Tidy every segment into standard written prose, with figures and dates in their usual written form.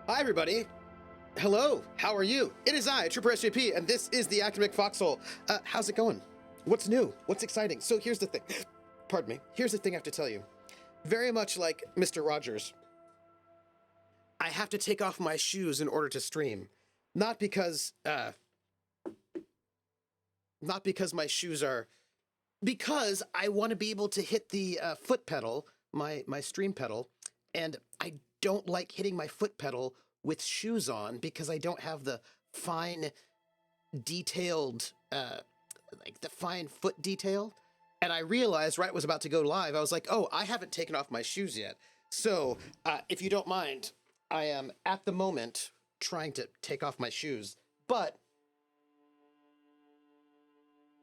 Hi, everybody. Hello. How are you? It is I, Trooper SJP, and this is the Academic Foxhole. How's it going? What's new? What's exciting? So here's the thing. Pardon me. Here's the thing I have to tell you. Very much like Mr. Rogers, I have to take off my shoes in order to stream. Not because my shoes are... Because I want to be able to hit the foot pedal, my stream pedal, and I don't like hitting my foot pedal with shoes on because I don't have the fine, detailed, like the fine foot detail. And I realized right was about to go live, I was like, oh, I haven't taken off my shoes yet. So if you don't mind, I am at the moment trying to take off my shoes, but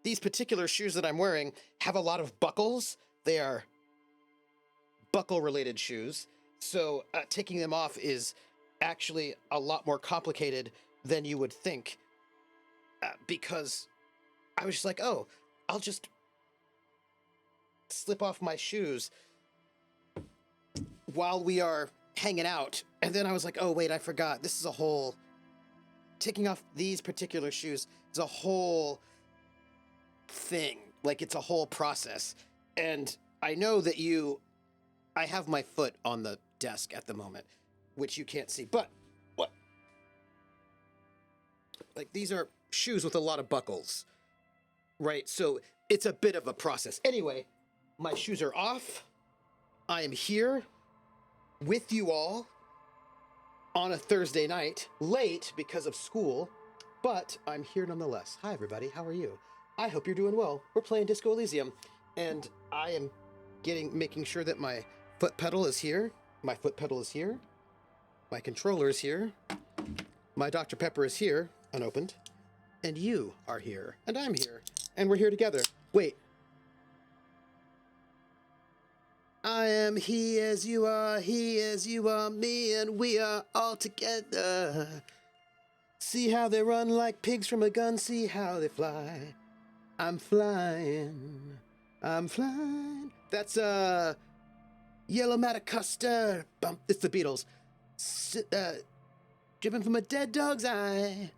these particular shoes that I'm wearing have a lot of buckles. They are buckle-related shoes. So taking them off is actually a lot more complicated than you would think, because I was just like, oh, I'll just slip off my shoes while we are hanging out. And then I was like, oh, wait, I forgot. This is a whole... Taking off these particular shoes is a whole thing. Like, it's a whole process. And I know that I have my foot on the desk at the moment, which you can't see, but what? Like, these are shoes with a lot of buckles, right? So it's a bit of a process. Anyway, my shoes are off. I am here with you all on a Thursday night, late because of school, but I'm here nonetheless. Hi, everybody. How are you? I hope you're doing well. We're playing Disco Elysium, and I am making sure that my foot pedal is here. My foot pedal is here. My controller is here. My Dr. Pepper is here, unopened. And you are here, and I'm here, and we're here together. Wait. I am he as you are, me, and we are all together. See how they run like pigs from a gun, see how they fly. I'm flying, I'm flying. That's Yellow Matter Custard. Bump. It's the Beatles. Dripping from a dead dog's eye.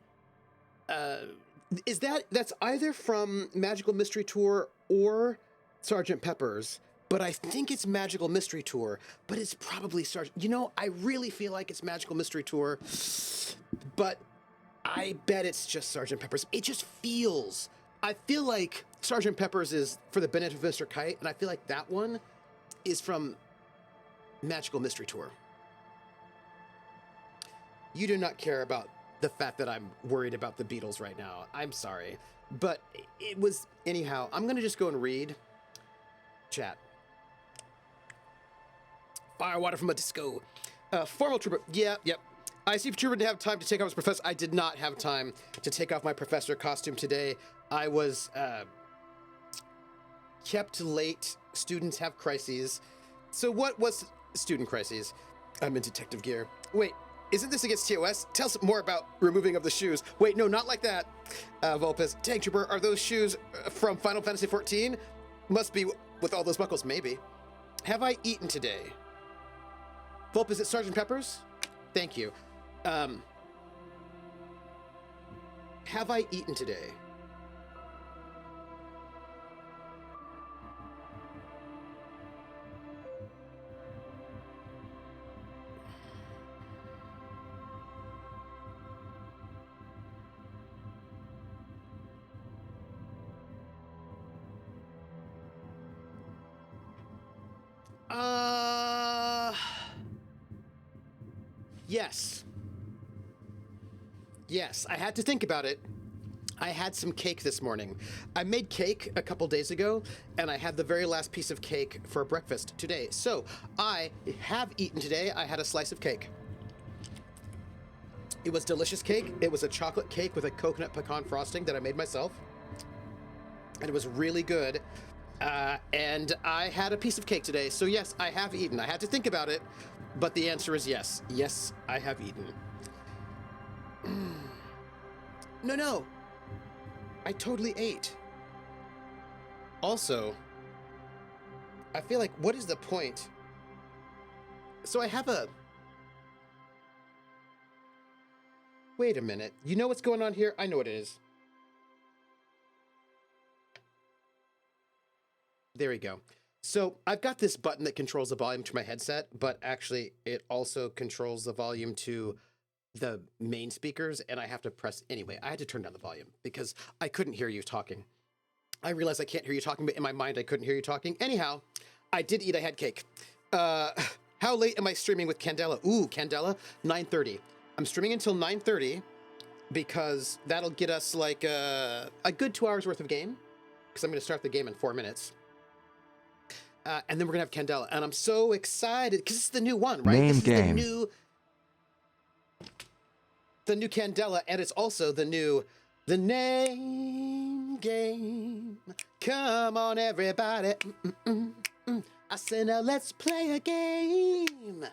That's either from Magical Mystery Tour or Sgt. Pepper's, but I think it's Magical Mystery Tour, but it's probably I really feel like it's Magical Mystery Tour, but I bet it's just Sgt. Pepper's. It just feels, I feel like Sgt. Pepper's is for the benefit of Mr. Kite, and I feel like that one is from Magical Mystery Tour. You do not care about the fact that I'm worried about the Beatles right now. I'm sorry. But it was... Anyhow, I'm going to just go and read chat. Firewater from a disco. Formal trooper. Yeah, yep. I see if Trooper didn't have time to take off his professor. I did not have time to take off my professor costume today. I was kept late. Students have crises. So what was student crises? I'm in detective gear. Wait. Isn't this against TOS? Tell us more about removing of the shoes. Wait, no, not like that. Vulpes, Tank Trooper, are those shoes from Final Fantasy XIV? Must be with all those buckles, maybe. Have I eaten today? Vulpes, at Sgt. Pepper's? Thank you. Have I eaten today? Yes. Yes, I had to think about it. I had some cake this morning. I made cake a couple days ago, and I had the very last piece of cake for breakfast today. So I have eaten today. I had a slice of cake. It was delicious cake. It was a chocolate cake with a coconut pecan frosting that I made myself. And it was really good. And I had a piece of cake today. So yes, I have eaten. I had to think about it, but the answer is yes. Yes, I have eaten. No. I totally ate. Also, I feel like, what is the point? So I have a... Wait a minute. You know what's going on here? I know what it is. There we go. So I've got this button that controls the volume to my headset, but actually it also controls the volume to the main speakers, and I have to press... Anyway, I had to turn down the volume because I couldn't hear you talking. I realized I can't hear you talking, but in my mind I couldn't hear you talking. Anyhow, I did eat. I had cake. How late am I streaming with Candela? Ooh, Candela, 9:30. I'm streaming until 9:30 because that'll get us like a good 2 hours worth of game, because I'm going to start the game in 4 minutes. And then we're going to have Candela. And I'm so excited because it's the new one, right? Name this game. Is the new Candela, and it's also the name game. Come on, everybody. I say, now let's play a game.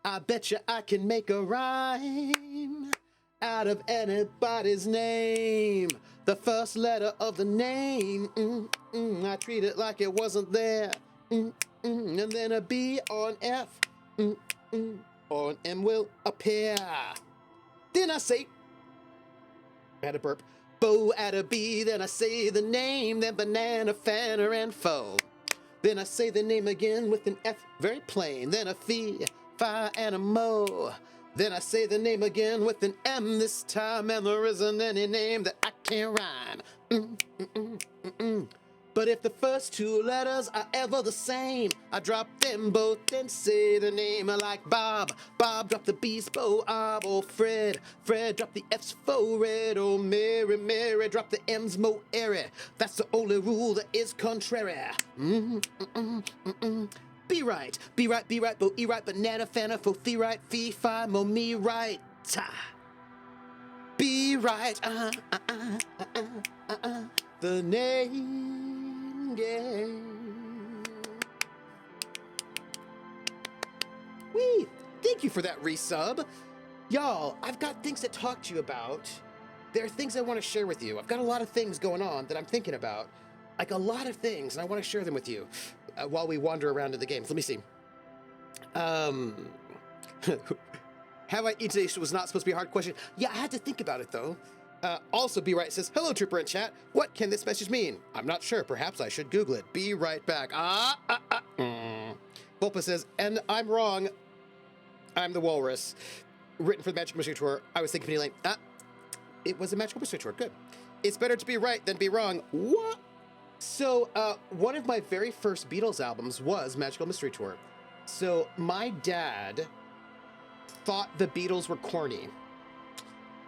I bet you I can make a rhyme out of anybody's name. The first letter of the name, I treat it like it wasn't there. And then a B or an F or an M will appear. Then I say, add a burp, Bo add a B, then I say the name, then banana, fanner, and foe. Then I say the name again with an F, very plain, then a fee, fi, and a mo. Then I say the name again with an M this time, and there isn't any name that I can't rhyme. But if the first two letters are ever the same, I drop them both and say the name. I like Bob, Bob drop the B's for Ob. Oh, Fred, Fred drop the F's for Red. Oh, Mary, Mary drop the M's mo airy. That's the only rule that is contrary. Be right, be right, be right, bo e right, banana, fana, fo fee right, fee fi, mo me right. Be right, the name game. Wee! Thank you for that resub. Y'all, I've got things to talk to you about. There are things I want to share with you. I've got a lot of things going on that I'm thinking about. Like a lot of things, and I want to share them with you while we wander around in the games. Let me see. Have I eaten today was not supposed to be a hard question. Yeah, I had to think about it, though. Also, Be Right says, hello, Trooper in chat. What can this message mean? I'm not sure. Perhaps I should Google it. Be right back. Volpa says, and I'm wrong. I'm the Walrus. Written for the Magical Mystery Tour. I was thinking Penny Lane. It was a Magical Mystery Tour. Good. It's better to be right than be wrong. What? So, one of my very first Beatles albums was Magical Mystery Tour. So, my dad thought the Beatles were corny.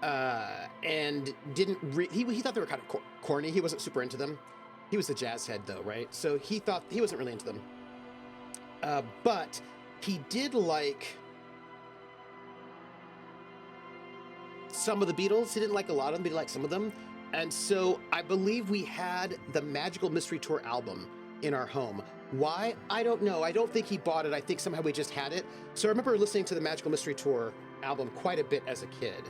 And didn't he thought they were kind of corny. He wasn't super into them. He was a jazz head, though, right? So, he thought he wasn't really into them. But he did like some of the Beatles. He didn't like a lot of them, but he liked some of them. And so I believe we had the Magical Mystery Tour album in our home. Why? I don't know. I don't think he bought it. I think somehow we just had it. So I remember listening to the Magical Mystery Tour album quite a bit as a kid.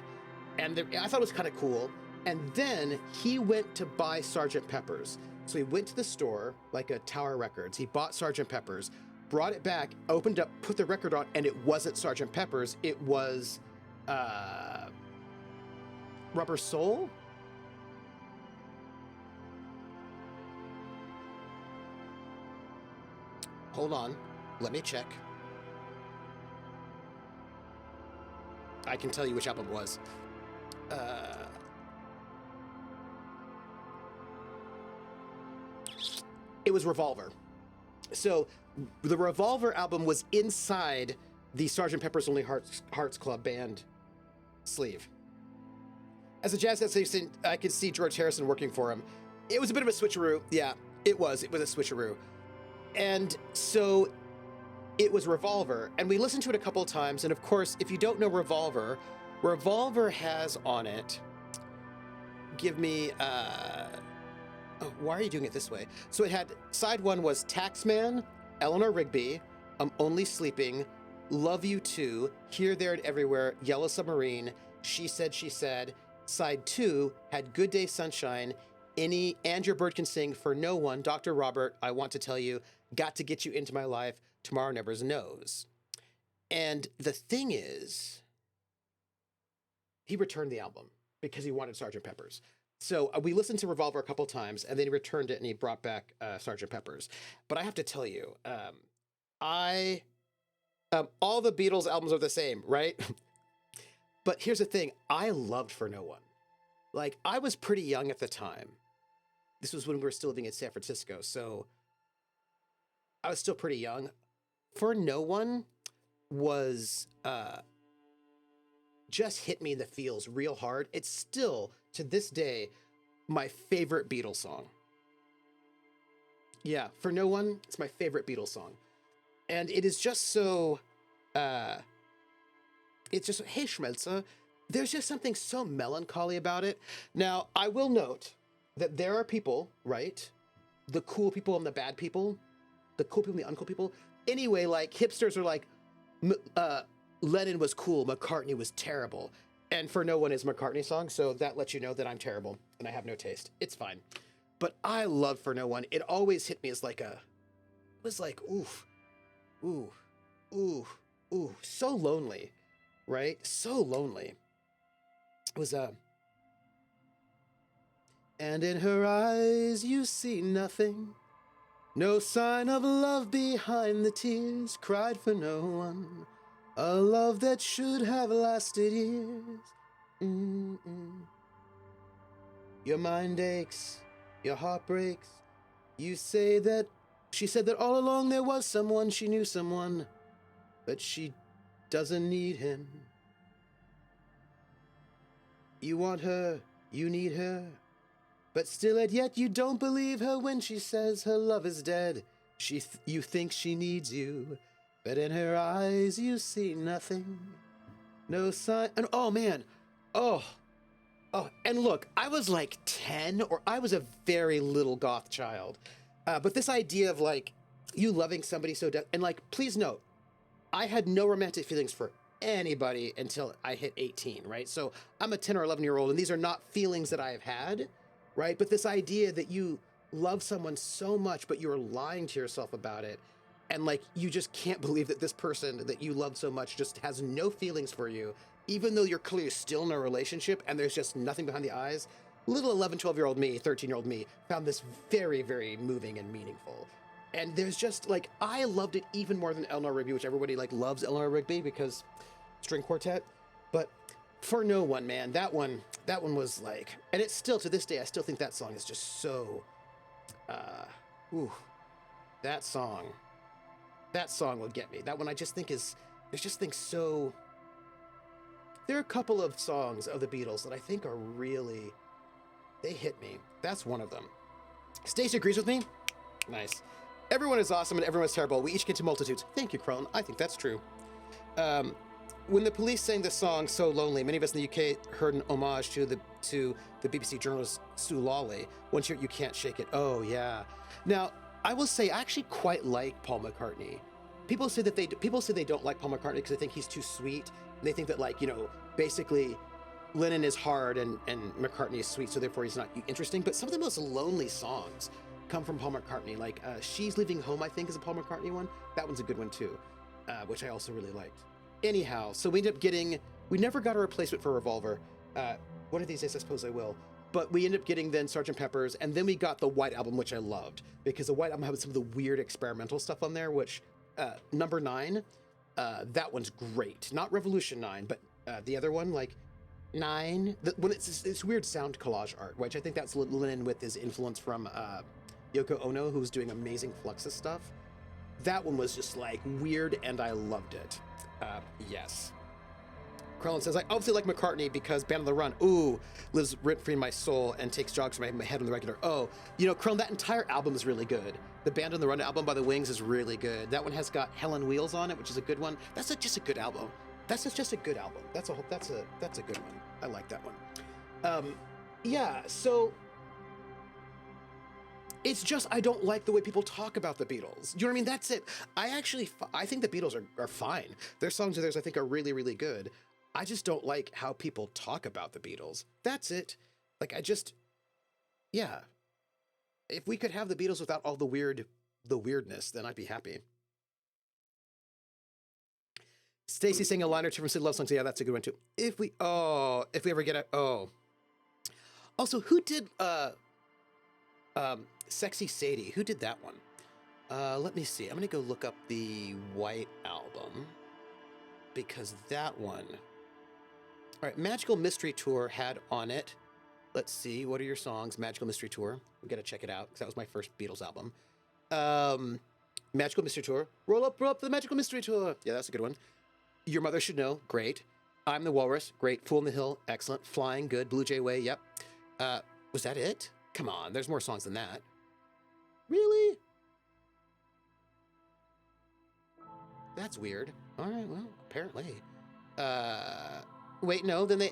And I thought it was kind of cool. And then he went to buy Sgt. Pepper's. So he went to the store, like a Tower Records. He bought Sgt. Pepper's, brought it back, opened up, put the record on, and it wasn't Sgt. Pepper's. It was Rubber Soul? Hold on. Let me check. I can tell you which album it was. It was Revolver. So the Revolver album was inside the Sgt. Pepper's Lonely Hearts Club Band sleeve. As a jazz assistant, I could see George Harrison working for him. It was a bit of a switcheroo. Yeah, it was. It was a switcheroo. And so it was Revolver, and we listened to it a couple of times. And of course, if you don't know Revolver, Revolver has on it, give me, why are you doing it this way? So it had, side one was Taxman, Eleanor Rigby, I'm Only Sleeping, Love You Too, Here, There, and Everywhere, Yellow Submarine, She Said. Side two had Good Day Sunshine, And Your Bird Can Sing, For No One, Dr. Robert, I Want to Tell You, Got to Get You Into My Life, Tomorrow Never Knows. And the thing is, he returned the album because he wanted Sgt. Pepper's. So we listened to Revolver a couple times, and then he returned it and he brought back Sgt. Pepper's. But I have to tell you, all the Beatles albums are the same, right? But here's the thing, I loved For No One. Like, I was pretty young at the time. This was when we were still living in San Francisco, so I was still pretty young. For No One was just hit me in the feels real hard. It's still, to this day, my favorite Beatles song. Yeah, For No One, it's my favorite Beatles song. And it is just so, it's just, hey, Schmelzer, there's just something so melancholy about it. Now, I will note that there are people, right? The cool people and the bad people. The cool people and the uncool people. Anyway, like, hipsters are like, Lennon was cool, McCartney was terrible. And For No One is McCartney's song, so that lets you know that I'm terrible and I have no taste. It's fine. But I love For No One. It always hit me as like it was like, oof, ooh, ooh, ooh, so lonely, right? So lonely. It was and in her eyes you see nothing, no sign of love behind the tears, cried for no one, a love that should have lasted years. Your mind aches, your heart breaks, You say that she said that all along there was someone, she knew someone, but she doesn't need him. You want her, you need her, but still and yet you don't believe her when she says her love is dead. You think she needs you, but in her eyes you see nothing. No sign. And oh man, oh, and look, I was like 10, or I was a very little goth child. But this idea of like you loving somebody so and like, please note, I had no romantic feelings for anybody until I hit 18, right? So I'm a 10 or 11-year-old, and these are not feelings that I have had, right? But this idea that you love someone so much, but you're lying to yourself about it, and like you just can't believe that this person that you love so much just has no feelings for you, even though you're clearly still in a relationship and there's just nothing behind the eyes. Little 11, 12-year-old me, 13-year-old me found this very, very moving and meaningful. And there's just like, I loved it even more than Eleanor Rigby, which everybody like loves Eleanor Rigby because string quartet. But for no one, man, that one was like, and it's still to this day, I still think that song is just so, that song will get me. That one I just think is, there's just things so, there are a couple of songs of the Beatles that I think are really, they hit me. That's one of them. Stacey agrees with me. Nice. Everyone is awesome and everyone is terrible. We each get to multitudes. Thank you, Crone. I think that's true. When the Police sang the song "So Lonely," many of us in the UK heard an homage to the BBC journalist Sue Lawley. Once you can't shake it. Oh yeah. Now I will say I actually quite like Paul McCartney. People say they don't like Paul McCartney because they think he's too sweet. And they think that like basically Lennon is hard and McCartney is sweet, so therefore he's not interesting. But some of the most lonely songs come from Paul McCartney. Like "She's Leaving Home," I think is a Paul McCartney one. That one's a good one too, which I also really liked. Anyhow, so we never got a replacement for Revolver. One of these days, I suppose I will. But we ended up getting then Sgt. Pepper's, and then we got the White Album, which I loved, because the White Album had some of the weird experimental stuff on there, which, number 9, that one's great. Not Revolution 9, but the other one, like 9, when it's weird sound collage art, which I think that's Lennon with his influence from Yoko Ono, who's doing amazing Fluxus stuff. That one was just like weird, and I loved it. Yes. Krellin says, I obviously like McCartney because Band on the Run, lives rent-free in my soul and takes jogs from my head on the regular. Krellin, that entire album is really good. The Band on the Run album by the Wings is really good. That one has got Helen Wheels on it, which is a good one. That's just a good album. That's just a good album. That's a good one. I like that one. Yeah, so it's just I don't like the way people talk about the Beatles. Do you know what I mean? That's it. I think the Beatles are fine. Their songs of theirs I think are really, really good. I just don't like how people talk about the Beatles. That's it. Like yeah. If we could have the Beatles without all the weirdness, then I'd be happy. Stacey saying a line or two from Sid Love Songs. Yeah, that's a good one too. If we ever get Also, who did Sexy Sadie? Who did that one? Let me see. I'm gonna go look up the White Album because that one. All right, Magical Mystery Tour had on it. Let's see. What are your songs? Magical Mystery Tour. We gotta check it out because that was my first Beatles album. Magical Mystery Tour. Roll up for the Magical Mystery Tour. Yeah, that's a good one. Your Mother Should Know. Great. I'm the Walrus. Great. Fool in the Hill. Excellent. Flying. Good. Blue Jay Way. Yep. Was that it? Come on. There's more songs than that. Really? That's weird. All right. Well, apparently. Wait, no. Then they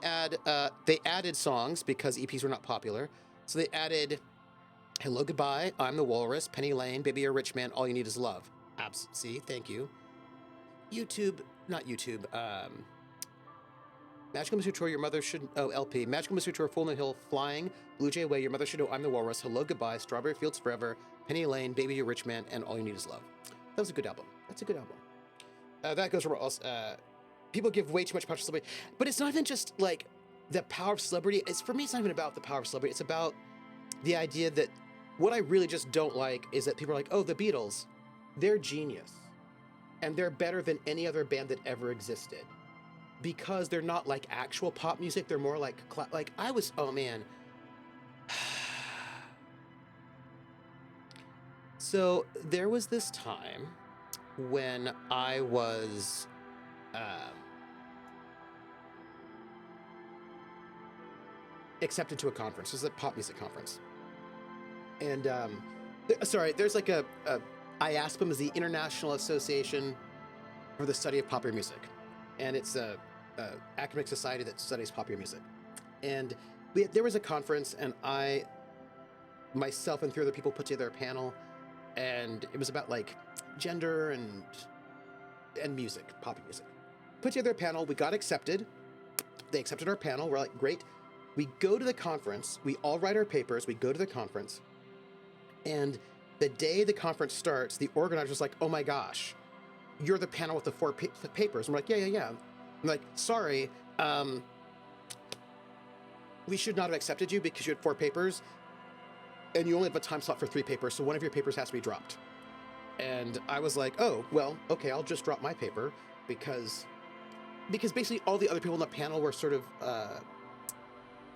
added songs because EPs were not popular. So they added Hello Goodbye, I'm the Walrus, Penny Lane, Baby You're a Rich Man, All You Need Is Love. See, thank you. Not YouTube. Magical Mystery Tour, Your Mother Should... LP. Magical Mystery Tour, Fool in the Hill, Flying, Blue Jay Way, Your Mother Should Know, I'm the Walrus, Hello Goodbye, Strawberry Fields Forever, Penny Lane, Baby You're a Rich Man, and All You Need Is Love. That was a good album. That's a good album. That goes for us. People give way too much power to celebrity. But it's not even just, like, the power of celebrity. For me, it's not even about the power of celebrity. It's about the idea that what I really just don't like is that people are like, oh, the Beatles, they're genius. And they're better than any other band that ever existed. Because they're not like actual pop music. They're more like oh man. So there was this time when I was um, accepted to a conference. It was a pop music conference, and sorry, there's like a IASPM is the International Association for the Study of Popular Music, and it's a academic society that studies popular music. And there was a conference, and I, myself, and three other people put together a panel, and it was about like gender and music, popular music. Put together a panel. We got accepted. They accepted our panel. We're like, great. We go to the conference. We all write our papers. We go to the conference, and the day the conference starts, the organizer's like, "Oh my gosh, you're the panel with the four papers." I'm like, "Yeah, yeah, yeah." I'm like, "Sorry, we should not have accepted you because you had four papers, and you only have a time slot for three papers, so one of your papers has to be dropped." And I was like, "Oh, well, okay, I'll just drop my paper because basically all the other people on the panel were sort of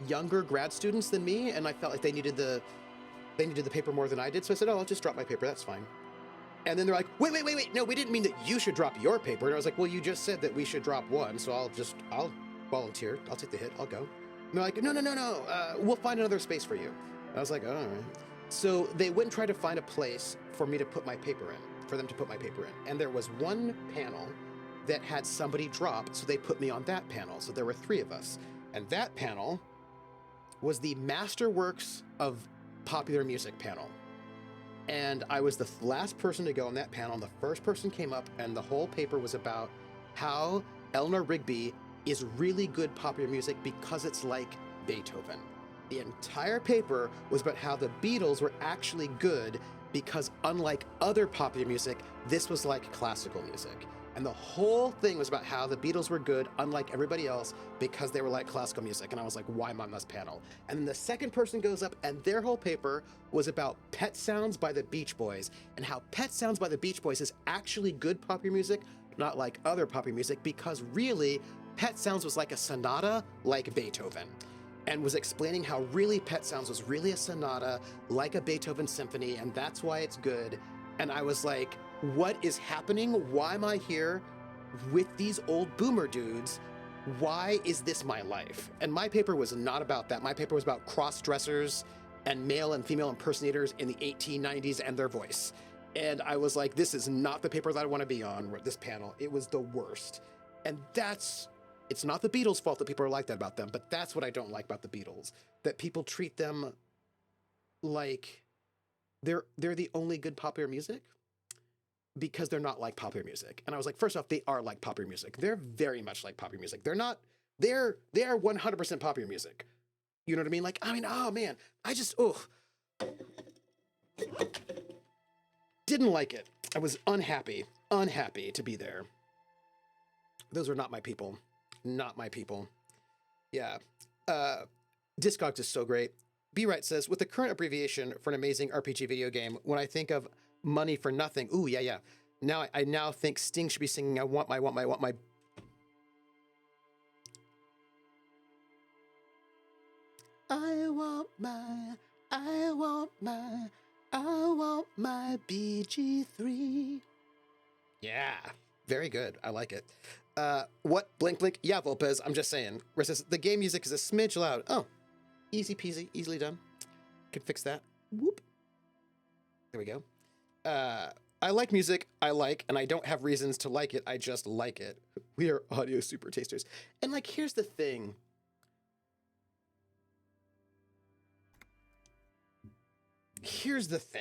younger grad students than me, and I felt like they needed the paper more than I did. So I said, "Oh, I'll just drop my paper. That's fine." And then they're like, wait. No, we didn't mean that you should drop your paper." And I was like, "Well, you just said that we should drop one, so I'll volunteer. I'll take the hit. I'll go." And they're like, No. We'll find another space for you." And I was like, "Oh, all right." So they went and tried to find a place for me to put my paper in, for them to put my paper in. And there was one panel that had somebody drop, so they put me on that panel. So there were three of us. And that panel was the Masterworks of Popular Music panel. And I was the last person to go on that panel. And the first person came up, and the whole paper was about how Eleanor Rigby is really good popular music because it's like Beethoven. The entire paper was about how the Beatles were actually good because, unlike other popular music, this was like classical music. And the whole thing was about how the Beatles were good, unlike everybody else, because they were like classical music. And I was like, why am I on this panel? And then the second person goes up, and their whole paper was about Pet Sounds by the Beach Boys, and how Pet Sounds by the Beach Boys is actually good popular music, not like other popular music, because really, Pet Sounds was like a sonata like Beethoven. And was explaining how really Pet Sounds was really a sonata like a Beethoven symphony, and that's why it's good. And I was like, what is happening? Why am I here with these old boomer dudes? Why is this my life? And my paper was not about that. My paper was about cross-dressers and male and female impersonators in the 1890s and their voice. And I was like, this is not the paper that I want to be on, this panel. It was the worst. And it's not the Beatles' fault that people are like that about them, but that's what I don't like about the Beatles, that people treat them like they're the only good popular music because they're not like popular music. And I was like, first off, they are like popular music. They're very much like popular music. They are 100% popular music. You know what I mean? Like, I mean, oh man, didn't like it. I was unhappy to be there. Those are not my people. Not my people. Yeah. Discogs is so great. B-Right says, with the current abbreviation for an amazing RPG video game, when I think of money for nothing, ooh, yeah. Now I now think Sting should be singing, I want my. I want my BG3. Yeah, very good. I like it. What? Blink? Yeah, Volpez, I'm just saying. Riss says, the game music is a smidge loud. Oh, easy peasy, easily done. Could fix that. Whoop. There we go. I like music, and I don't have reasons to like it, I just like it. We are audio super tasters. And like, here's the thing. Here's the thing.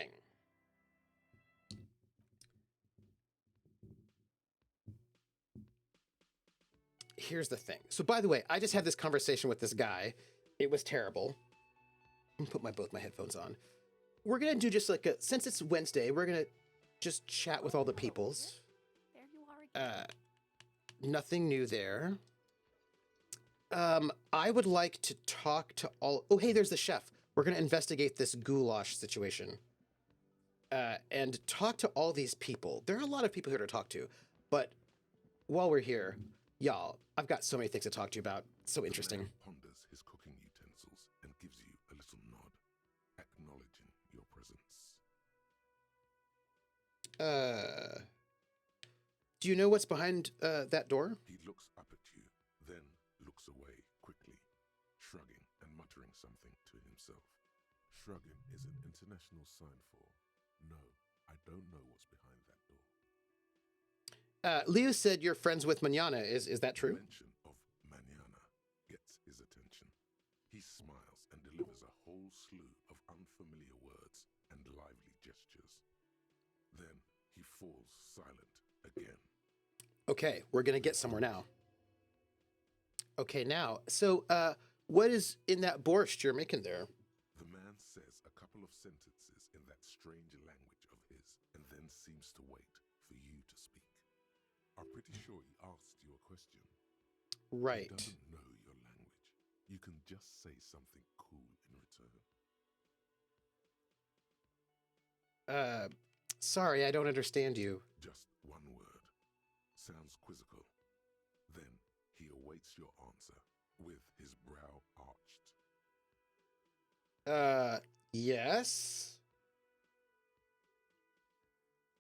So by the way, I just had this conversation with this guy. It was terrible. I'm gonna put both my headphones on. We're gonna do just like since it's Wednesday, we're gonna just chat with all the peoples. There you are again. Nothing new there. I would like to talk to all. Oh, hey, there's the chef. We're gonna investigate this goulash situation. And talk to all these people. There are a lot of people here to talk to, but while we're here, y'all, I've got so many things to talk to you about. So interesting. Man ponders his cooking utensils and gives you a little nod, acknowledging your presence. Do you know what's behind that door? He looks up at you, then looks away quickly, shrugging and muttering something to himself. Shrugging is an international sign for, no, I don't know what's behind that door. Leo said you're friends with Manana. Is that true? Mention of manana gets his attention. He smiles and delivers a whole slew of unfamiliar words and lively gestures. Then he falls silent again. Okay, we're gonna get somewhere now. Okay, now, so what is in that borscht you're making there? The man says a couple of sentences in that strange language of his and then seems to wait for you to speak. I'm pretty sure he asked you a question. Right. He doesn't know your language. You can just say something cool in return. Sorry, I don't understand you. Just one word. Sounds quizzical. Then he awaits your answer with his brow arched. Yes.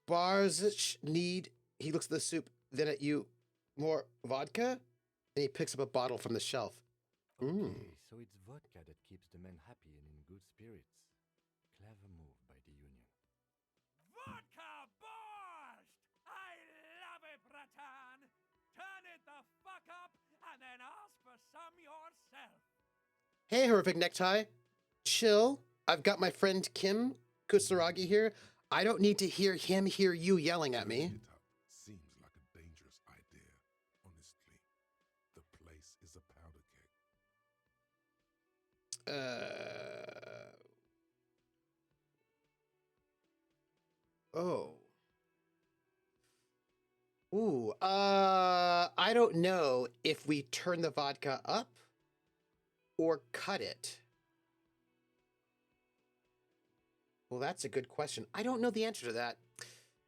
Barzich need. He looks at the soup, then at you. More vodka? And he picks up a bottle from the shelf. Okay, so it's vodka that keeps the men happy and in good spirits. Clever move by the Union. Vodka borscht! I love it, Bratan! Turn it the fuck up and then ask for some yourself. Hey, horrific necktie. Chill. I've got my friend Kim Kusaragi here. I don't need to hear him hear you yelling at me. It up seems like a dangerous idea, honestly. The place is a powder keg. Oh. Ooh, I don't know if we turn the vodka up or cut it. Well, that's a good question. I don't know the answer to that.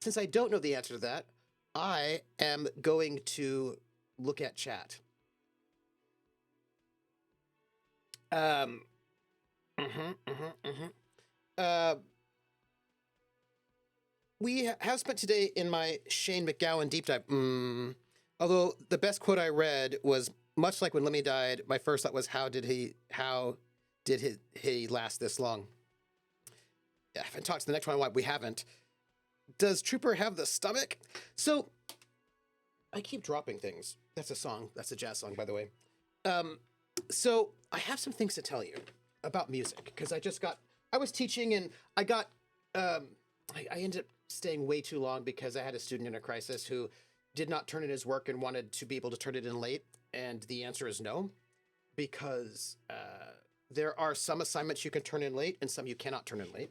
Since I don't know the answer to that, I am going to look at chat. We have spent today in my Shane McGowan deep dive. Although the best quote I read was, much like when Lemmy died, my first thought was, how did he last this long? I haven't talked to the next one. Why we haven't. Does Trooper have the stomach? So I keep dropping things. That's a song. That's a jazz song, by the way. So I have some things to tell you about music because I was teaching and I ended up staying way too long because I had a student in a crisis who did not turn in his work and wanted to be able to turn it in late. And the answer is no, because there are some assignments you can turn in late and some you cannot turn in late.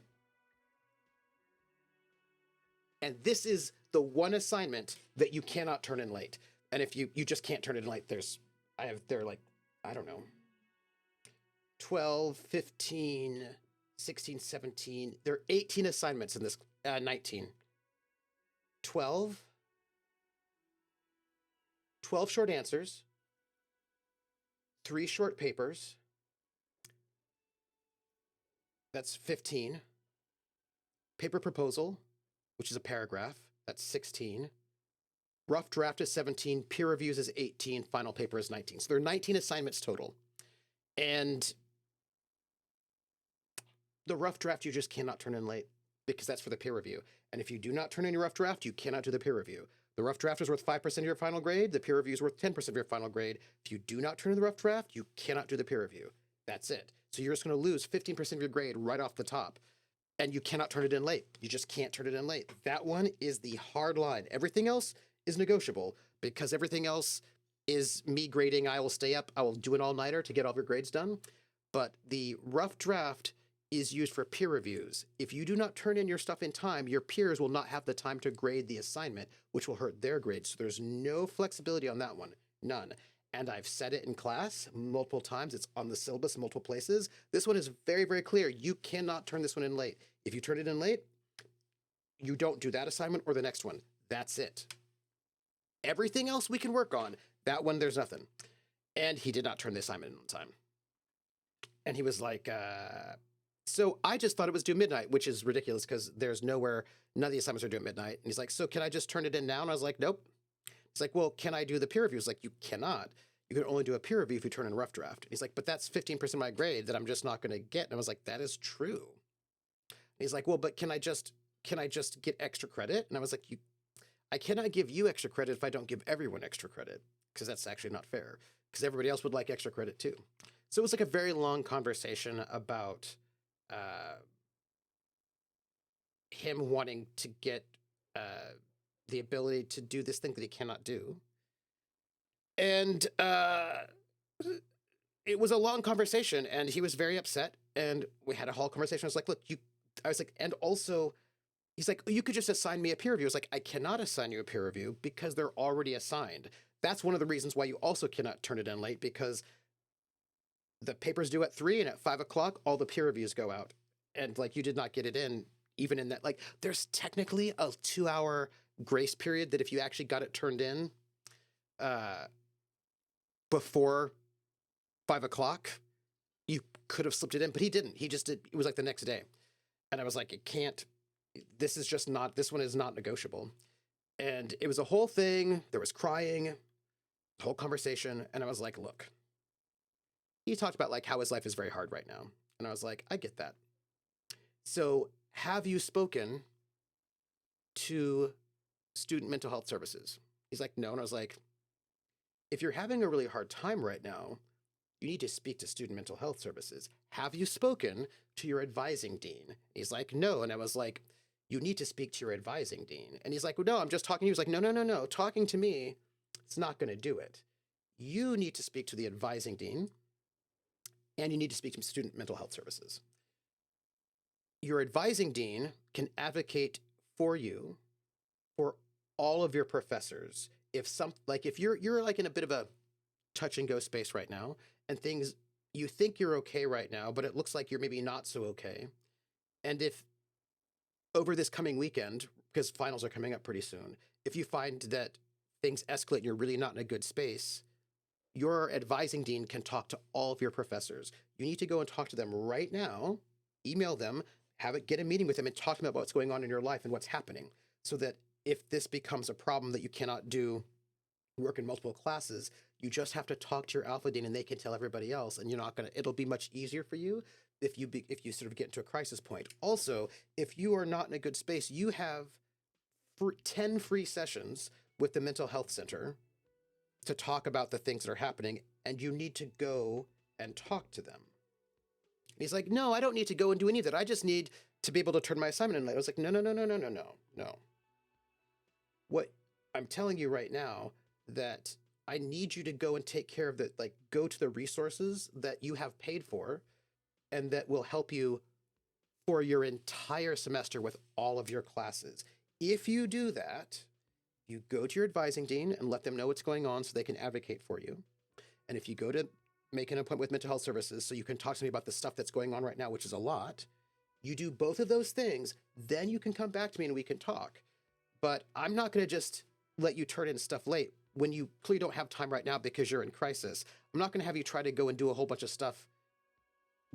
And this is the one assignment that you cannot turn in late. And if you just can't turn it in late, they're like, I don't know, 12, 15, 16, 17. There are 18 assignments in this, 19. 12 short answers, 3 short papers. That's 15. Paper proposal, which is a paragraph. That's 16. Rough draft is 17. Peer reviews is 18. Final paper is 19. So there are 19 assignments total. And the rough draft you just cannot turn in late because that's for the peer review. And if you do not turn in your rough draft, you cannot do the peer review. The rough draft is worth 5% of your final grade. The peer review is worth 10% of your final grade. If you do not turn in the rough draft, you cannot do the peer review. That's it. So you're just going to lose 15% of your grade right off the top. And you cannot turn it in late. You just can't turn it in late. That one is the hard line. Everything else is negotiable because everything else is me grading. I will stay up. I will do an all-nighter to get all of your grades done. But the rough draft is used for peer reviews. If you do not turn in your stuff in time, your peers will not have the time to grade the assignment, which will hurt their grades. So there's no flexibility on that one. None. And I've said it in class multiple times. It's on the syllabus in multiple places. This one is very, very clear. You cannot turn this one in late. If you turn it in late, you don't do that assignment or the next one. That's it. Everything else we can work on. That one, there's nothing. And he did not turn the assignment in on time. And he was like, So I just thought it was due midnight, which is ridiculous because there's nowhere, none of the assignments are due at midnight. And he's like, so can I just turn it in now? And I was like, nope. He's like, well, can I do the peer review? I was like, you cannot. You can only do a peer review if you turn in a rough draft. He's like, but that's 15% of my grade that I'm just not going to get. And I was like, that is true. And he's like, well, but can I just get extra credit? And I was like, I cannot give you extra credit if I don't give everyone extra credit, because that's actually not fair, because everybody else would like extra credit too. So it was like a very long conversation about him wanting to get the ability to do this thing that he cannot do. And it was a long conversation, and he was very upset, and we had a whole conversation. I was like, look, I was like, and also, he's like, you could just assign me a peer review. I was like, I cannot assign you a peer review because they're already assigned. That's one of the reasons why you also cannot turn it in late, because the paper's due at 3 and at 5 o'clock, all the peer reviews go out. And like, you did not get it in, even in that, like, there's technically a 2-hour grace period that if you actually got it turned in before 5 o'clock, you could have slipped it in, but he didn't. He just did. It was like the next day. And I was like, it can't, this one is not negotiable. And it was a whole thing. There was crying, the whole conversation. And I was like, look, he talked about like how his life is very hard right now. And I was like, I get that. So have you spoken to student mental health services? He's like, no. And I was like, if you're having a really hard time right now, you need to speak to student mental health services. Have you spoken to your advising dean? He's like, no. And I was like, you need to speak to your advising dean. And he's like, well, no, I'm just talking to you. He was like, no. Talking to me, it's not going to do it. You need to speak to the advising dean, and you need to speak to student mental health services. Your advising dean can advocate for you, for all of your professors. If you're like in a bit of a touch and go space right now, and things, you think you're okay right now, but it looks like you're maybe not so okay. And if over this coming weekend, because finals are coming up pretty soon, if you find that things escalate and you're really not in a good space, your advising dean can talk to all of your professors. You need to go and talk to them right now, email them, get a meeting with them and talk to them about what's going on in your life and what's happening, so that if this becomes a problem that you cannot do work in multiple classes, you just have to talk to your alpha dean and they can tell everybody else, and it'll be much easier for you if you sort of get into a crisis point. Also, if you are not in a good space, you have 10 free sessions with the mental health center to talk about the things that are happening, and you need to go and talk to them. And he's like, no, I don't need to go and do any of that. I just need to be able to turn my assignment in. I was like, no. What I'm telling you right now, that I need you to go and take care of that, like go to the resources that you have paid for and that will help you for your entire semester with all of your classes. If you do that, you go to your advising dean and let them know what's going on so they can advocate for you. And if you go to make an appointment with mental health services so you can talk to me about the stuff that's going on right now, which is a lot, you do both of those things, then you can come back to me and we can talk. But I'm not going to just let you turn in stuff late when you clearly don't have time right now because you're in crisis. I'm not going to have you try to go and do a whole bunch of stuff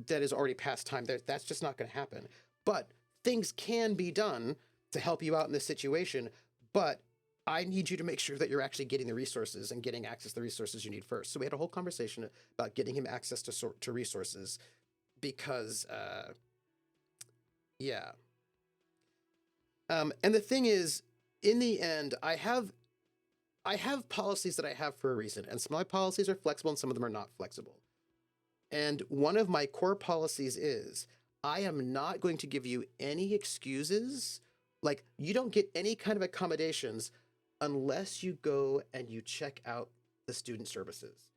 that is already past time. That's just not going to happen. But things can be done to help you out in this situation. But I need you to make sure that you're actually getting the resources and getting access to the resources you need first. So we had a whole conversation about getting him access to resources because, yeah. And the thing is, in the end, I have policies that I have for a reason, and some of my policies are flexible and some of them are not flexible. And one of my core policies is I am not going to give you any excuses. Like, you don't get any kind of accommodations unless you go and you check out the student services.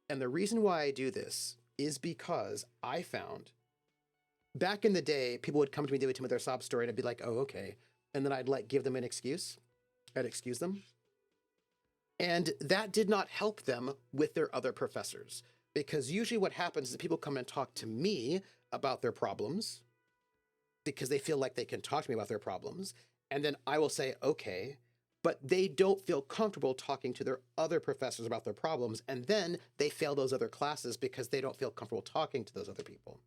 And the reason why I do this is because I found back in the day, people would come to me, they would tell me their sob story, and I'd be like, oh, okay. And then I'd give them an excuse. I'd excuse them. And that did not help them with their other professors, because usually what happens is people come and talk to me about their problems because they feel like they can talk to me about their problems. And then I will say, okay, but they don't feel comfortable talking to their other professors about their problems. And then they fail those other classes because they don't feel comfortable talking to those other people.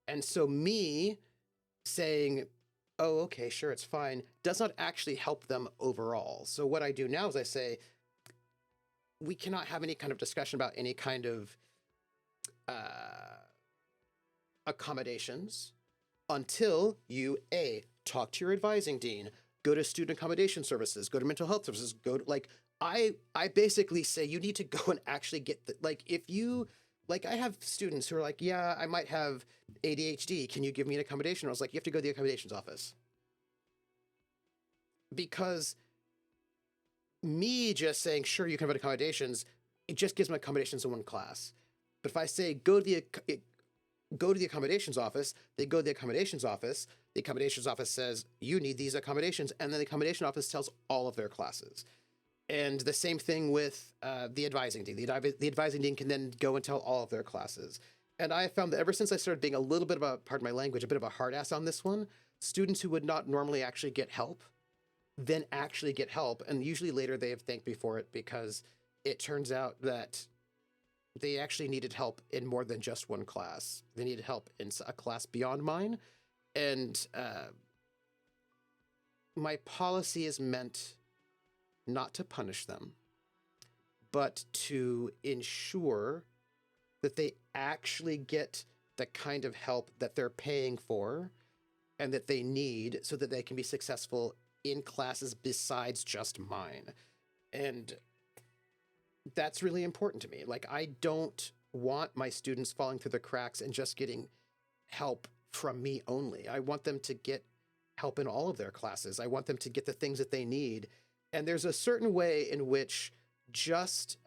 And so me saying, oh, okay, sure, it's fine, does not actually help them overall. So what I do now is I say, we cannot have any kind of discussion about any kind of accommodations until you, A, talk to your advising dean, go to student accommodation services, go to mental health services, go to, like, I basically say you need to go and actually get the, like, if you, like, I have students who are like, yeah, I might have ADHD. Can you give me an accommodation? I was like, you have to go to the accommodations office. Because me just saying, sure, you can have accommodations, it just gives them accommodations in one class. But if I say, go to the accommodations office, they go to the accommodations office says, you need these accommodations, and then the accommodation office tells all of their classes. And the same thing with the advising dean. The advising dean can then go and tell all of their classes. And I found that ever since I started being a little bit of a, pardon my language, a bit of a hard ass on this one, students who would not normally actually get help then actually get help. And usually later they have thanked me for it, because it turns out that they actually needed help in more than just one class. They needed help in a class beyond mine. And my policy is meant not to punish them, but to ensure that they actually get the kind of help that they're paying for and that they need so that they can be successful in classes besides just mine. And that's really important to me. Like, I don't want my students falling through the cracks and just getting help from me only. I want them to get help in all of their classes. I want them to get the things that they need. And there's a certain way in which just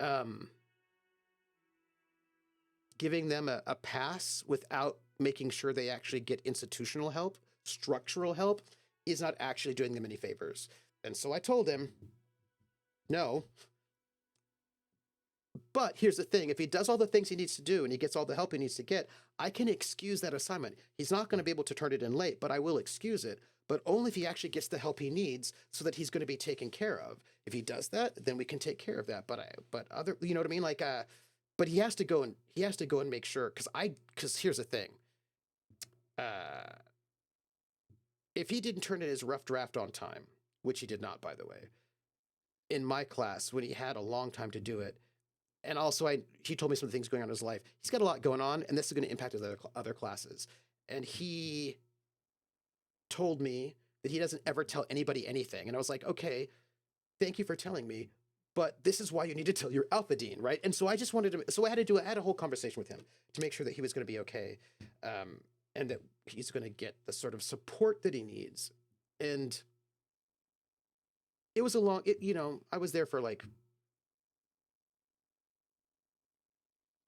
giving them a pass without making sure they actually get institutional help, structural help, is not actually doing them any favors. And so I told him, no. But here's the thing, if he does all the things he needs to do and he gets all the help he needs to get, I can excuse that assignment. He's not going to be able to turn it in late, but I will excuse it. But only if he actually gets the help he needs so that he's going to be taken care of. If he does that, then we can take care of that. But other, you know what I mean? Like, but he has to go and make sure, because here's the thing. If he didn't turn in his rough draft on time, which he did not, by the way, in my class, when he had a long time to do it, and also he told me some of the things going on in his life, he's got a lot going on, and this is going to impact his other classes. And he told me that he doesn't ever tell anybody anything. And I was like, okay, thank you for telling me, but this is why you need to tell your alpha dean, right? And so I just wanted to, so I had a whole conversation with him to make sure that he was going to be okay. And that he's going to get the sort of support that he needs. And it was I was there for like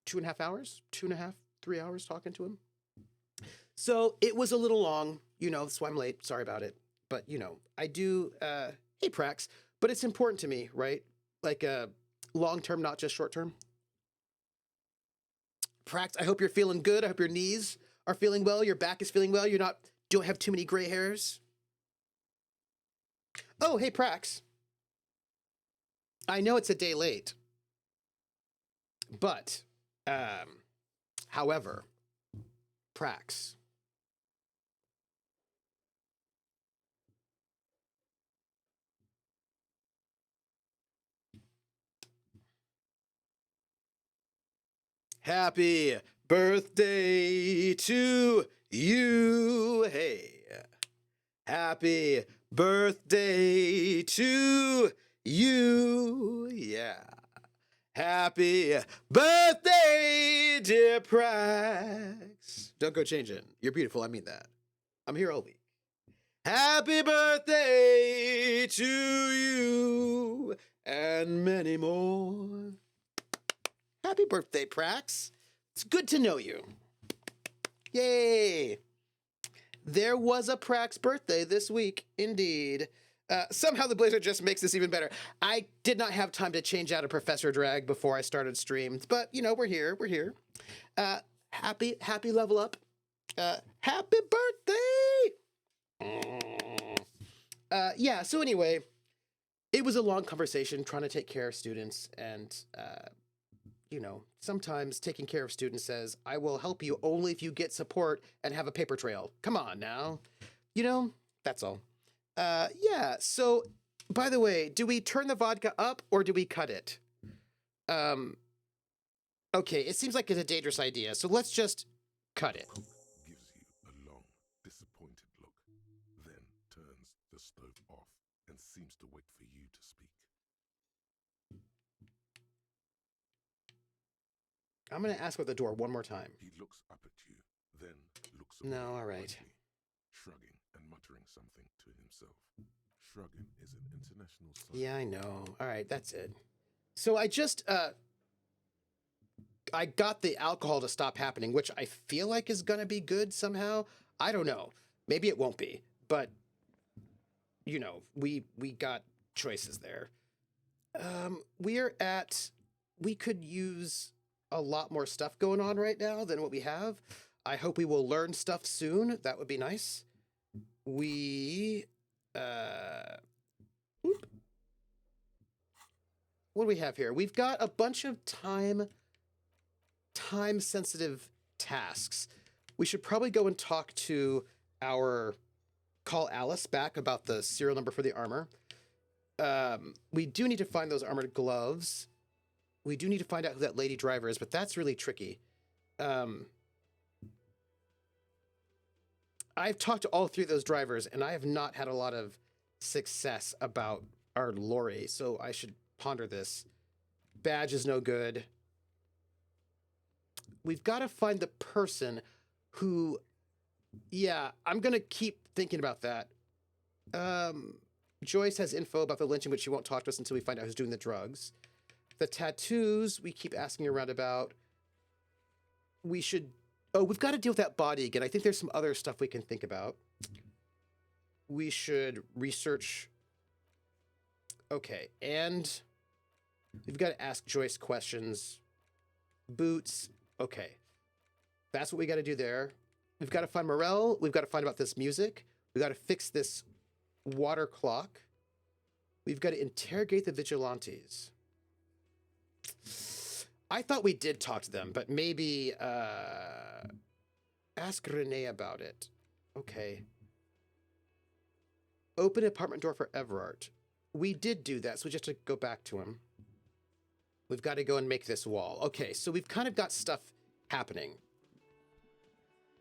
2.5 hours, 3 hours talking to him. So it was a little long, that's why I'm late. Sorry about it. But, I do, hey, Prax, but it's important to me, right? Like long-term, not just short-term. Prax, I hope you're feeling good. I hope your knees are feeling well. Your back is feeling well. Don't have too many gray hairs. Oh, hey, Prax. I know it's a day late, but, however, Prax, happy birthday to you. Hey, happy birthday to you. Yeah. Happy birthday, dear Prax. Don't go changing. You're beautiful. I mean that. I'm here all week. Happy birthday to you and many more. Happy birthday, Prax. It's good to know you. Yay. There was a Prax birthday this week, indeed. Somehow the Blazer just makes this even better. I did not have time to change out a Professor drag before I started streams, but we're here. Happy level up. Happy birthday. Yeah. So anyway, it was a long conversation trying to take care of students, and you know, sometimes taking care of students says, I will help you only if you get support and have a paper trail. Come on now. You know, that's all. Yeah, so, by the way, do we turn the vodka up or do we cut it? Okay, it seems like it's a dangerous idea, so let's just cut it. Cook gives you a long, disappointed look, then turns the stove off and seems to wait for you to speak. I'm going to ask about the door one more time. He looks up at you, then looks away No, all right. quickly, shrugging and muttering something to himself. Shrugging is an international sign. Yeah, I know. All right, that's it. So I just, I got the alcohol to stop happening, which I feel like is going to be good somehow. I don't know. Maybe it won't be, but, you know, we got choices there. We could use a lot more stuff going on right now than what we have. I hope we will learn stuff soon. That would be nice. What do we have here? We've got a bunch of time-sensitive tasks. We should probably go and talk to call Alice back about the serial number for the armor. We do need to find those armored gloves. We do need to find out who that lady driver is, but that's really tricky. I've talked to all three of those drivers, and I have not had a lot of success about our Lori, so I should ponder this. Badge is no good. We've got to find the person who... Yeah, I'm going to keep thinking about that. Joyce has info about the lynching, but she won't talk to us until we find out who's doing the drugs. The tattoos, we keep asking around about. We should... Oh, we've got to deal with that body again. I think there's some other stuff we can think about. We should research... Okay, and we've got to ask Joyce questions. Boots. Okay. That's what we got to do there. We've got to find Morel. We've got to find about this music. We've got to fix this water clock. We've got to interrogate the vigilantes. I thought we did talk to them, but maybe ask Renee about it. Okay. Open apartment door for Everard. We did do that, so we just have to go back to him. We've got to go and make this wall. Okay, so we've kind of got stuff happening.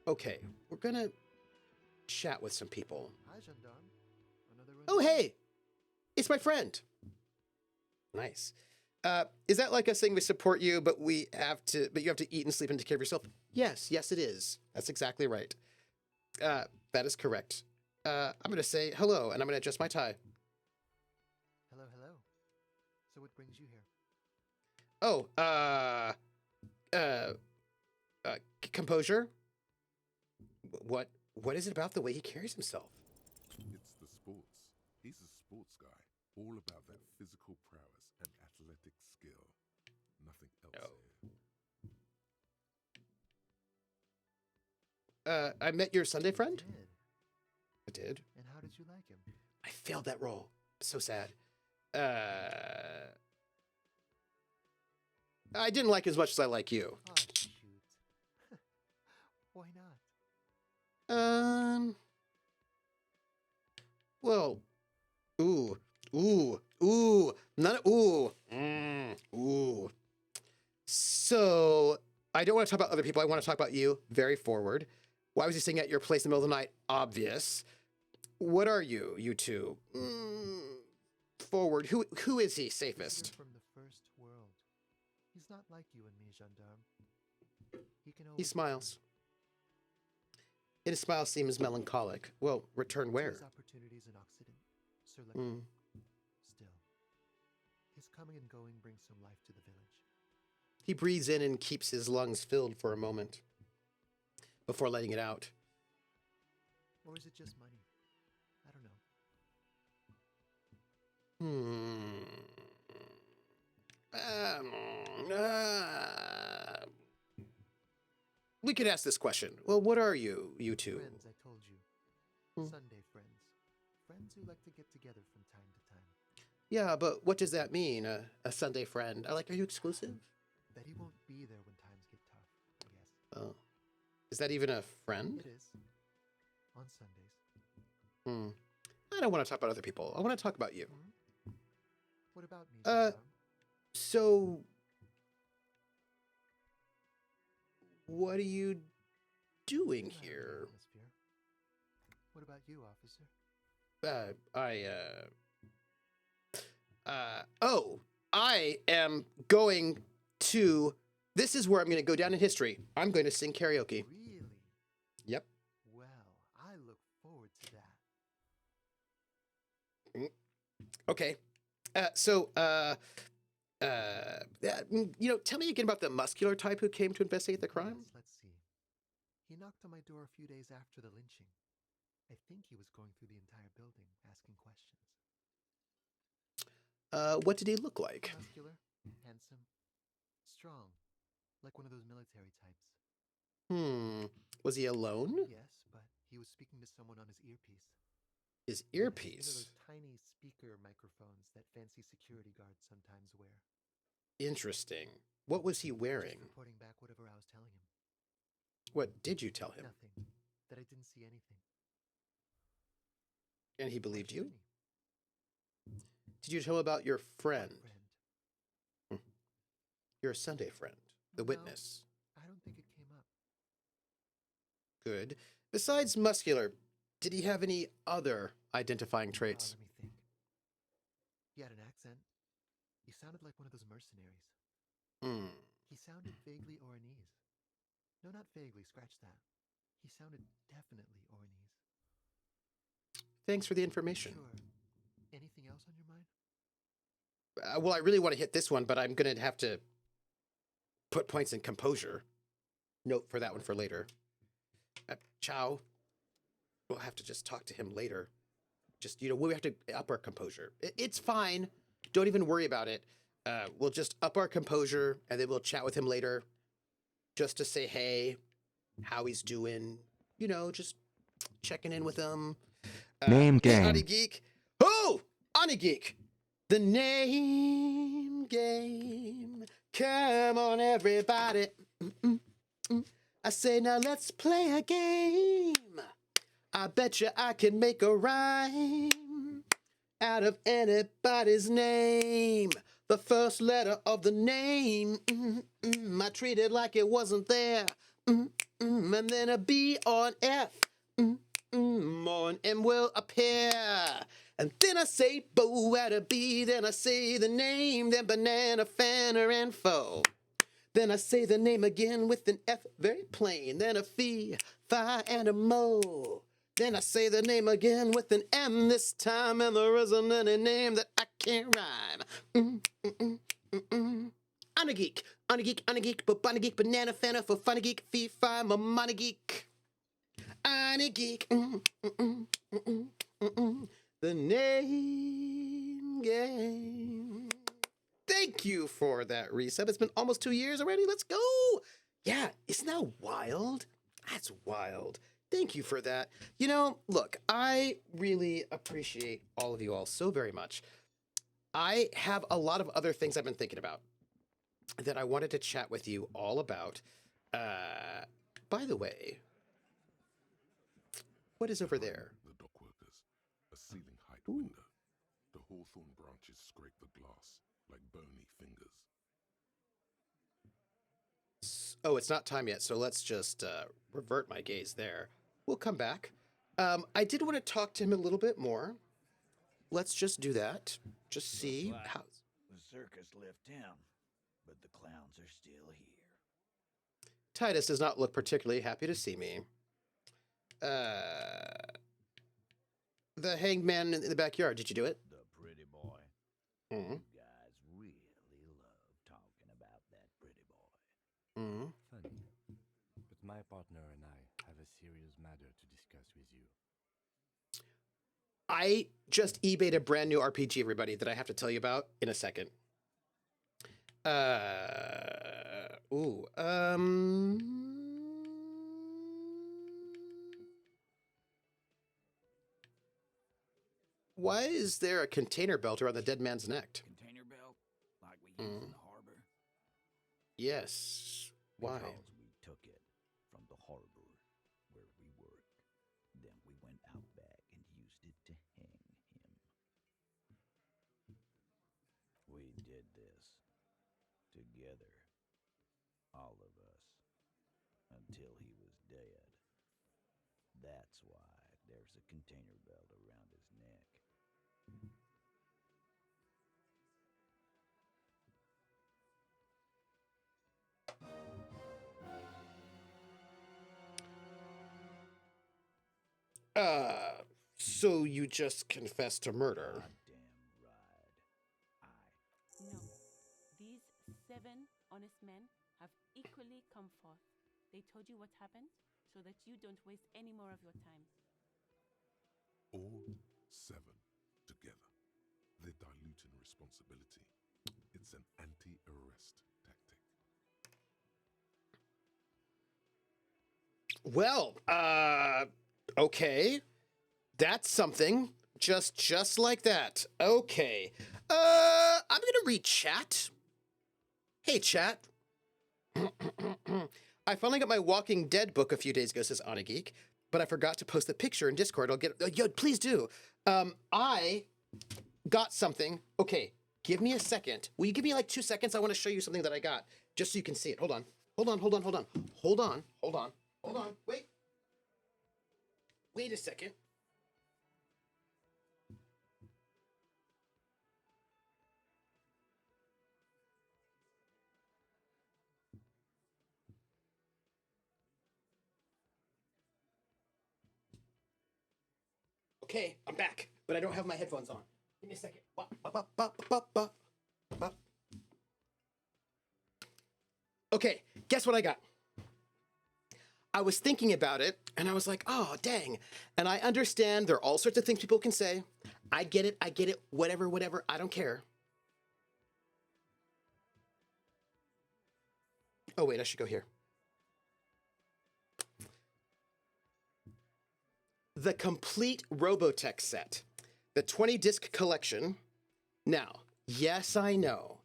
Okay, we're gonna chat with some people. Hi, Gendarme. Another one. Oh, hey! It's my friend. Nice. Is that like us saying we support you, but you have to eat and sleep and take care of yourself? Yes, it is. That's exactly right. That is correct. I'm gonna say hello, and I'm gonna adjust my tie. Hello, hello. So what brings you here? Oh, composure? What is it about the way he carries himself? It's the sports. He's a sports guy, all about that physical prowess and athletic skill. Nothing else here. I met your Sunday friend? You did. I did. And how did you like him? I failed that role. So sad. I didn't like as much as I like you. Oh, shoot. Why not? Well, ooh, none, ooh. So, I don't want to talk about other people. I want to talk about you. Very forward. Why was he staying at your place in the middle of the night? Obvious. What are you two? Forward. Who is he? Safest. Visitor from the first world. He's not like you and me, Gendarme. He can He always smiles. And his smile seems melancholic. Well, return where? his opportunities in Occident. Sir Hmm. Still, his coming and going brings some life to the village. He breathes in and keeps his lungs filled for a moment before letting it out. Or is it just money? I don't know. We could ask this question. Well, what are you two? Friends, I told you. Hmm. Sunday friends. Friends who like to get together from time to time. Yeah, but what does that mean? A Sunday friend? Are you exclusive? that he won't be there when times get tough, I guess. Oh. Is that even a friend? It is. On Sundays. Hmm. I don't want to talk about other people. I want to talk about you. What about me, Uh, gendarme? So, what are you doing Admiring the here? atmosphere. What about you, officer? I am going to, this is where I'm going to go down in history. I'm going to sing karaoke. Really? Yep. Well, I look forward to that. Okay. Tell me again about the muscular type who came to investigate the crime. Yes, let's see. He knocked on my door a few days after the lynching. I think he was going through the entire building, asking questions. What did he look like? Muscular, handsome, strong, like one of those military types. Was he alone? Yes, but he was speaking to someone on his earpiece. His You know earpiece. those tiny speaker microphones that fancy security guards sometimes wear. Interesting. What was he Just wearing? reporting back whatever I was telling him. What did you tell him? Nothing. That I didn't see anything. And he Why believed you? shouldn't he? Did you tell him about your friend? What friend? Your Sunday friend, the No. witness. I don't think it came up. Good. Besides muscular, did he have any other identifying traits? Let me think. He had an accent. He sounded like one of those mercenaries. He sounded vaguely Oranese. No, not vaguely, scratch that. He sounded definitely Oranese. Thanks for the information. Sure. Anything else on your mind? Well, I really want to hit this one, but I'm going to have to put points in composure. Note for that one for later. Chow, we'll have to just talk to him later. Just, we have to up our composure. It's fine. Don't even worry about it. We'll just up our composure, and then we'll chat with him later. Just to say, hey, how he's doing. Just checking in with him. Name game. Ani Geek. Oh! Ani Geek. The name game. Come on, everybody. I say, now let's play a game. I bet you I can make a rhyme out of anybody's name. The first letter of the name, I treat it like it wasn't there. And then a B or an F, or an M will appear. And then I say bo at a B, then I say the name, then banana, fan, or info. Then I say the name again with an F, very plain. Then a fee, fi, and a mo. Then I say the name again with an M this time, and there isn't any name that I can't rhyme. Ana geek, but bunny geek, banana fanna for funny geek, fee, fi, my money geek. Ana geek, the name game. Thank you for that resub. It's been almost 2 years already. Let's go. Yeah, isn't that wild? That's wild. Thank you for that. Look, I really appreciate all of you all so very much. I have a lot of other things I've been thinking about that I wanted to chat with you all about. By the way, what is over there? The dock workers. A ceiling height window. The hawthorn branches scrape the glass like bony fingers. Oh, it's not time yet, so let's just revert my gaze there. We'll come back. I did want to talk to him a little bit more. Let's just do that. Just see how... The circus left town, but the clowns are still here. Titus does not look particularly happy to see me. The hanged man in the backyard, did you do it? The pretty boy. Mm-hmm. You guys really love talking about that pretty boy. Mm-hmm. Funny. But my partner and I have a serious matter to discuss with you. I just eBayed a brand new RPG, everybody, that I have to tell you about in a second. Why is there a container belt around the dead man's neck? Container belt, like we use in the harbor. Yes. Why? Because we took it from the harbor where we work. Then we went out back and used it to hang him. We did this together, all of us, until he was dead. That's why there's a container belt around his neck. So you just confessed to murder. Goddamn right. No. These 7 honest men have equally come forth. They told you what happened so that you don't waste any more of your time. All 7 together. They're diluting responsibility. It's an anti-arrest tactic. Well, okay. That's something. Just like that. Okay. I'm gonna read chat. Hey, chat. I finally got my Walking Dead book a few days ago, says Anageek, but I forgot to post the picture in Discord. I'll get yo, please do. I got something. Okay, give me a second. Will you give me like 2 seconds? I want to show you something that I got, just so you can see it. Hold on. Wait a second. Okay, I'm back, but I don't have my headphones on. Give me a second. Okay, guess what I got? I was thinking about it, and I was like, oh, dang. And I understand there are all sorts of things people can say. I get it, whatever, I don't care. Oh, wait, I should go here. The complete Robotech set, the 20-disc collection. Now, yes, I know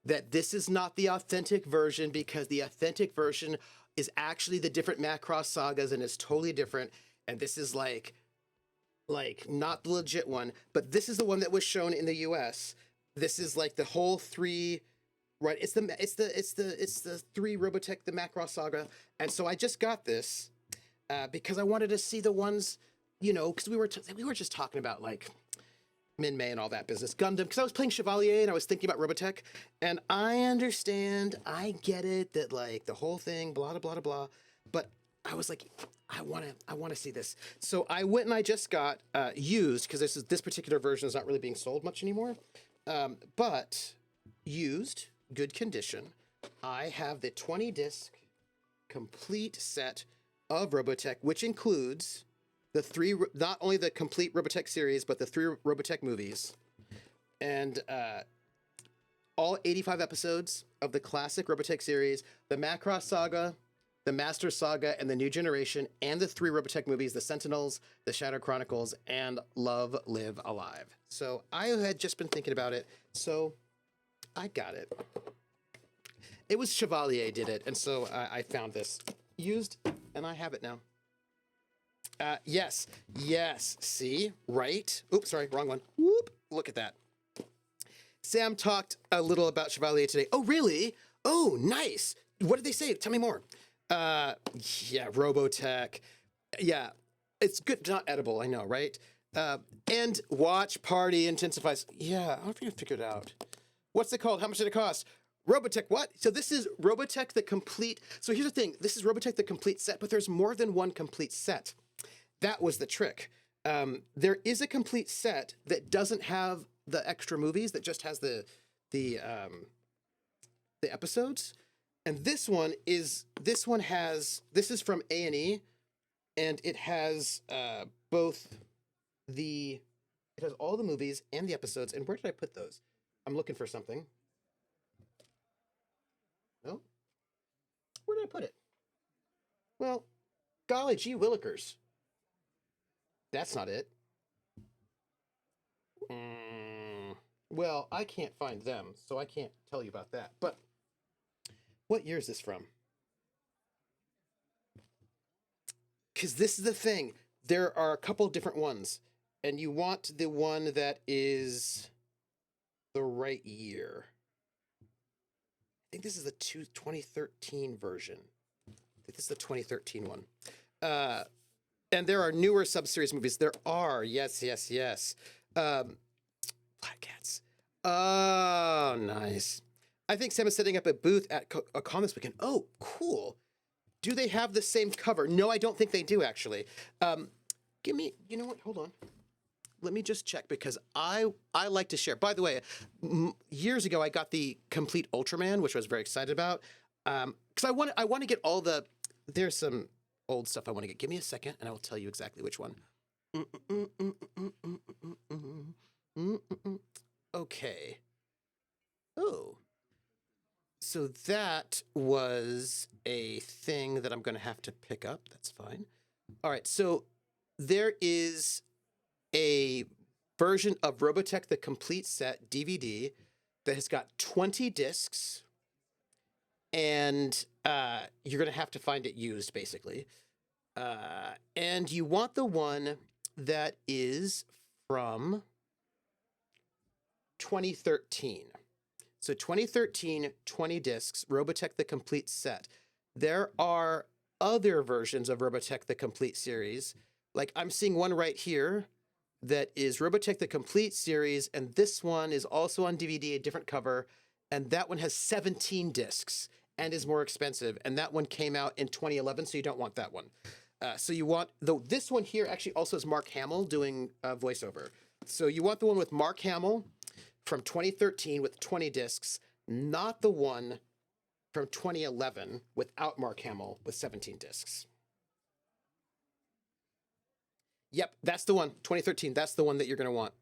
that this is not the authentic version because the authentic version is actually the different Macross sagas and it's totally different. And this is like not the legit one, but this is the one that was shown in the US. This is like the whole 3, right? It's the 3 Robotech, the Macross saga. And so I just got this because I wanted to see the ones, you know, because we were just talking about like Min-May and all that business. Gundam, because I was playing Chevalier and I was thinking about Robotech, and I understand, I get it, that like the whole thing, blah, blah, blah, blah, but I was like, I want to see this. So I went and I just got used, because this particular version is not really being sold much anymore, but used, good condition. I have the 20-disc complete set of Robotech, which includes the 3, not only the complete Robotech series, but the 3 Robotech movies, and all 85 episodes of the classic Robotech series, the Macross saga, the Master saga, and the New Generation, and the 3 Robotech movies, the Sentinels, the Shadow Chronicles, and Love, Live, Alive. So I had just been thinking about it, so I got it. It was Chevalier did it, and so I found this used, and I have it now. Yes, see, right? Oops, sorry, wrong one. Whoop, look at that. Sam talked a little about Chevalier today. Oh, really? Oh, nice. What did they say? Tell me more. Yeah, Robotech. Yeah, it's good, not edible, I know, right? And watch party intensifies. Yeah, I don't think I figured it out. What's it called? How much did it cost? Robotech what? So this is Robotech the complete. So here's the thing. This is Robotech the complete set, but there's more than one complete set. That was the trick. There is a complete set that doesn't have the extra movies, that just has the episodes. And this is from A&E, and it has it has all the movies and the episodes. And where did I put those? I'm looking for something. No? Where did I put it? Well, golly gee willikers. That's not it. Well, I can't find them, so I can't tell you about that. But What year is this from? Because this is the thing. There are a couple of different ones, and you want the one that is the right year. I think this is the 2013 version. I think this is the 2013 one. And there are newer sub-series movies. There are, yes. Black Cats. Oh, nice. I think Sam is setting up a booth at a con this weekend. Oh, cool. Do they have the same cover? No, I don't think they do, actually. Give me, you know what? Hold on. Let me just check, because I like to share. By the way, years ago, I got the complete Ultraman, which I was very excited about. Because I want to get all the, there's some old stuff I want to get. Give me a second, and I will tell you exactly which one. Okay. Oh. So that was a thing that I'm going to have to pick up. That's fine. All right. So there is a version of Robotech the Complete Set DVD that has got 20 discs, and you're going to have to find it used, basically. And you want the one that is from 2013. So 2013, 20 discs, Robotech the Complete Set. There are other versions of Robotech the Complete series. Like, I'm seeing one right here that is Robotech the Complete series, and this one is also on DVD, a different cover, and that one has 17 discs and is more expensive, and that one came out in 2011, so you don't want that one. So you want, though this one here actually also has Mark Hamill doing voiceover. So you want the one with Mark Hamill from 2013 with 20 discs, not the one from 2011 without Mark Hamill with 17 discs. Yep, that's the one, 2013. That's the one that you're going to want.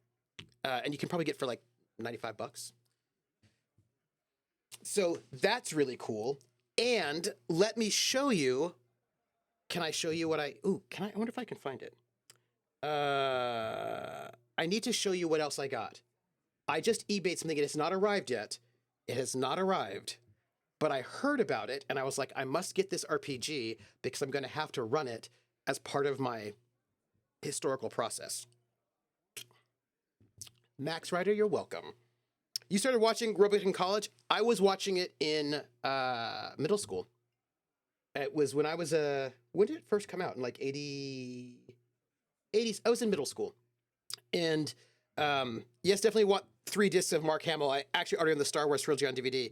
And you can probably get for like $95. So that's really cool. And let me show you. Can I show you what I wonder if I can find it. I need to show you what else I got. I just eBayed something. It has not arrived yet. It has not arrived. But I heard about it, and I was like, I must get this RPG because I'm going to have to run it as part of my historical process. Max Ryder, you're welcome. You started watching Robotech in college? I was watching it in middle school. It was when I was when did it first come out? In like 80s? I was in middle school. And yes, definitely want 3 discs of Mark Hamill. I actually ordered the Star Wars trilogy on DVD.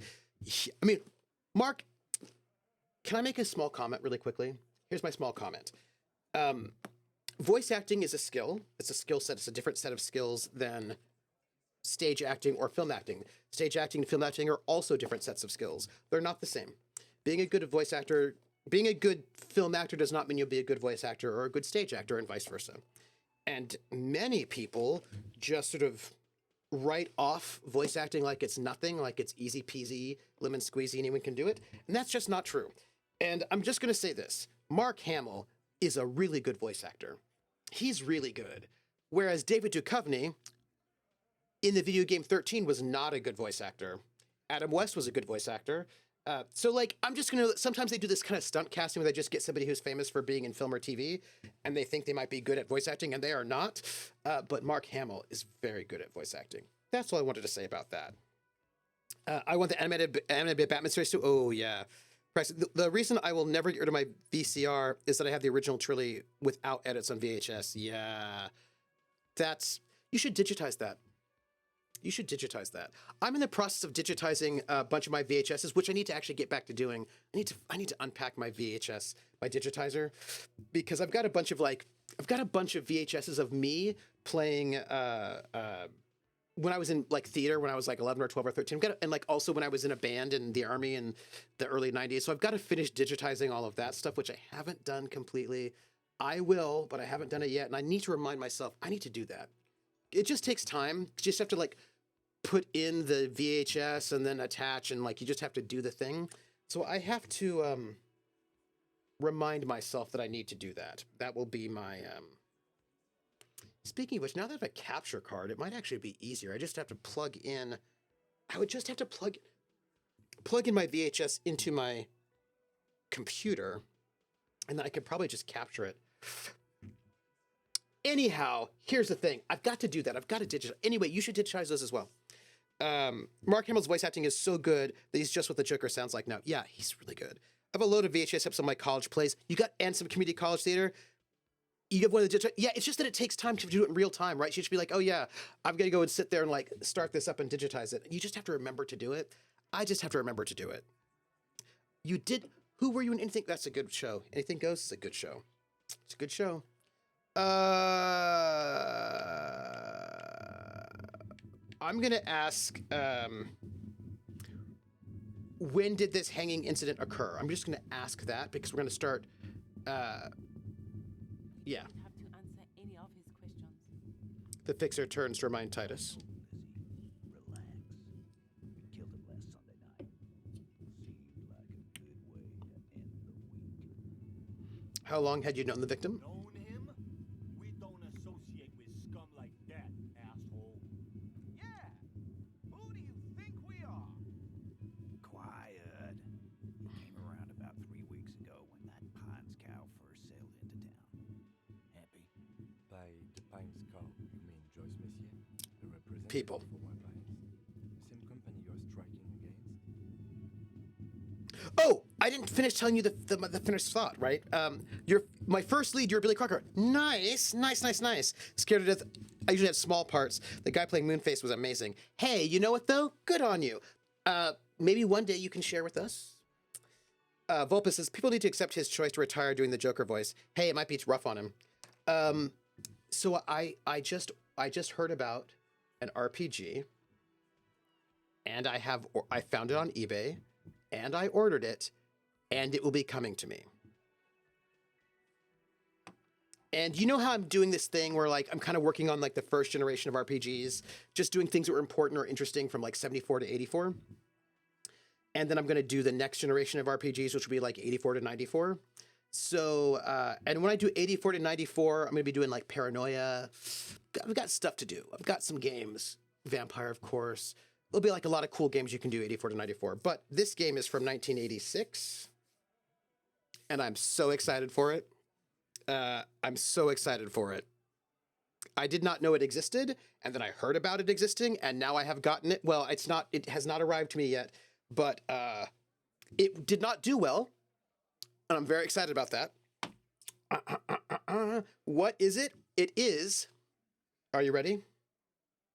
I mean, Mark, can I make a small comment really quickly? Here's my small comment. Voice acting is a skill. It's a skill set. It's a different set of skills than stage acting or film acting. Stage acting and film acting are also different sets of skills. They're not the same. Being a good voice actor, being a good film actor does not mean you'll be a good voice actor or a good stage actor, and vice versa. And many people just sort of write off voice acting like it's nothing, like it's easy peasy, lemon squeezy, anyone can do it. And that's just not true. And I'm just going to say this. Mark Hamill is a really good voice actor. He's really good. Whereas David Duchovny in the video game 13 was not a good voice actor. Adam West was a good voice actor. So, like, I'm just going to... Sometimes they do this kind of stunt casting where they just get somebody who's famous for being in film or TV, and they think they might be good at voice acting, and they are not. But Mark Hamill is very good at voice acting. That's all I wanted to say about that. I want the animated Batman series too. Oh, yeah. The reason I will never get rid of my VCR is that I have the original trilogy without edits on VHS. Yeah. You should digitize that. You should digitize that. I'm in the process of digitizing a bunch of my VHSs, which I need to actually get back to doing. I need to unpack my VHS, my digitizer, because I've got a bunch of VHSs of me playing when I was in like theater when I was like 11 or 12 or 13, and like also when I was in a band in the Army in the early 90s. So I've got to finish digitizing all of that stuff, which I haven't done completely. I will, but I haven't done it yet. And I need to remind myself, I need to do that. It just takes time. You just have to like put in the VHS and then attach, and like you just have to do the thing. So I have to remind myself that I need to do that. That will be my Speaking of which, now that I have a capture card, it might actually be easier. I just have to plug in. I would just have to plug. plug in my VHS into my computer, and then I could probably just capture it. Anyhow, here's the thing. I've got to do that. I've got to digitize. Anyway, you should digitize those as well. Mark Hamill's voice acting is so good that he's just what the Joker sounds like now. Yeah, he's really good. I have a load of VHS episodes of my college plays. You got and some community college theater. You have one of the digital. Yeah, it's just that it takes time to do it in real time, right? You should be like, oh yeah, I'm gonna go and sit there and like start this up and digitize it. You just have to remember to do it. I just have to remember to do it. You did. Who were you in anything? That's a good show. Anything Goes is a good show. It's a good show. I'm gonna ask. When did this hanging incident occur? I'm just gonna ask that because we're gonna start. Yeah. You don't have to answer any of his questions. The fixer turns to remind Titus. Relax. We killed him last Sunday night. Seemed like a good way to end the week. How long had you known the victim? Known him? We don't associate with scum like that, asshole. Yeah. Who do you think we are? Quiet. He came around about 3 weeks ago when that Pines cow first sailed into town. Happy? By the Pines cow, you mean Joyce Messier? The representative People. for White Pines? The same company you're striking against? Oh, I didn't finish telling you the finished thought, right? My first lead, you're Billy Crocker. Nice. Scared to death. I usually had small parts. The guy playing Moonface was amazing. Hey, you know what though? Good on you. Maybe one day you can share with us. Volpus says people need to accept his choice to retire doing the Joker voice. Hey, it might be rough on him. So I just heard about an RPG, and I found it on eBay, and I ordered it, and it will be coming to me. And you know how I'm doing this thing where like I'm kind of working on like the first generation of RPGs, just doing things that were important or interesting from like 74 to 84. And then I'm going to do the next generation of RPGs, which will be like 84 to 94. So, and when I do 84 to 94, I'm going to be doing like Paranoia. I've got stuff to do. I've got some games. Vampire, of course. It'll be like a lot of cool games you can do 84 to 94. But this game is from 1986. And I'm so excited for it. I'm so excited for it. I did not know it existed, and then I heard about it existing, and now I have gotten it. Well, it has not arrived to me yet, but it did not do well, and I'm very excited about that. What is it? It is, are you ready?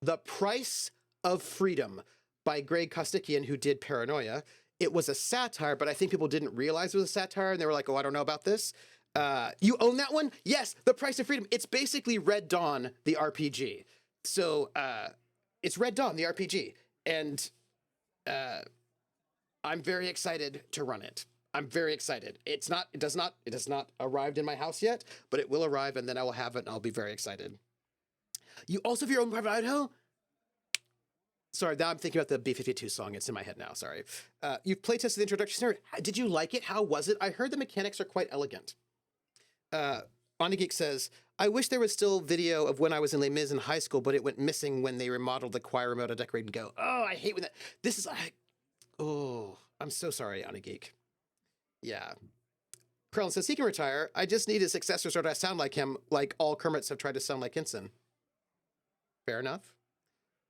The Price of Freedom by Greg Kostikian, who did Paranoia. It was a satire, but I think people didn't realize it was a satire, and they were like, oh, I don't know about this. You own that one? Yes, The Price of Freedom. It's basically Red Dawn, the RPG. So it's Red Dawn, the RPG. And I'm very excited to run it. I'm very excited. It has not arrived in my house yet, but it will arrive, and then I will have it, and I'll be very excited. You also have your own private Idaho? Sorry, now I'm thinking about the B-52 song. It's in my head now, sorry. You've playtested the introduction scenario. Did you like it? How was it? I heard the mechanics are quite elegant. Onigeek says, I wish there was still video of when I was in Les Mis in high school, but it went missing when they remodeled the choir remote to decorate and go. Oh, I hate when that. I'm so sorry, Onigeek. Yeah. Krellin says he can retire. I just need a successor so that I sound like him, like all Kermits have tried to sound like Henson. Fair enough.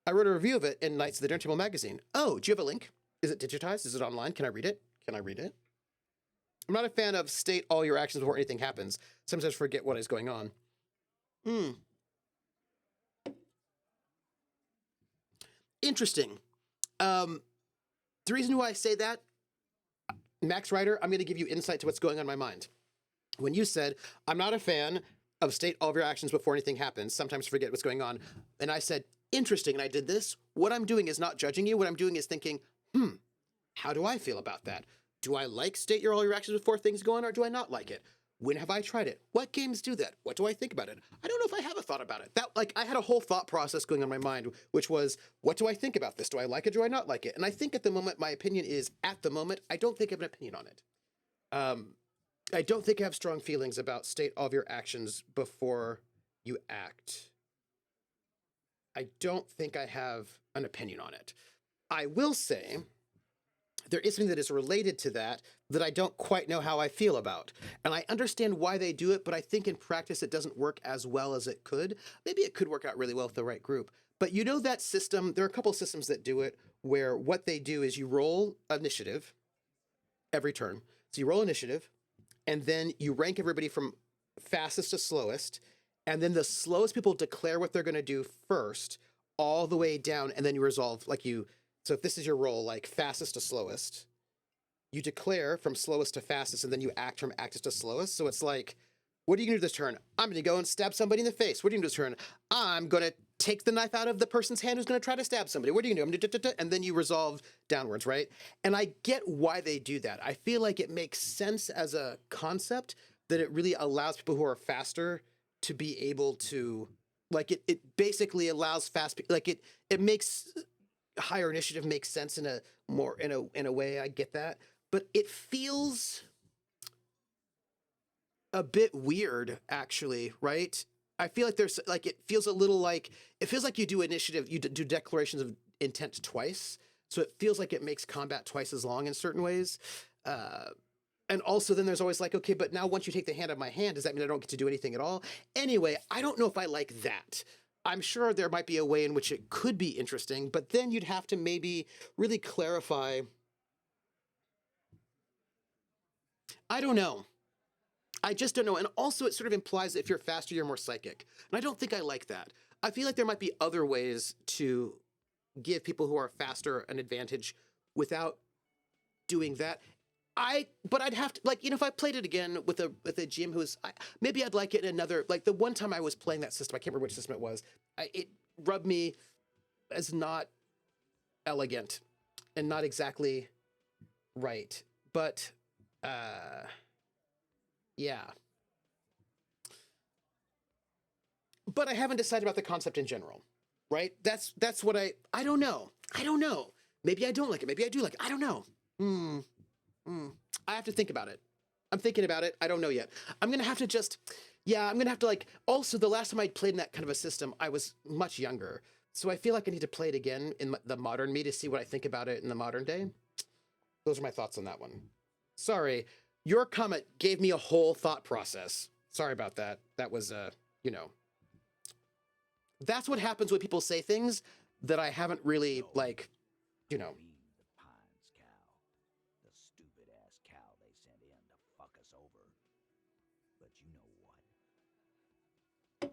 I wrote a review of it in Knights of the Dinner Table magazine. Oh, do you have a link? Is it digitized? Is it online? Can I read it? I'm not a fan of state all your actions before anything happens. Sometimes forget what is going on. Interesting. The reason why I say that, Max Ryder, I'm going to give you insight to what's going on in my mind. When you said, I'm not a fan of state all of your actions before anything happens, sometimes forget what's going on, and I said, interesting, and I did this, what I'm doing is not judging you. What I'm doing is thinking, how do I feel about that? Do I like state all your actions before things go on, or do I not like it? When have I tried it? What games do that? What do I think about it? I don't know if I have a thought about it. I had a whole thought process going on in my mind, which was, what do I think about this? Do I like it? Do I not like it? And I think at the moment, my opinion is, at the moment, I don't think I have an opinion on it. I don't think I have strong feelings about state all of your actions before you act. I don't think I have an opinion on it. I will say, there is something that is related to that that I don't quite know how I feel about. And I understand why they do it, but I think in practice it doesn't work as well as it could. Maybe it could work out really well with the right group. But you know that system, there are a couple of systems that do it where what they do is you roll initiative every turn. So you roll initiative, and then you rank everybody from fastest to slowest, and then the slowest people declare what they're going to do first, all the way down, and then you resolve, like you, so if this is your roll, like fastest to slowest, you declare from slowest to fastest, and then you act from actest to slowest. So it's like, what are you going to do this turn? I'm going to go and stab somebody in the face. What are you going to do this turn? I'm going to take the knife out of the person's hand who's going to try to stab somebody. What are you going to do? I'm gonna and then you resolve downwards, right? And I get why they do that. I feel like it makes sense as a concept that it really allows people who are faster to be able to, like, it basically allows like it makes higher initiative make sense in a way. I get that, but it feels a bit weird, actually, right? I feel like there's like, it feels a little like, it feels like you do initiative, you do declarations of intent twice. So it feels like it makes combat twice as long in certain ways. And also then there's always like, okay, but now once you take the hand out of my hand, does that mean I don't get to do anything at all? Anyway, I don't know if I like that. I'm sure there might be a way in which it could be interesting, but then you'd have to maybe really clarify. I don't know. I just don't know. And also it sort of implies that if you're faster, you're more psychic. And I don't think I like that. I feel like there might be other ways to give people who are faster an advantage without doing that. But I'd have to, like, you know, if I played it again with a GM who's, maybe I'd like it in another, like the one time I was playing that system, I can't remember which system it was, it rubbed me as not elegant and not exactly right. But, yeah. But I haven't decided about the concept in general, right? That's what I don't know. I don't know. Maybe I don't like it. Maybe I do like it. I don't know. I have to think about it. I'm thinking about it. I don't know yet. I'm going to have to just, yeah, I'm going to have to like, also the last time I played in that kind of a system, I was much younger. So I feel like I need to play it again in the modern me to see what I think about it in the modern day. Those are my thoughts on that one. Sorry. Your comment gave me a whole thought process. Sorry about that. That was, you know, that's what happens when people say things that I haven't really, like, you know. The Pines cow. The stupid ass cow they sent in to fuck us over. But you know what?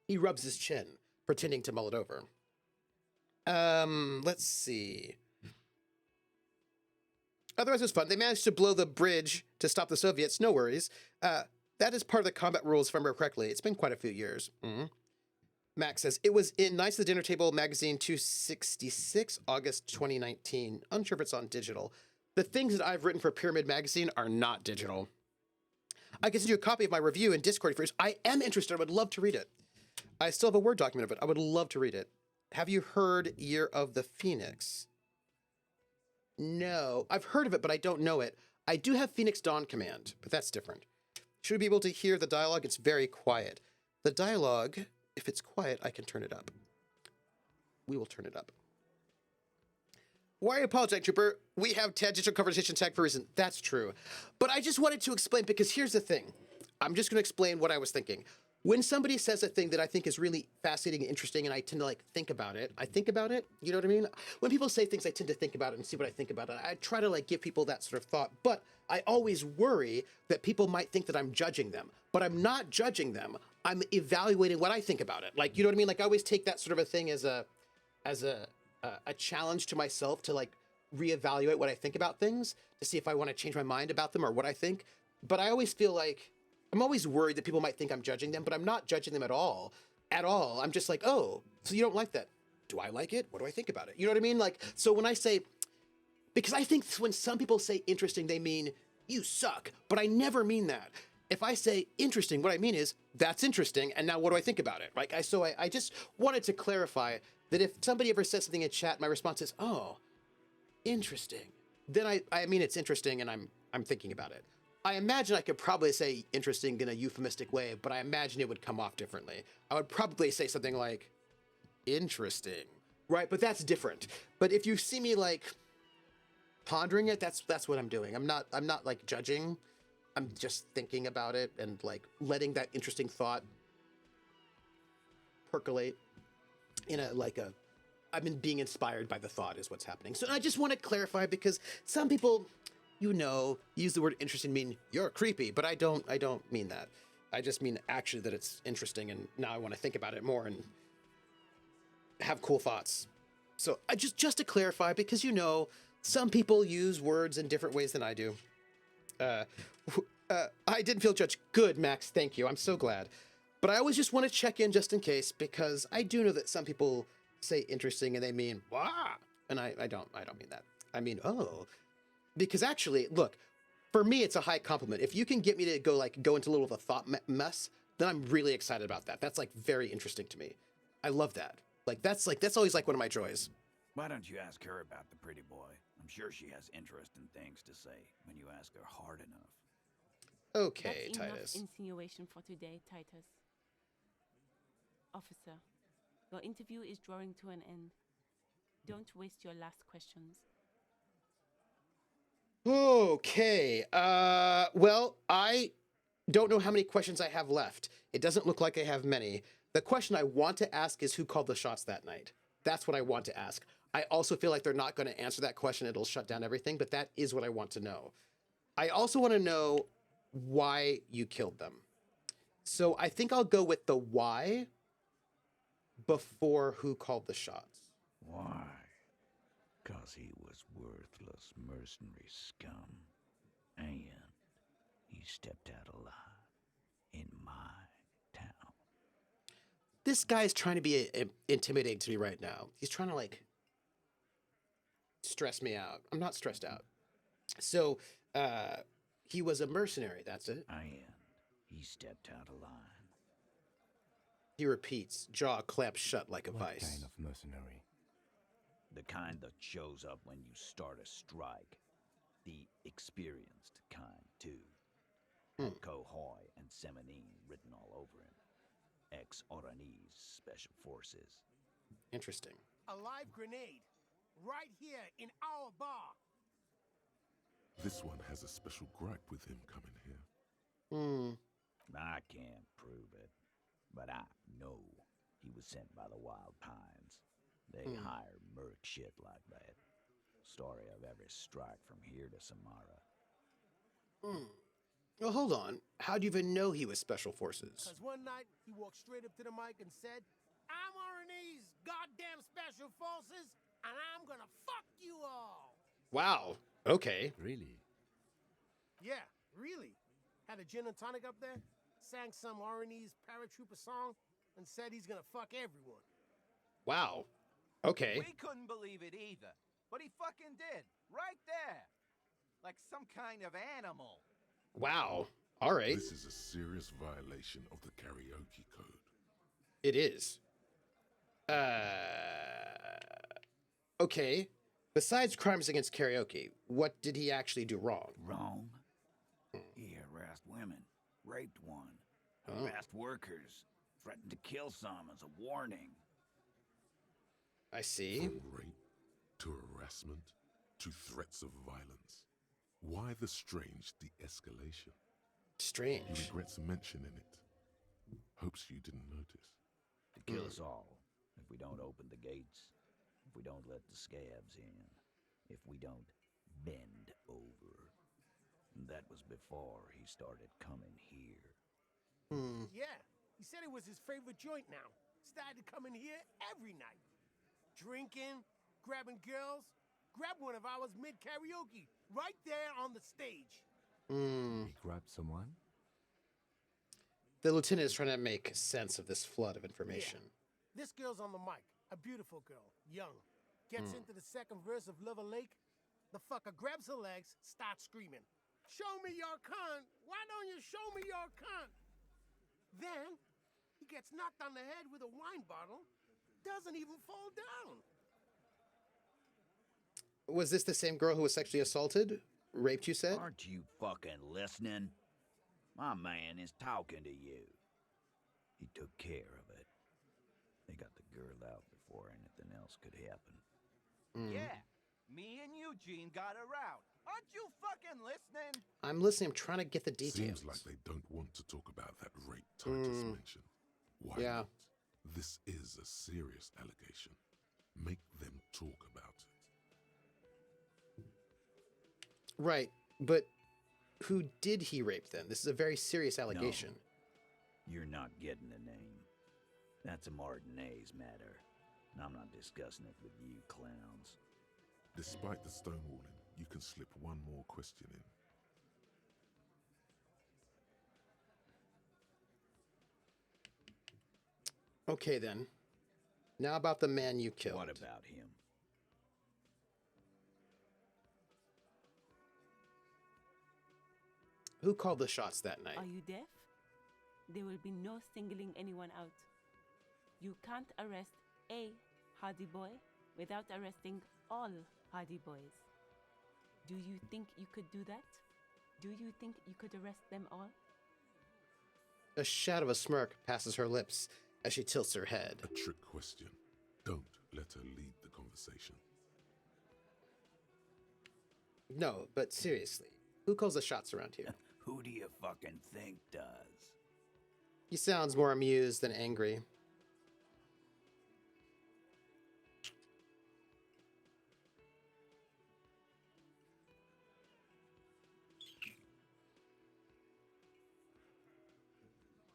He rubs his chin, pretending to mull it over. Let's see. Otherwise, it was fun. They managed to blow the bridge to stop the Soviets. No worries. That is part of the combat rules, if I remember correctly. It's been quite a few years. Max says, it was in Knights of the Dinner Table magazine 266, August 2019. Unsure if it's on digital. The things that I've written for Pyramid Magazine are not digital. I can send you a copy of my review in Discord for you. I am interested. I would love to read it. I still have a Word document of it. I would love to read it. Have you heard Year of the Phoenix? No. I've heard of it, but I don't know it. I do have Phoenix Dawn Command, but that's different. Should we be able to hear the dialogue? It's very quiet. The dialogue, if it's quiet, I can turn it up. We will turn it up. Why are you apologizing, Trooper? We have tangential conversation tag for a reason. That's true. But I just wanted to explain, because here's the thing. I'm just going to explain what I was thinking. When somebody says a thing that I think is really fascinating and interesting, and I tend to like think about it, I think about it, you know what I mean? When people say things, I tend to think about it and see what I think about it. I try to like give people that sort of thought, but I always worry that people might think that I'm judging them, but I'm not judging them. I'm evaluating what I think about it. Like, you know what I mean? Like I always take that sort of a thing as a challenge to myself to like reevaluate what I think about things to see if I want to change my mind about them or what I think. But I always feel like I'm always worried that people might think I'm judging them, but I'm not judging them at all. At all. I'm just like, oh, so you don't like that. Do I like it? What do I think about it? You know what I mean? Like, so when I say, because I think when some people say interesting, they mean you suck, but I never mean that. If I say interesting, what I mean is that's interesting. And now what do I think about it? Like, I just wanted to clarify that if somebody ever says something in chat, my response is, oh, interesting. Then I mean, it's interesting and I'm thinking about it. I imagine I could probably say interesting in a euphemistic way, but I imagine it would come off differently. I would probably say something like, interesting, right? But that's different. But if you see me like, pondering it. That's what I'm doing. I'm not like judging. I'm just thinking about it and like letting that interesting thought percolate in a like a I've been being inspired by the thought is what's happening. So I just want to clarify because some people, use the word interesting mean you're creepy, but I don't mean that. I just mean actually that it's interesting and now I want to think about it more and have cool thoughts. So I just to clarify because some people use words in different ways than I do. I didn't feel judged. Good, Max. Thank you. I'm so glad. But I always just want to check in just in case because I do know that some people say interesting and they mean wow, and I don't mean that. I mean because actually, look, for me it's a high compliment. If you can get me to go into a little of a thought mess, then I'm really excited about that. That's like very interesting to me. I love that. That's always like one of my joys. Why don't you ask her about the pretty boy? I'm sure she has interesting things to say when you ask her hard enough. Okay, That's Titus. enough insinuation for today, Titus. Officer, your interview is drawing to an end. Don't waste your last questions. Okay. Well, I don't know how many questions I have left. It doesn't look like I have many. The question I want to ask is who called the shots that night? That's what I want to ask. I also feel like they're not going to answer that question. It'll shut down everything, but that is what I want to know. I also want to know why you killed them. So I think I'll go with the why before who called the shots. Why? 'Cause he was worthless mercenary scum. And he stepped out alive in my town. This guy's trying to be intimidating to me right now. He's trying to stress me out. I'm not stressed out. So, he was a mercenary, that's it. And he stepped out of line. He repeats, jaw clamped shut like a What vice. kind of mercenary? The kind that shows up when you start a strike. The experienced kind, too. Had Cohoy and Semenine written all over him. Ex-Oranese Special Forces. Interesting. A live grenade right here in our bar. This one has a special gripe with him coming here. I can't prove it, but I know he was sent by the Wild Pines. They hire merc shit like that. Story of every strike from here to Samara. Well, hold on. How do you even know he was Special Forces? Because one night he walked straight up to the mic and said, I'm RNA's goddamn special forces, and I'm gonna fuck you all. Wow. Okay. Really? Yeah, really. Had a gin and tonic up there, sang some RNA's paratrooper song, and said he's gonna fuck everyone. Wow. Okay. We couldn't believe it either, but he fucking did, right there. Like some kind of animal. Wow. All right. This is a serious violation of the karaoke code. It is. Okay. Besides crimes against karaoke, what did he actually do wrong? Wrong? He harassed women, raped one, harassed workers, threatened to kill some as a warning. I see. From rape to harassment to threats of violence. Why the strange de-escalation? He Strange. regrets mentioning it. Hopes you didn't notice. To kill us all, if we don't open the gates, if we don't let the scabs in, if we don't bend over. And that was before he started coming here. Yeah, he said it was his favorite joint now. Started to come in here every night. Drinking, grabbing girls. Grab one of ours mid-karaoke, right there on the stage. He grabbed someone? The lieutenant is trying to make sense of this flood of information. Yeah. This girl's on the mic, a beautiful girl, young. Gets into the second verse of Lover Lake. The fucker grabs her legs, starts screaming, "Show me your cunt! Why don't you show me your cunt?" Then, he gets knocked on the head with a wine bottle, doesn't even fall down. Was this the same girl who was sexually assaulted? Raped, you said? Aren't you fucking listening? My man is talking to you. He took care of it. They got the girl out before anything else could happen. Yeah, Me and Eugene got around. Aren't you fucking listening? I'm listening. I'm trying to get the details. Seems like they don't want to talk about that rape Titus mentioned. Why Yeah. not? This is a serious allegation. Make them talk about it. Right, but who did he rape then? This is a very serious allegation. You're not getting the name. That's a Martinez matter. And I'm not discussing it with you clowns. Despite the stonewalling, you can slip one more question in. Okay then. Now about the man you killed. What about him? Who called the shots that night? Are you deaf? There will be no singling anyone out. You can't arrest a Hardy Boy without arresting all Hardy Boys. Do you think you could do that? Do you think you could arrest them all? A shadow of a smirk passes her lips as she tilts her head. A trick question. Don't let her lead the conversation. No, but seriously, who calls the shots around here? Who do you fucking think does? He sounds more amused than angry.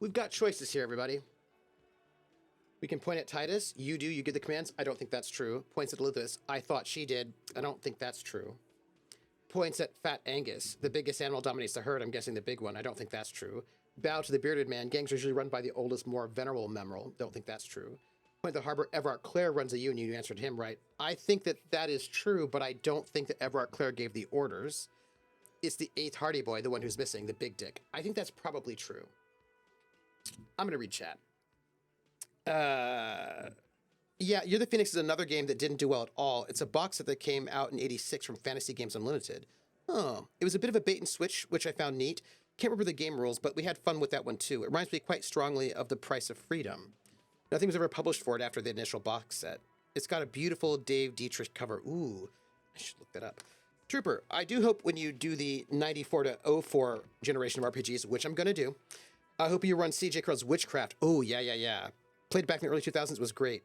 We've got choices here, everybody. We can point at Titus. You do. You give the commands. I don't think that's true. Points at Elizabeth. I thought she did. I don't think that's true. Points at Fat Angus. The biggest animal dominates the herd. I'm guessing the big one. I don't think that's true. Bow to the bearded man. Gangs are usually run by the oldest, more venerable member. Don't think that's true. Point at the harbor. Everard Clare runs a union. You answered him right. I think that that is true, but I don't think that Everard Clare gave the orders. It's the 8th Hardy Boy, the one who's missing, the big dick. I think that's probably true. I'm going to read chat. Yeah, You're the Phoenix is another game that didn't do well at all. It's a box set that came out in '86 from Fantasy Games Unlimited. Oh, it was a bit of a bait and switch, which I found neat. Can't remember the game rules, but we had fun with that one too. It reminds me quite strongly of The Price of Freedom. Nothing was ever published for it after the initial box set. It's got a beautiful Dave Dietrich cover. Ooh, I should look that up. Trooper, I do hope when you do the 94 to 04 generation of RPGs, which I'm going to do, I hope you run CJ Crow's Witchcraft. Oh, yeah. Played back in the early 2000s. Was great.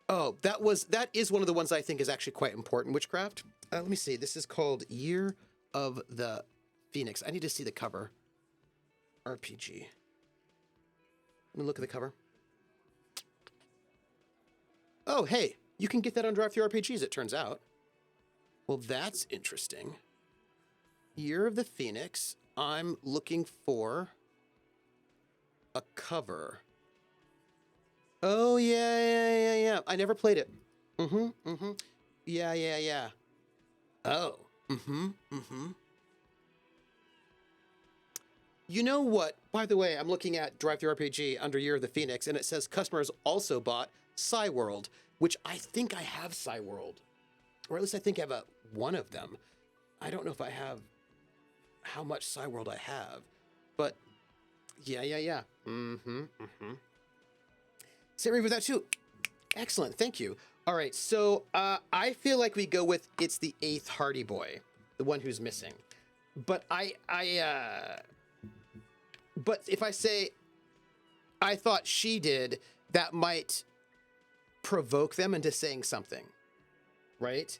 Oh, that is one of the ones I think is actually quite important, Witchcraft. Let me see. This is called Year of the Phoenix. I need to see the cover. RPG. Let me look at the cover. Oh, hey, you can get that on Drive-Thru RPGs, it turns out. Well, that's interesting. Year of the Phoenix. I'm looking for a cover. Oh, yeah. I never played it. Yeah. Oh, You know what? By the way, I'm looking at Drive-Thru RPG under Year of the Phoenix, and it says customers also bought Psyworld, which I think I have Psyworld. Or at least I think I have one of them. I don't know if I have how much Psyworld I have, but yeah. Same review for that too. Excellent, thank you. All right, so I feel like we go with it's the 8th Hardy Boy, the one who's missing. But but if I say I thought she did, that might provoke them into saying something, right?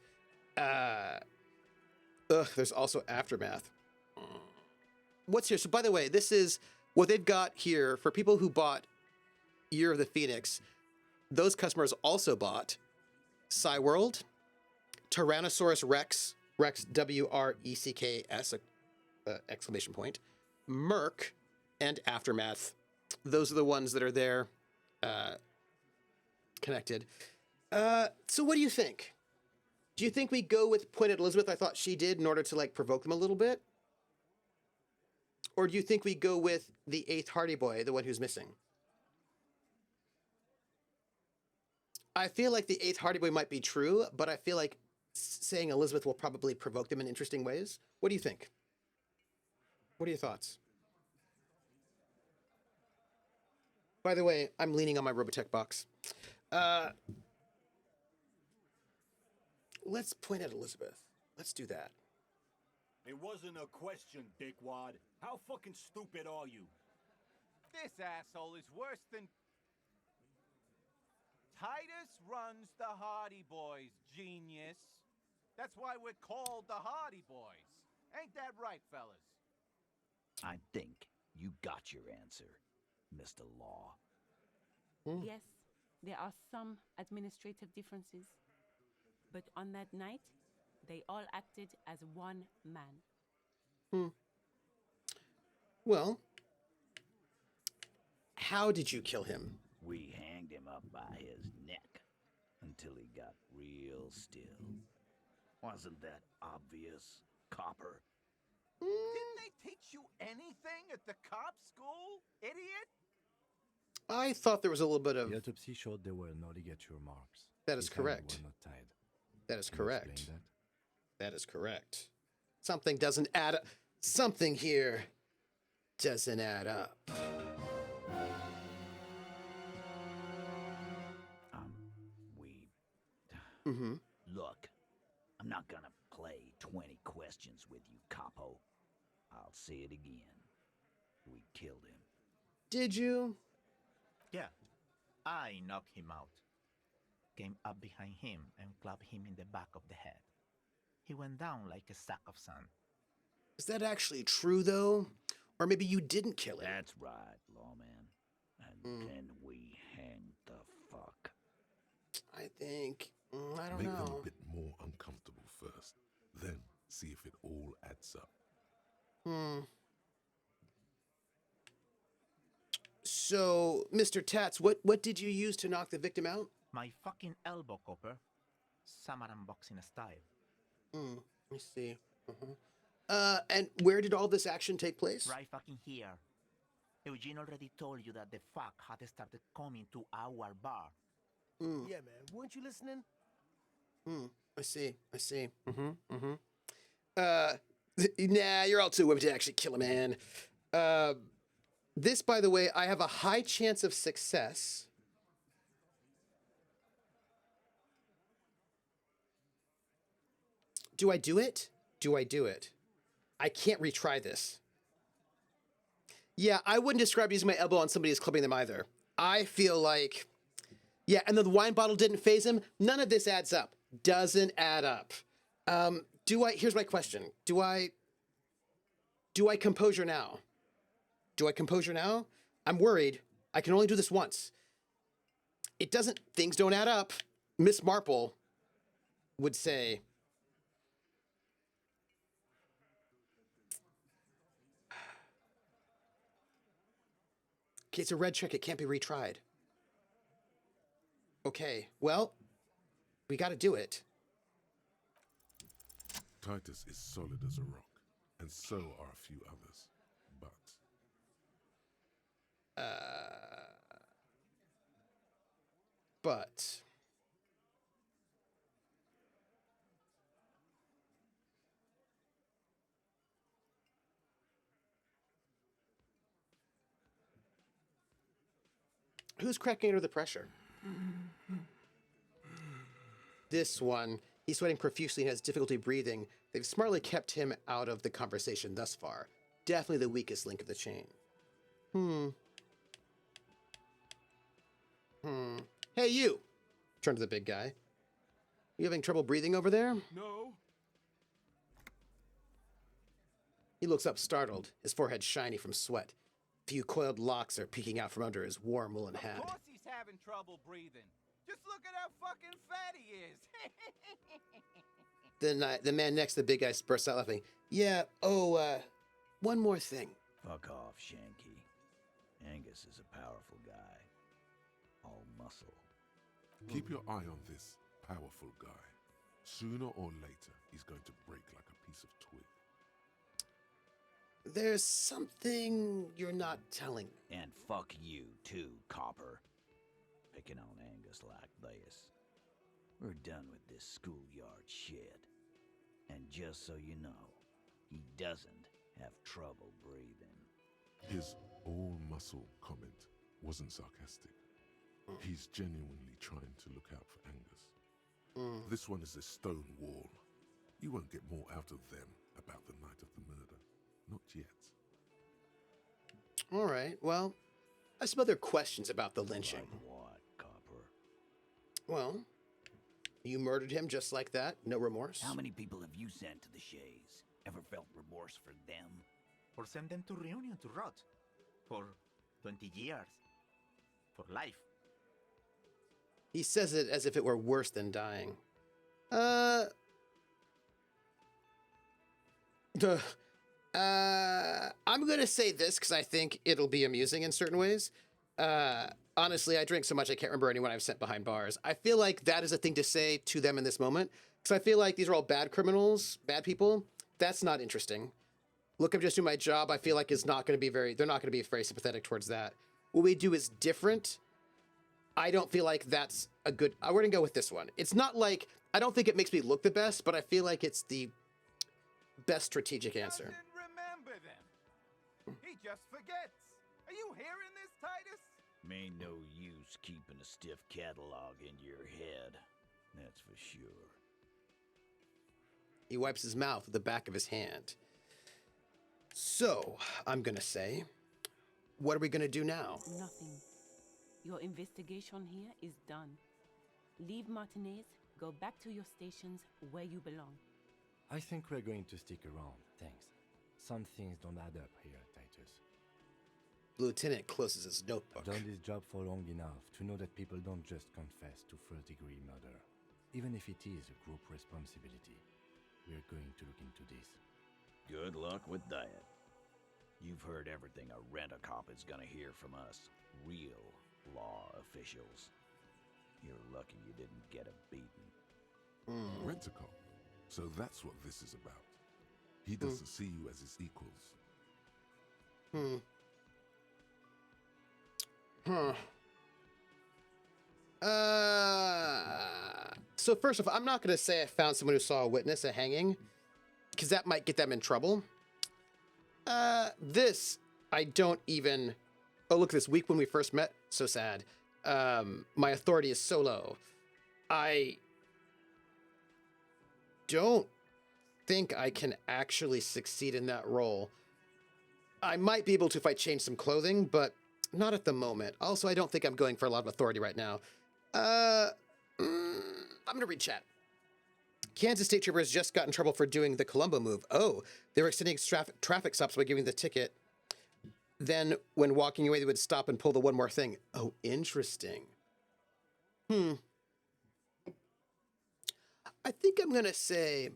There's also Aftermath. What's here? So by the way, this is what they've got here for people who bought Year of the Phoenix. Those customers also bought Psyworld, Tyrannosaurus Rex, WRECKS, exclamation point, Merc, and Aftermath. Those are the ones that are there connected. So what do you think? Do you think we go with Point at Elizabeth? I thought she did in order to like provoke them a little bit. Or do you think we go with the 8th Hardy Boy, the one who's missing? I feel like the 8th Hardy Boy might be true, but I feel like saying Elizabeth will probably provoke them in interesting ways. What do you think? What are your thoughts? By the way, I'm leaning on my Robotech box. let's point at Elizabeth. Let's do that. It wasn't a question, dickwad. How fucking stupid are you? This asshole is worse than... Titus runs the Hardy Boys, genius. That's why we're called the Hardy Boys. Ain't that right, fellas? I think you got your answer, Mr. Law. Yes, there are some administrative differences. But on that night, they all acted as one man. Well, how did you kill him? We hanged him up by his neck until he got real still. Wasn't that obvious, Copper? Didn't they teach you anything at the cop school, idiot? I thought there was a little bit of... The autopsy showed there were no ligature marks. That is His hands correct. were not tied. That is Can you correct. explain That is correct. Something doesn't add up. Something here doesn't add up. We... Look, I'm not gonna play 20 questions with you, Capo. I'll say it again. We killed him. Did you? Yeah, I knocked him out. Came up behind him and clapped him in the back of the head. He went down like a sack of sand. Is that actually true, though? Or maybe you didn't kill him? That's right, lawman. And then we hanged the fuck. I think... I don't Make them know. a bit more uncomfortable first, then see if it all adds up. So, Mr. Tats, what did you use to knock the victim out? My fucking elbow, Copper. Samaran boxing style. Let me see. And where did all this action take place? Right fucking here. Eugene already told you that the fuck had started coming to our bar. Yeah, man. Weren't you listening? I see. Nah, you're all too whipped to actually kill a man. This, by the way, I have a high chance of success. Do I do it? I can't retry this. Yeah, I wouldn't describe using my elbow on somebody who's clubbing them either. I feel like... Yeah, and then the wine bottle didn't phase him. None of this adds up. Doesn't add up. Here's my question. Do I composure now? I'm worried. I can only do this once. Things don't add up. Miss Marple would say. Okay, it's a red check. It can't be retried. Okay, well, we gotta do it. Titus is solid as a rock, and so are a few others. But... Who's cracking under the pressure? This one. He's sweating profusely and has difficulty breathing. They've smartly kept him out of the conversation thus far. Definitely the weakest link of the chain. Hey, you! Turn to the big guy. You having trouble breathing over there? No. He looks up startled, his forehead shiny from sweat. A few coiled locks are peeking out from under his warm woolen hat. Of course he's having trouble breathing. Just look at how fucking fat he is. The man next to the big guy bursts out laughing. Yeah, one more thing. Fuck off, Shanky. Angus is a powerful guy. All muscle. Keep your eye on this powerful guy. Sooner or later, he's going to break like a piece of twig. There's something you're not telling me. And fuck you, too, Copper. Picking on Angus like this. We're done with this schoolyard shit. And just so you know, he doesn't have trouble breathing. His all-muscle comment wasn't sarcastic. He's genuinely trying to look out for Angus. this one is a stone wall. You won't get more out of them about the night of the murder. Not yet. All right, well, I have some other questions about the lynching. Like what, Copper? Well, you murdered him just like that? No remorse? How many people have you sent to the Shays? Ever felt remorse for them? Or send them to Reunion to rot. For 20 years. For life. He says it as if it were worse than dying. I'm gonna say this because I think it'll be amusing in certain ways. Honestly, I drink so much I can't remember anyone I've sent behind bars. I feel like that is a thing to say to them in this moment because I feel like these are all bad criminals, bad people. That's not interesting. Look, I'm just doing my job. I feel like it's not going to be they're not going to be very sympathetic towards that. What we do is different. I don't feel like that's a good, we're going to go with this one. It's not like, I don't think it makes me look the best, but I feel like it's the best strategic answer. Doesn't remember them. He just forgets. Are you hearing this, Titus? Ain't no use keeping a stiff catalog in your head. That's for sure. He wipes his mouth with the back of his hand. So, I'm going to say, what are we going to do now? Nothing. Your investigation here is done. Leave Martinez, go back to your stations where you belong. I think we're going to stick around, thanks. Some things don't add up here, Titus. The lieutenant closes his notebook. I've done this job for long enough to know that people don't just confess to first-degree murder, even if it is a group responsibility. We're going to look into this. Good luck with that. You've heard everything a rent-a-cop is gonna hear from us, real law officials. You're lucky you didn't get a beating. Rent-a-cop. So that's what this is about. He doesn't see you as his equals. So first off, I'm not going to say I found someone who saw a witness, a hanging, because that might get them in trouble. This, I don't even... Oh, look, this week when we first met, so sad. My authority is so low. I don't think I can actually succeed in that role. I might be able to if I change some clothing, but not at the moment. Also, I don't think I'm going for a lot of authority right now. I'm gonna read chat. Kansas State Troopers just got in trouble for doing the Columbo move. Oh, they were extending traffic stops by giving the ticket. Then, when walking away, they would stop and pull the one more thing. Oh, interesting. I think I'm gonna say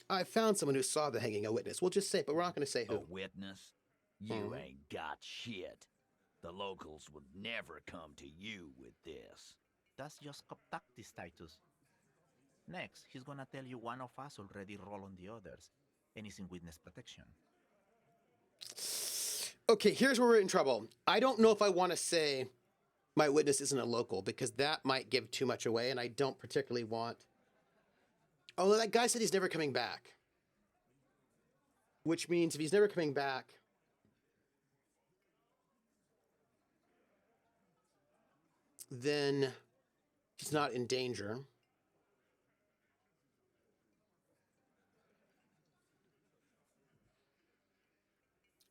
I found someone who saw the hanging, a witness. We'll just say it, but we're not gonna say who. A witness? You ain't got shit. The locals would never come to you with this. That's just cop tactics, Titus. Next, he's gonna tell you one of us already roll on the others, and is in witness protection. Okay, here's where we're in trouble. I don't know if I want to say my witness isn't a local, because that might give too much away, and I don't particularly want... Oh, that guy said he's never coming back. Which means if he's never coming back... then he's not in danger.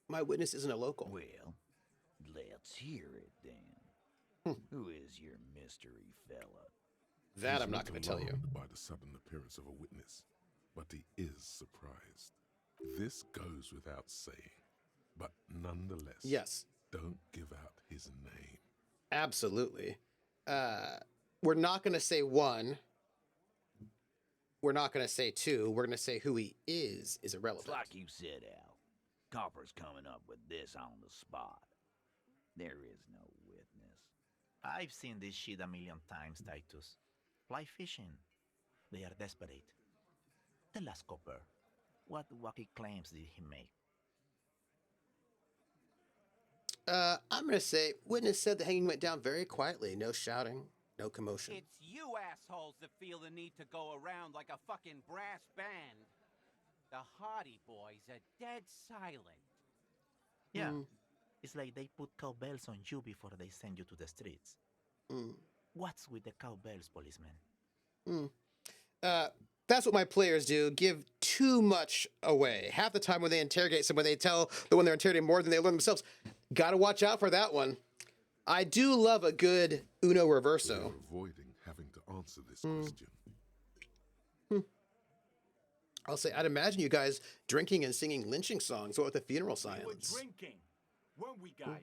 My witness isn't a local. Well, let's hear it then. Who is your mystery fella? That He's I'm not going to tell you. alarmed by the sudden appearance of a witness, but he is surprised. This goes without saying, but nonetheless, Yes, don't give out his name. absolutely. We're not going to say one. We're not going to say two. We're going to say who he is irrelevant. It's like you said, Al. Copper's coming up with this on the spot. There is no witness. I've seen this shit a million times, Titus. Fly fishing. They are desperate. Tell us, Copper, what wacky claims did he make? I'm going to say witness said the hanging went down very quietly. No shouting, no commotion. It's you assholes that feel the need to go around like a fucking brass band. The Hardy Boys are dead silent. Yeah, it's like they put cowbells on you before they send you to the streets. What's with the cowbells, policeman? That's what my players do. Give too much away. Half the time when they interrogate someone, they tell the one they're interrogating more than they learn themselves. Gotta watch out for that one. I do love a good Uno We Reverso. are avoiding having to answer this question. I'll say, I'd imagine you guys drinking and singing lynching songs or with the funeral We were silence. drinking, weren't we, guys?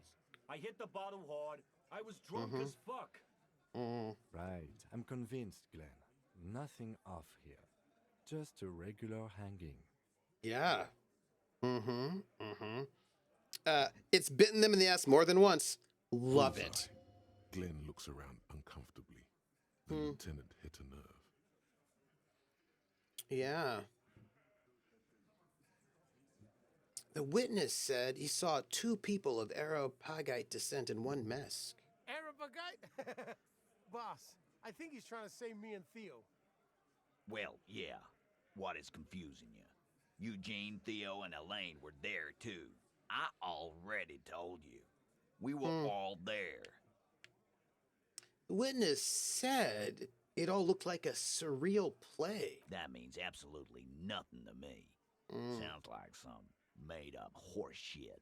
I hit the bottle hard. I was drunk as fuck. Right, I'm convinced, Glenn. Nothing off here. Just a regular hanging. Yeah. It's bitten them in the ass more than once. Love it. Bullseye. Glenn looks around uncomfortably. The lieutenant hit a nerve. Yeah. The witness said he saw 2 people of Areopagite descent in one mess. Arabagite? Boss, I think he's trying to say me and Theo. Well, yeah. What is confusing you? Eugene, Theo, and Elaine were there too. I already told you. We were all there. The witness said it all looked like a surreal play. That means absolutely nothing to me. Sounds like some made-up horse shit.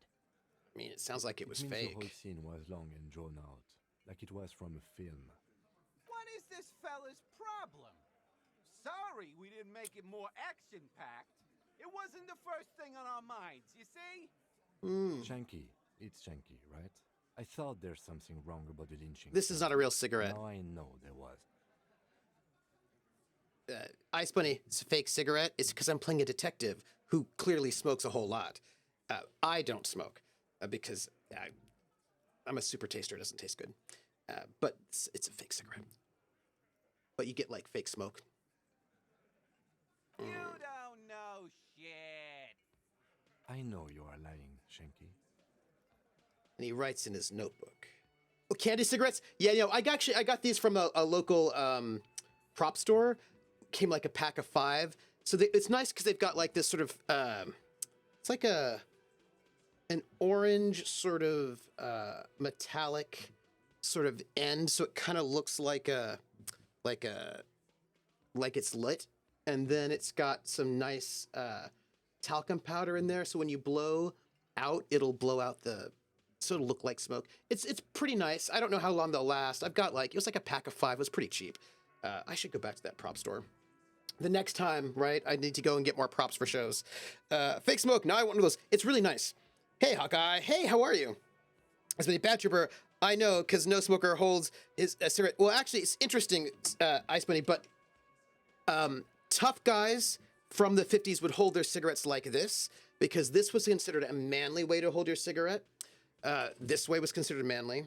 I mean, it sounds like it was means the fake. whole scene was long and drawn out, like it was from a film. What is this fella's problem? Sorry we didn't make it more action-packed. It wasn't the first thing on our minds, you see? Shanky. It's Shanky, right? I thought there's something wrong about the lynching. This is not a real cigarette. Now I know there was. Ice Bunny, it's a fake cigarette. It's because I'm playing a detective who clearly smokes a whole lot. I don't smoke because I'm a super taster. It doesn't taste good. But it's a fake cigarette. But you get like fake smoke. You don't know shit. I know you are lying, Shanky. And he writes in his notebook. Oh, candy cigarettes? Yeah, you know, I got these from a local prop store. Came like a pack of 5. So it's nice because they've got like this sort of it's like an orange sort of metallic sort of end. So it kind of looks like it's lit. And then it's got some nice talcum powder in there. So when you blow out, it'll blow out so it'll look like smoke. It's pretty nice. I don't know how long they'll last. I've got it was like a pack of 5. It was pretty cheap. I should go back to that prop store. The next time, right, I need to go and get more props for shows. Fake smoke, now I want one of those. It's really nice. Hey, Hawkeye. Hey, how are you? As a Bat Trooper, I know, because no smoker holds his cigarette. Well, actually, it's interesting, Ice Bunny, but tough guys from the 50s would hold their cigarettes like this, because this was considered a manly way to hold your cigarette. This way was considered manly.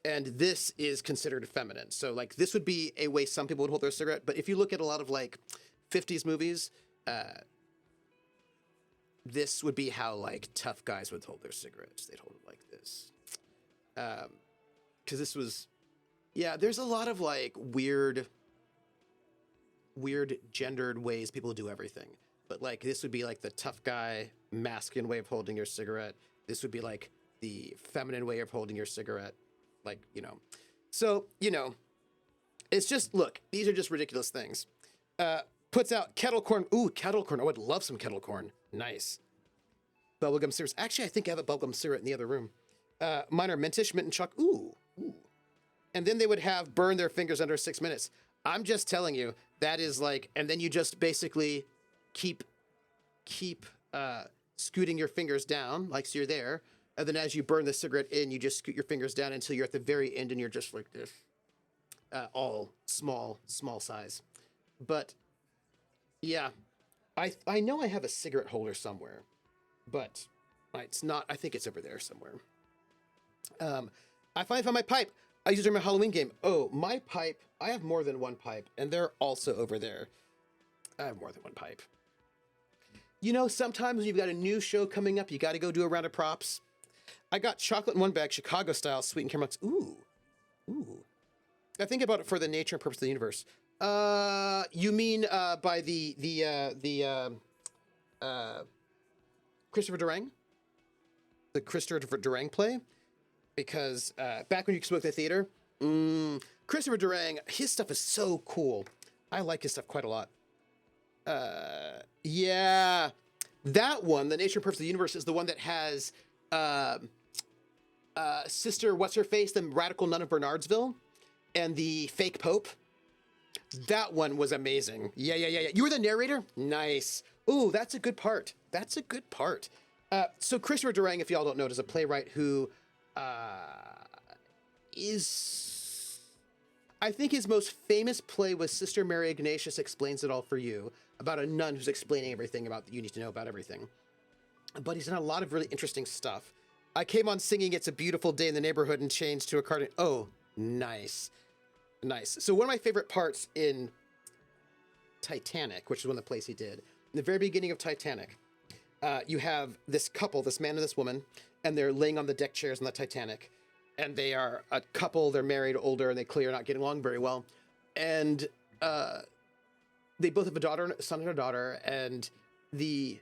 And this is considered feminine. So, like, this would be a way some people would hold their cigarette. But if you look at a lot of, like, 50s movies, this would be how, like, tough guys would hold their cigarettes. They'd hold it like this. Because this was... Yeah, there's a lot of, like, weird gendered ways people do everything. But, like, this would be, like, the tough guy, masculine way of holding your cigarette. This would be, like, the feminine way of holding your cigarette. Like, you know. So, you know, it's just, look, these are just ridiculous things. Puts out kettle corn. Ooh, kettle corn. I would love some kettle corn. Nice. Bubblegum cigarettes. Actually, I think I have a bubblegum cigarette in the other room. Mine are mintish, mint and chalk. Ooh. And then they would have burn their fingers under 6 minutes. I'm just telling you, that is like, and then you just basically keep scooting your fingers down, like so you're there. And then as you burn the cigarette in, you just scoot your fingers down until you're at the very end and you're just like this. All small size. But, yeah. I know I have a cigarette holder somewhere. But it's not, I think it's over there somewhere. I finally found my pipe. I used it during my Halloween game. Oh, my pipe. I have more than one pipe. And they're also over there. I have more than one pipe. You know, sometimes when you've got a new show coming up, you got to go do a round of props. I got chocolate in one bag, Chicago style, sweet and caramel. Ooh. I think about it for the nature and purpose of the universe. You mean by the Christopher Durang? The Christopher Durang play? Because back when you could smoke the theater, Christopher Durang, his stuff is so cool. I like his stuff quite a lot. Yeah, that one, The Nature and Purpose of the Universe, is the one that has Sister What's Her Face, the radical nun of Bernardsville, and the fake Pope. That one was amazing. Yeah. You were the narrator? Nice. Ooh, that's a good part. That's a good part. So Christopher Durang, if y'all don't know, is a playwright who is... I think his most famous play was Sister Mary Ignatius Explains It All for You, about a nun who's explaining everything about you need to know about everything. But he's done a lot of really interesting stuff. I came on singing It's a Beautiful Day in the Neighborhood and changed to a cartoon. Oh, nice. Nice. So one of my favorite parts in Titanic, which is one of the plays he did, in the very beginning of Titanic, you have this couple, this man and this woman, and they're laying on the deck chairs on the Titanic. And they are a couple, they're married, older, and they clearly are not getting along very well. And they both have a daughter, a son and a daughter, and the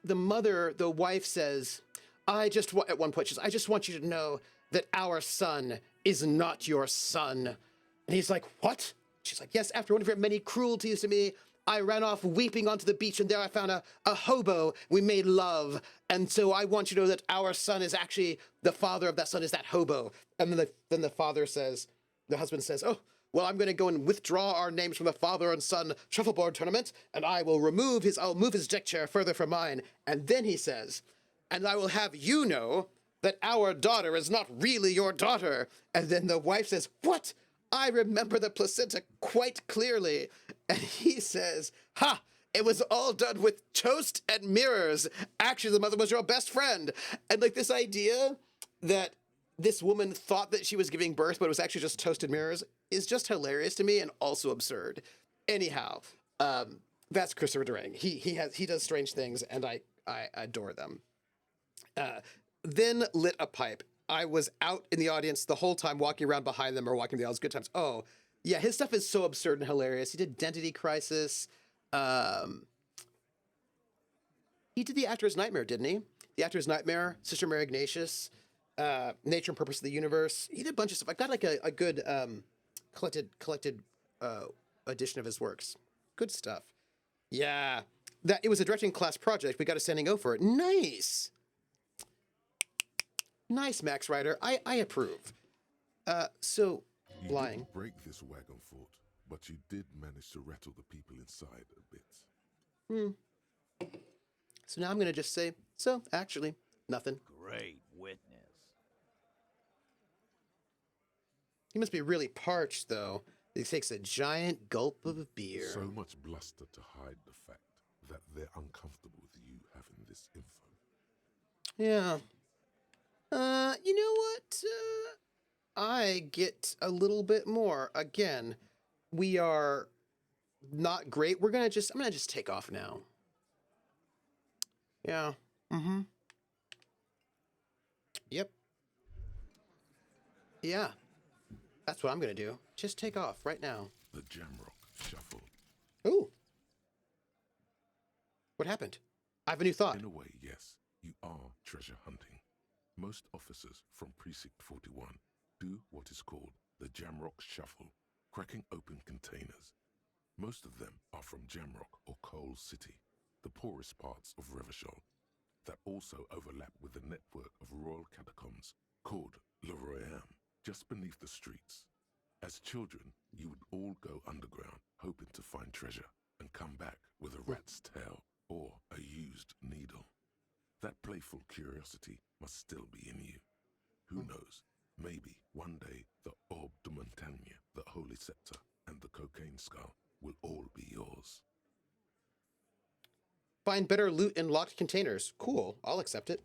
mother, the wife says, at one point, she says, I just want you to know that our son is not your son. And he's like, what? She's like, yes, after one of your many cruelties to me, I ran off weeping onto the beach, and there I found a hobo. We made love. And so I want you to know that our son is actually, the father of that son is that hobo. And then the father says, the husband says, oh, well, I'm going to go and withdraw our names from the father and son shuffleboard tournament, and I'll move his deck chair further from mine. And then he says, and I will have you know that our daughter is not really your daughter. And then the wife says, what? I remember the placenta quite clearly. And he says, ha, it was all done with toast and mirrors. Actually, the mother was your best friend. And like this idea that this woman thought that she was giving birth, but it was actually just toast and mirrors, is just hilarious to me and also absurd. Anyhow, that's Christopher Durang. He does strange things, and I adore them. Then lit a pipe. I was out in the audience the whole time, walking around behind them or walking the aisles. Good times. Oh, yeah, his stuff is so absurd and hilarious. He did Identity Crisis. He did The Actor's Nightmare, didn't he? The Actor's Nightmare, Sister Mary Ignatius, Nature and Purpose of the Universe. He did a bunch of stuff. I got like a good collected edition of his works. Good stuff. Yeah, it was a directing class project. We got a standing O for it. Nice. Nice, Max Ryder. I approve. So, You lying. didn't break this wagon fort, but you did manage to rattle the people inside a bit. So now I'm going to just say, so, actually, nothing. Great witness. He must be really parched, though. He takes a giant gulp of beer. So much bluster to hide the fact that they're uncomfortable with you having this info. Yeah. You know what? I get a little bit more. Again, we are not great. I'm gonna just take off now. Yeah. Yep. Yeah. That's what I'm gonna do. Just take off right now. The Jamrock Shuffle. Ooh. What happened? I have a new thought. In a way, yes, you are treasure hunting. Most officers from Precinct 41 do what is called the Jamrock Shuffle, cracking open containers. Most of them are from Jamrock or Coal City, the poorest parts of Revachol, that also overlap with the network of royal catacombs called Le Royaume, just beneath the streets. As children, you would all go underground, hoping to find treasure, and come back with a rat's tail or a used needle. That playful curiosity must still be in you. Who knows? Maybe one day the Orbe de Montagne, the Holy Scepter, and the Cocaine Skull will all be yours. Find better loot in locked containers. Cool. I'll accept it.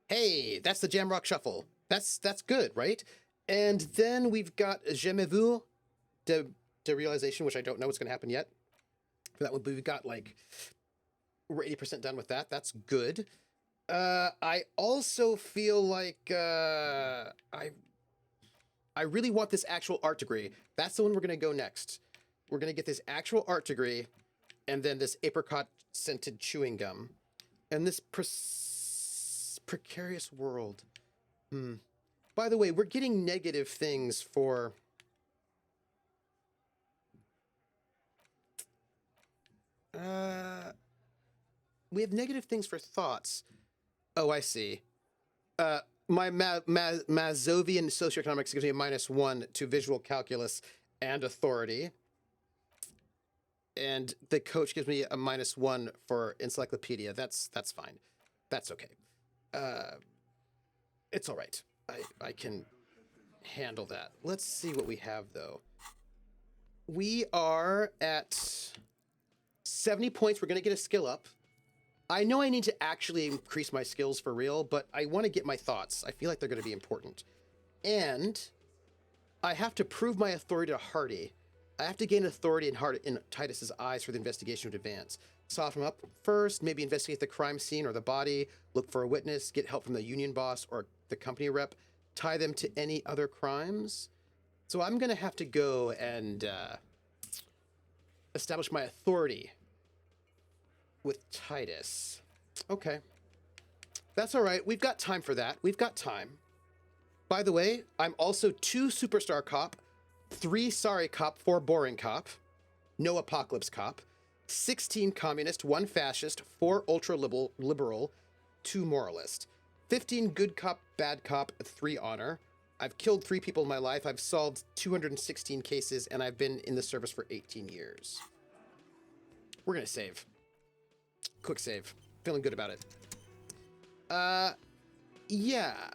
Hey, that's the Jamrock Shuffle. That's good, right? And then we've got Jamais Vu de Realization, which I don't know what's going to happen yet. For that one, but we've got like... We're 80% done with that. That's good. I also feel like I really want this actual art degree. That's the one we're going to go next. We're going to get this actual art degree and then this apricot scented chewing gum. And this precarious world. By the way, we're getting negative things for we have negative things for thoughts. Oh, I see. My Mazovian socioeconomics gives me a -1 to visual calculus and authority. And the coach gives me a -1 for encyclopedia. That's fine. That's okay. It's all right. I can handle that. Let's see what we have, though. We are at 70 points. We're going to get a skill up. I know I need to actually increase my skills for real, but I want to get my thoughts. I feel like they're going to be important. And I have to prove my authority to Hardy. I have to gain authority in Titus's eyes for the investigation to advance. Soften him up first, maybe investigate the crime scene or the body, look for a witness, get help from the union boss or the company rep, tie them to any other crimes. So I'm going to have to go and establish my authority with Titus. Okay. That's all right. We've got time for that. We've got time. By the way, I'm also 2 superstar cop, 3 sorry cop, 4 boring cop, no apocalypse cop, 16 communist, 1 fascist, 4 ultra liberal, 2 moralist, 15 good cop, bad cop, 3 honor. I've killed 3 people in my life. I've solved 216 cases, and I've been in the service for 18 years. We're gonna save. Quick save. Feeling good about it. Yeah.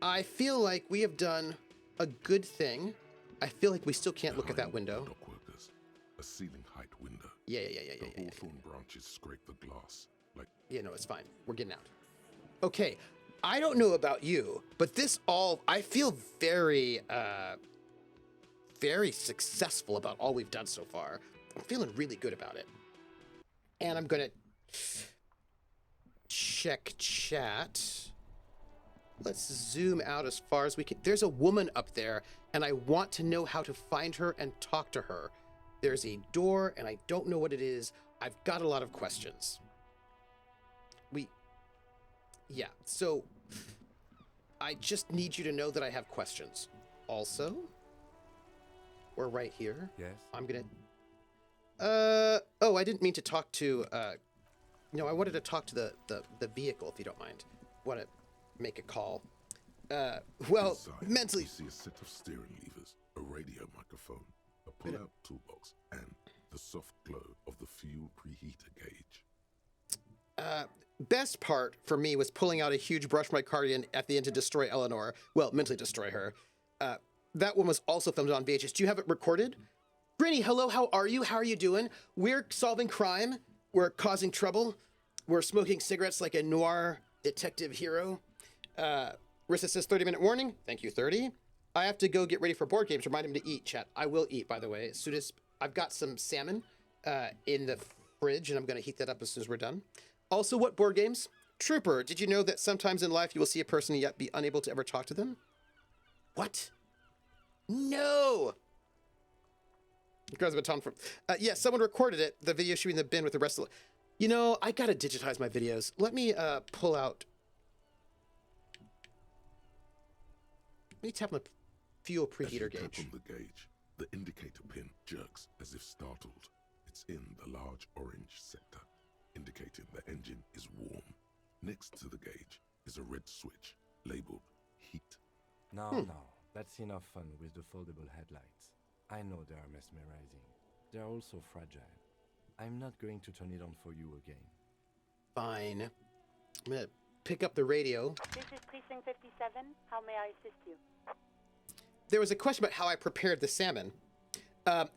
I feel like we have done a good thing. I feel like we still can't look at that window. Dock workers, a ceiling height window. Yeah. The hawthorn branches scrape the glass like... Yeah, no, it's fine. We're getting out. Okay. I don't know about you, but I feel very, very successful about all we've done so far. I'm feeling really good about it. And I'm gonna check chat. Let's zoom out as far as we can. There's a woman up there, and I want to know how to find her and talk to her. There's a door, and I don't know what it is. I've got a lot of questions. Yeah, so I just need you to know that I have questions. Also, we're right here. Yes? I'm gonna... Oh, I didn't mean to talk to, no, I wanted to talk to the vehicle, if you don't mind. Want to make a call. Well, Inside, mentally... you see a set of steering levers, a radio microphone, a pull-out toolbox, and the soft glow of the fuel preheater gauge. Best part for me was pulling out a huge brush microcardian at the end to destroy Eleanor. Well, mentally destroy her. That one was also filmed on VHS. Do you have it recorded? Granny, hello, how are you? How are you doing? We're solving crime. We're causing trouble. We're smoking cigarettes like a noir detective hero. Rissa says 30-minute warning. Thank you, 30. I have to go get ready for board games. Remind him to eat, chat. I will eat, by the way. As soon as I've got some salmon in the fridge, and I'm going to heat that up as soon as we're done. Also, what board games? Trooper, did you know that sometimes in life you will see a person and yet be unable to ever talk to them? What? No! Grabs a baton from... yeah, someone recorded it. The video should be in the bin with the rest of the... You know, I gotta digitize my videos. Let me pull out... Let me tap on the fuel preheater gauge. Tap on the gauge, the indicator pin jerks as if startled. It's in the large orange sector, indicating the engine is warm. Next to the gauge is a red switch labeled heat. No, that's enough fun with the foldable headlights. I know they are mesmerizing. They're also fragile. I'm not going to turn it on for you again. Fine. I'm gonna pick up the radio. This is Precinct 57. How may I assist you? There was a question about how I prepared the salmon. I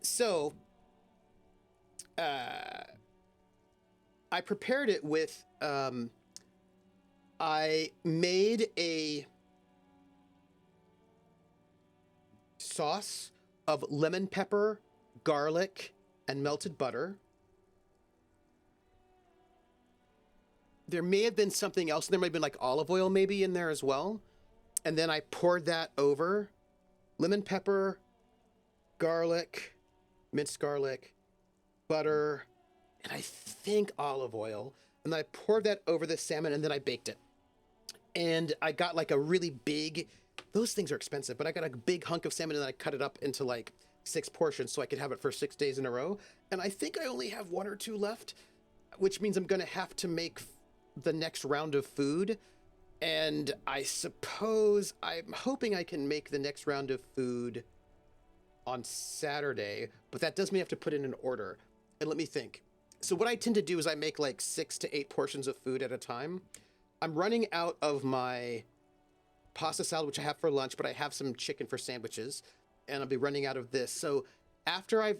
prepared it with, I made a sauce of lemon pepper, garlic, and melted butter. There may have been something else. There may have been like olive oil maybe in there as well. And then I poured that over lemon pepper, garlic, minced garlic, butter, and I think olive oil. And then I poured that over the salmon and then I baked it. And I got like a really big, those things are expensive, but I got a big hunk of salmon and then I cut it up into like 6 portions so I could have it for 6 days in a row. And I think I only have 1 or 2 left. which means I'm going to have to make the next round of food. And I suppose I'm hoping I can make the next round of food on Saturday, but that does mean I have to put in an order. And let me think. So what I tend to do is I make like 6 to 8 portions of food at a time. I'm running out of my pasta salad, which I have for lunch, but I have some chicken for sandwiches, and I'll be running out of this. So after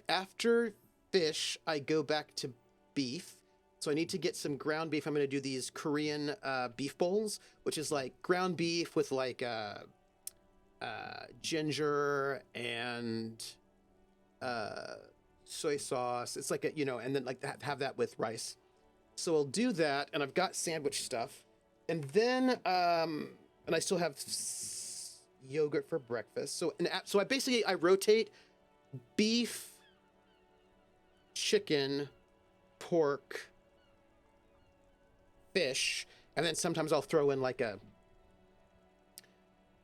fish, I go back to beef. So I need to get some ground beef. I'm going to do these Korean beef bowls, which is like ground beef with like ginger and soy sauce. It's like and then like have that with rice. So I'll do that, and I've got sandwich stuff, and then and I still have yogurt for breakfast. So I rotate beef, chicken, pork, fish, and then sometimes I'll throw in like a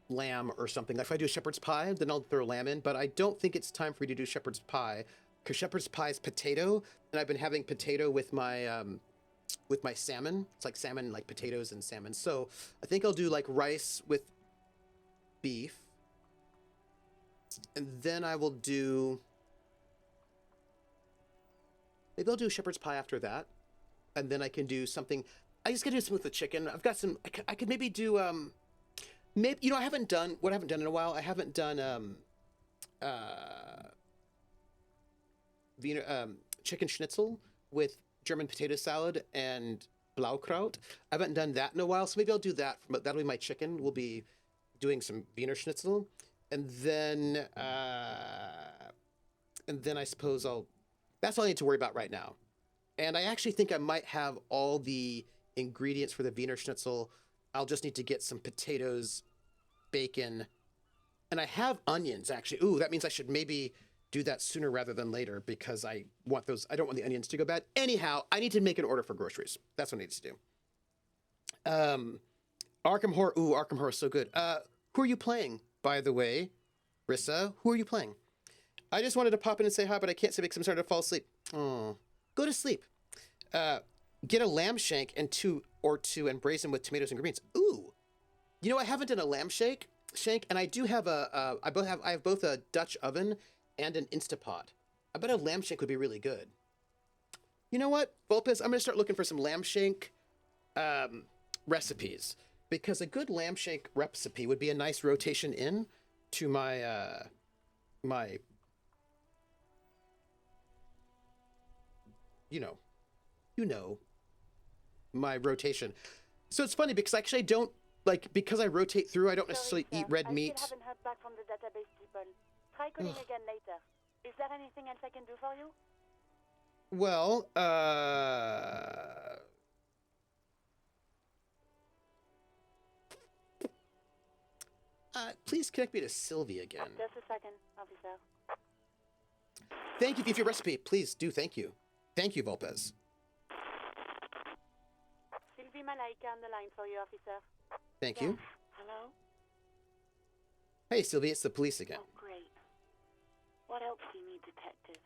lamb or something. Like if I do shepherd's pie, then I'll throw lamb in, but I don't think it's time for me to do shepherd's pie because shepherd's pie is potato, and I've been having potato with my salmon. It's like salmon, like potatoes and salmon. So I think I'll do like rice with beef, and then I will do, maybe I'll do shepherd's pie after that, and then I can do something. I just gotta do something with the chicken. I've got some. I could maybe do maybe I haven't done in a while. I haven't done Wiener chicken schnitzel with German potato salad and Blaukraut. I haven't done that in a while, so maybe I'll do that. That'll be my chicken. We'll be doing some Wiener schnitzel, and then I suppose that's all I need to worry about right now. And I actually think I might have all the ingredients for the Wiener Schnitzel. I'll just need to get some potatoes, bacon, and I have onions, actually. Ooh, that means I should maybe do that sooner rather than later because I don't want the onions to go bad. Anyhow, I need to make an order for groceries. That's what I need to do. Arkham Horror. Ooh, Arkham Horror is so good. Who are you playing, by the way? Rissa, who are you playing? I just wanted to pop in and say hi, but I can't say because I'm starting to fall asleep. Oh, go to sleep. Get a lamb shank and two and braise them with tomatoes and greens. Ooh, I haven't done a lamb shank, and I do have I have both a Dutch oven and an Instapot. I bet a lamb shank would be really good. You know what, Vulpes? I'm gonna start looking for some lamb shank recipes because a good lamb shank recipe would be a nice rotation in to my my my rotation. So it's funny because actually I don't because I rotate through. I don't necessarily eat red meat. I still haven't heard back from the database people. Try calling again later. Is there anything else I can do for you? Well, please connect me to Sylvie again. Just a second, officer. Thank you for your recipe. Please do. Thank you. Thank you, Vulpes. Sylvie Malaika on the line for you, officer. Thank you. Hello? Hey, Sylvie, it's the police again. Oh, great. What else do you need, detective?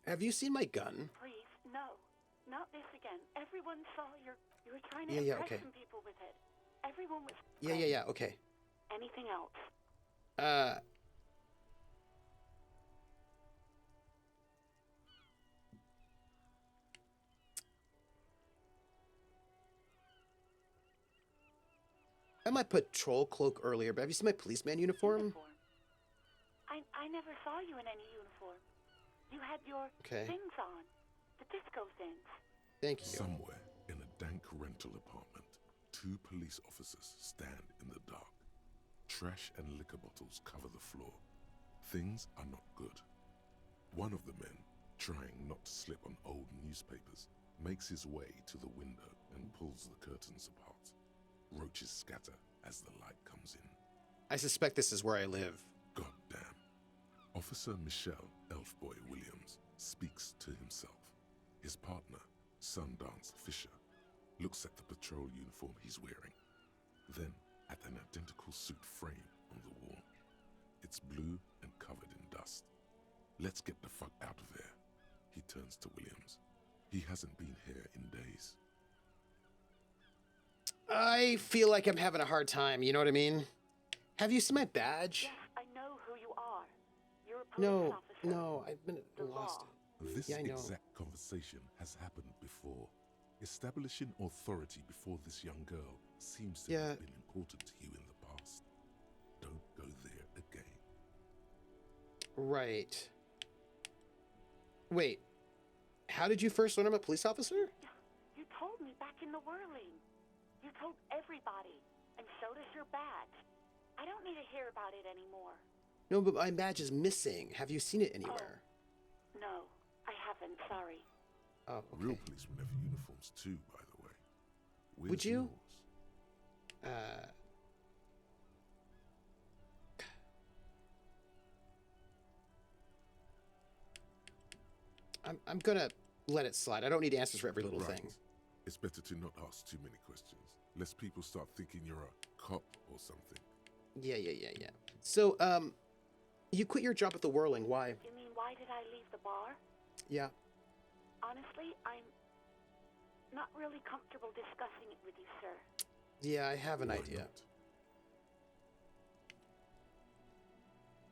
Have you seen my gun? Please, no. Not this again. Everyone saw you were trying to Yeah, impress okay. some people with it. Everyone was... Yeah, okay. Anything else? I had my patrol cloak earlier, but have you seen my policeman uniform? I never saw you in any uniform. You had your things on. The disco things. Thank you. Somewhere in a dank rental apartment, 2 police officers stand in the dark. Trash and liquor bottles cover the floor. Things are not good. One of the men, trying not to slip on old newspapers, makes his way to the window and pulls the curtains apart. Roaches scatter as the light comes in. I suspect this is where I live. God damn. Officer Michelle Elfboy Williams speaks to himself. His partner, Sundance Fisher, looks at the patrol uniform he's wearing, then at an identical suit frame on the wall. It's blue and covered in dust. Let's get the fuck out of there. He turns to Williams. He hasn't been here in days. I feel like I'm having a hard time, you know what I mean? Have you seen my badge? Yes, I know who you are. You're a police officer. No, I've been lost. This Yeah, I know. exact conversation has happened before. Establishing authority before this young girl seems to have been important to you in the past. Don't go there again. Right. Wait. How did you first learn I'm a police officer? You told me back in the whirling. You told everybody, and so does your badge. I don't need to hear about it anymore. No, but my badge is missing. Have you seen it anywhere? Oh, no, I haven't. Sorry. Oh, okay. Real policemen have uniforms too, by the way. Where's Would you? yours? I'm gonna let it slide. I don't need answers for every little thing. It's better to not ask too many questions, lest people start thinking you're a cop or something. Yeah. So, you quit your job at the Whirling. Why? You mean, why did I leave the bar? Yeah. Honestly, I'm not really comfortable discussing it with you, sir. Yeah, I have an Why idea. not?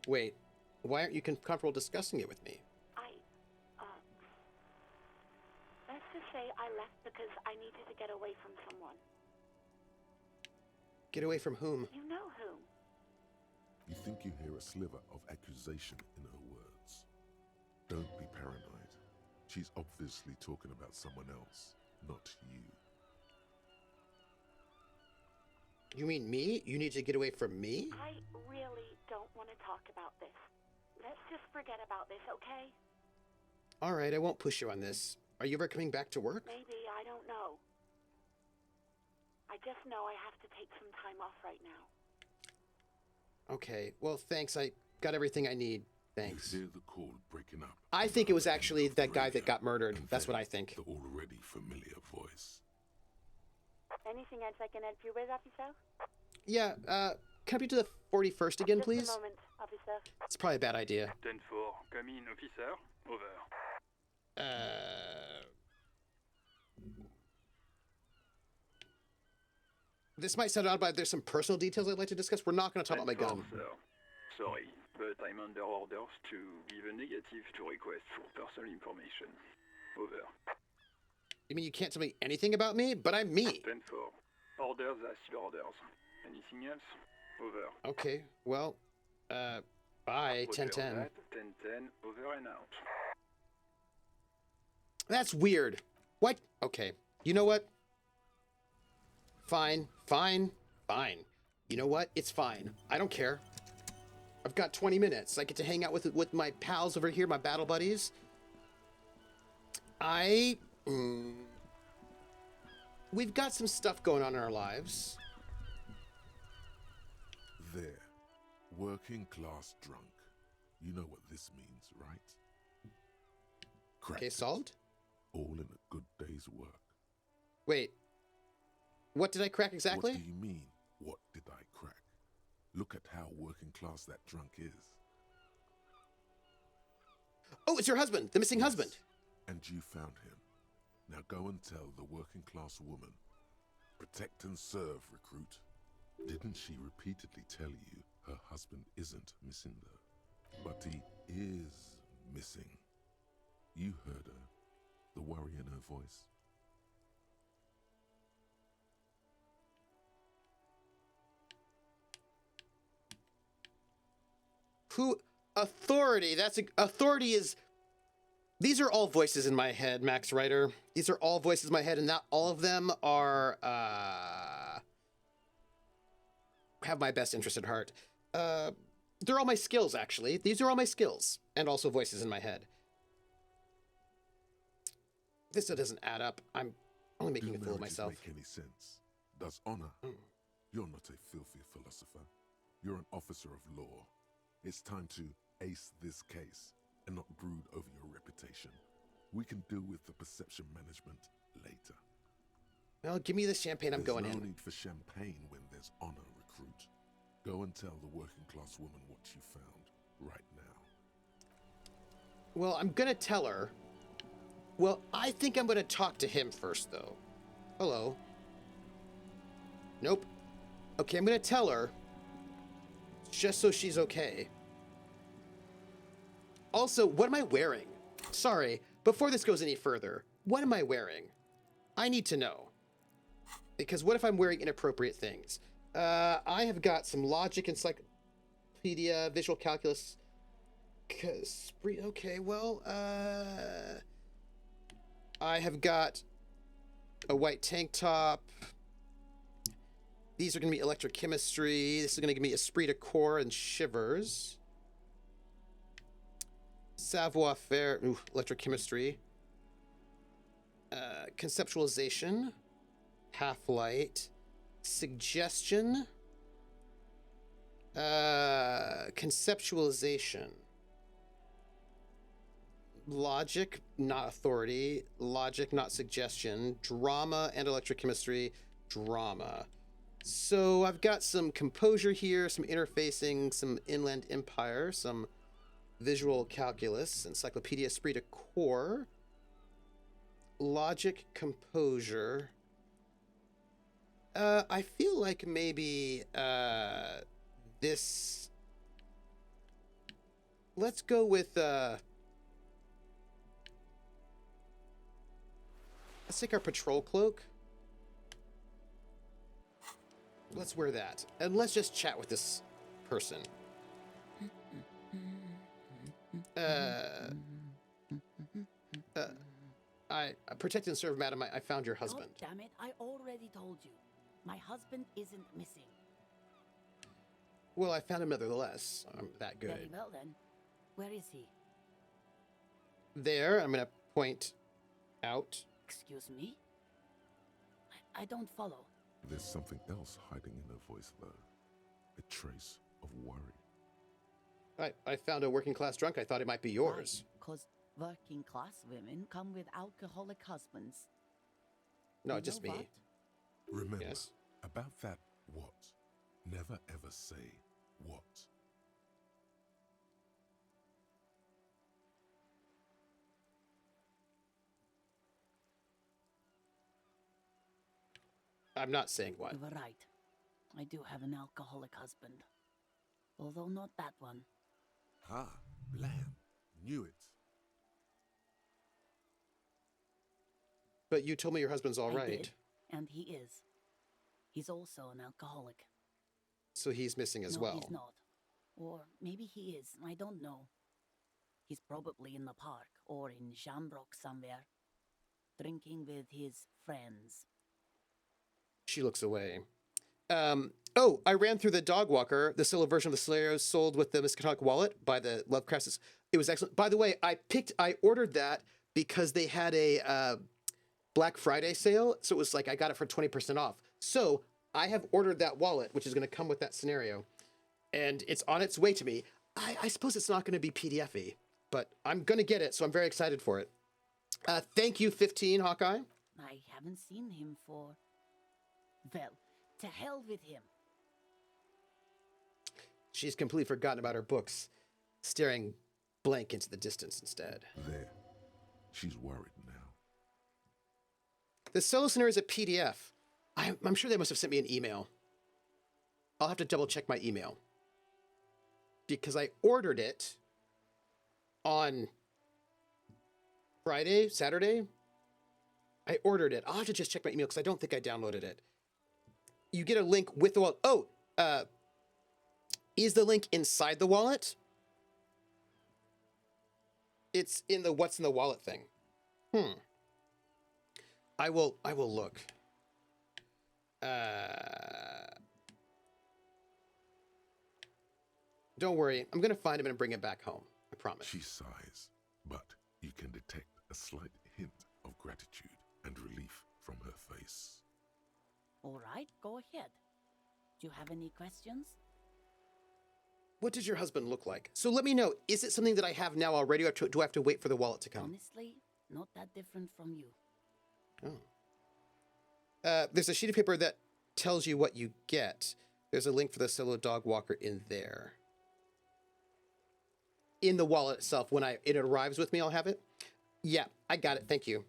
Wait, why aren't you comfortable discussing it with me? Let's just say I left because I needed to get away from someone. Get away from whom? You know whom. You think you hear a sliver of accusation in her words. Don't be paranoid. She's obviously talking about someone else, not you. You mean me? You need to get away from me? I really don't want to talk about this. Let's just forget about this, okay? All right, I won't push you on this. Are you ever coming back to work? Maybe, I don't know. I just know I have to take some time off right now. Okay, well, thanks. I got everything I need. Thanks. You hear the cord breaking up. I think it was actually that guy that got murdered. That's what I think. The already familiar voice. Anything else I can help you with, officer? Yeah, can I be to the 41st again, please? Just a moment, officer. It's probably a bad idea. 10-4, come in, officer. Over. This might sound odd, but there's some personal details I'd like to discuss. We're not going to talk about my gun. Sir. Sorry, but I'm under orders to give a negative to request for personal information. Over. You mean you can't tell me anything about me? But I'm me. 10-4. Orders are still orders. Anything else? Over. Okay, well, bye, 10-10. 10-10, over and out. That's weird. What? Okay, you know what? Fine. You know what? It's fine. I don't care. I've got 20 minutes. I get to hang out with my pals over here, my battle buddies. We've got some stuff going on in our lives. There. Working class drunk. You know what this means, right? Okay, solved? All in a good day's work. Wait. What did I crack exactly? What do you mean, what did I crack? Look at how working class that drunk is. Oh, it's your husband, the missing husband. And you found him. Now go and tell the working class woman. Protect and serve, recruit. Didn't she repeatedly tell you her husband isn't missing though? But he is missing. You heard her. The worry in her voice. Who? Authority. Authority is... These are all voices in my head, Max Ryder. These are all voices in my head, and not all of them are, have my best interest at heart. They're all my skills, actually. These are all my skills, and also voices in my head. This doesn't add up. I'm only making a fool of myself. Make any sense? Does honor? You're not a filthy philosopher. You're an officer of law. It's time to ace this case and not brood over your reputation. We can deal with the perception management later. Well, give me the champagne. I'm going in. There's no need for champagne when there's honor, recruit. Go and tell the working class woman what you found right now. Well, I'm gonna tell her. Well, I think I'm gonna talk to him first, though. Hello. Nope. Okay, I'm gonna tell her. Just so she's okay. Also, what am I wearing? Sorry, before this goes any further, what am I wearing? I need to know. Because what if I'm wearing inappropriate things? I have got some logic, encyclopedia, visual calculus. Okay, well, I have got a white tank top. These are going to be electrochemistry. This is going to give me esprit de corps and shivers. Savoir faire, electrochemistry. Conceptualization. Half-light. Suggestion. Conceptualization. Logic, not authority. Logic, not suggestion. Drama and electrochemistry. Drama. So I've got some composure here, some interfacing, some inland empire, some visual calculus, encyclopedia, esprit de corps, logic, composure. I feel like maybe this. Let's go with let's take our patrol cloak. Let's wear that. And let's just chat with this person. I protect and serve, madam. I found your husband. God damn it, I already told you. My husband isn't missing. Well, I found him nevertheless. I'm that good. Very well then. Where is he? There, I'm going to point out. Excuse me? I don't follow. There's something else hiding in her voice, though. A trace of worry. I found a working class drunk. I thought it might be yours. Because working class women come with alcoholic husbands. No, You just know me. what? Remember, Yes? about that what. Never ever say what. I'm not saying what. You were right. I do have an alcoholic husband. Although not that one. Ah, blam. Knew it. But you told me your husband's all I right. did, and he is. He's also an alcoholic. So he's missing as no, well. He's not. Or maybe he is. I don't know. He's probably in the park or in Shamrock somewhere, drinking with his friends. She looks away. Oh, I ran through the dog walker, the solo version of the scenario sold with the Miskatonic wallet by the Lovecraft. It was excellent. By the way, I ordered that because they had a Black Friday sale. So it was like I got it for 20% off. So I have ordered that wallet, which is going to come with that scenario. And it's on its way to me. I suppose it's not going to be PDF-y, but I'm going to get it. So I'm very excited for it. Thank you, 15, Hawkeye. I haven't seen him for... Well, to hell with him. She's completely forgotten about her books, staring blank into the distance instead. There. She's worried now. The solo scenario is a PDF. I'm sure they must have sent me an email. I'll have to double check my email. Because I ordered it on Friday, Saturday. I ordered it. I'll have to just check my email because I don't think I downloaded it. You get a link with the wallet. Oh, is the link inside the wallet? It's in the what's in the wallet thing. I will look. Don't worry. I'm going to find him and bring him back home. I promise. She sighs, but you can detect a slight hint of gratitude and relief from her face. All right, go ahead. Do you have any questions? What does your husband look like? So let me know. Is it something that I have now already, or do I have to wait for the wallet to come? Honestly, not that different from you. Oh. There's a sheet of paper that tells you what you get. There's a link for the solo dog walker in there. In the wallet itself, when it arrives with me, I'll have it. Yeah, I got it. Thank you.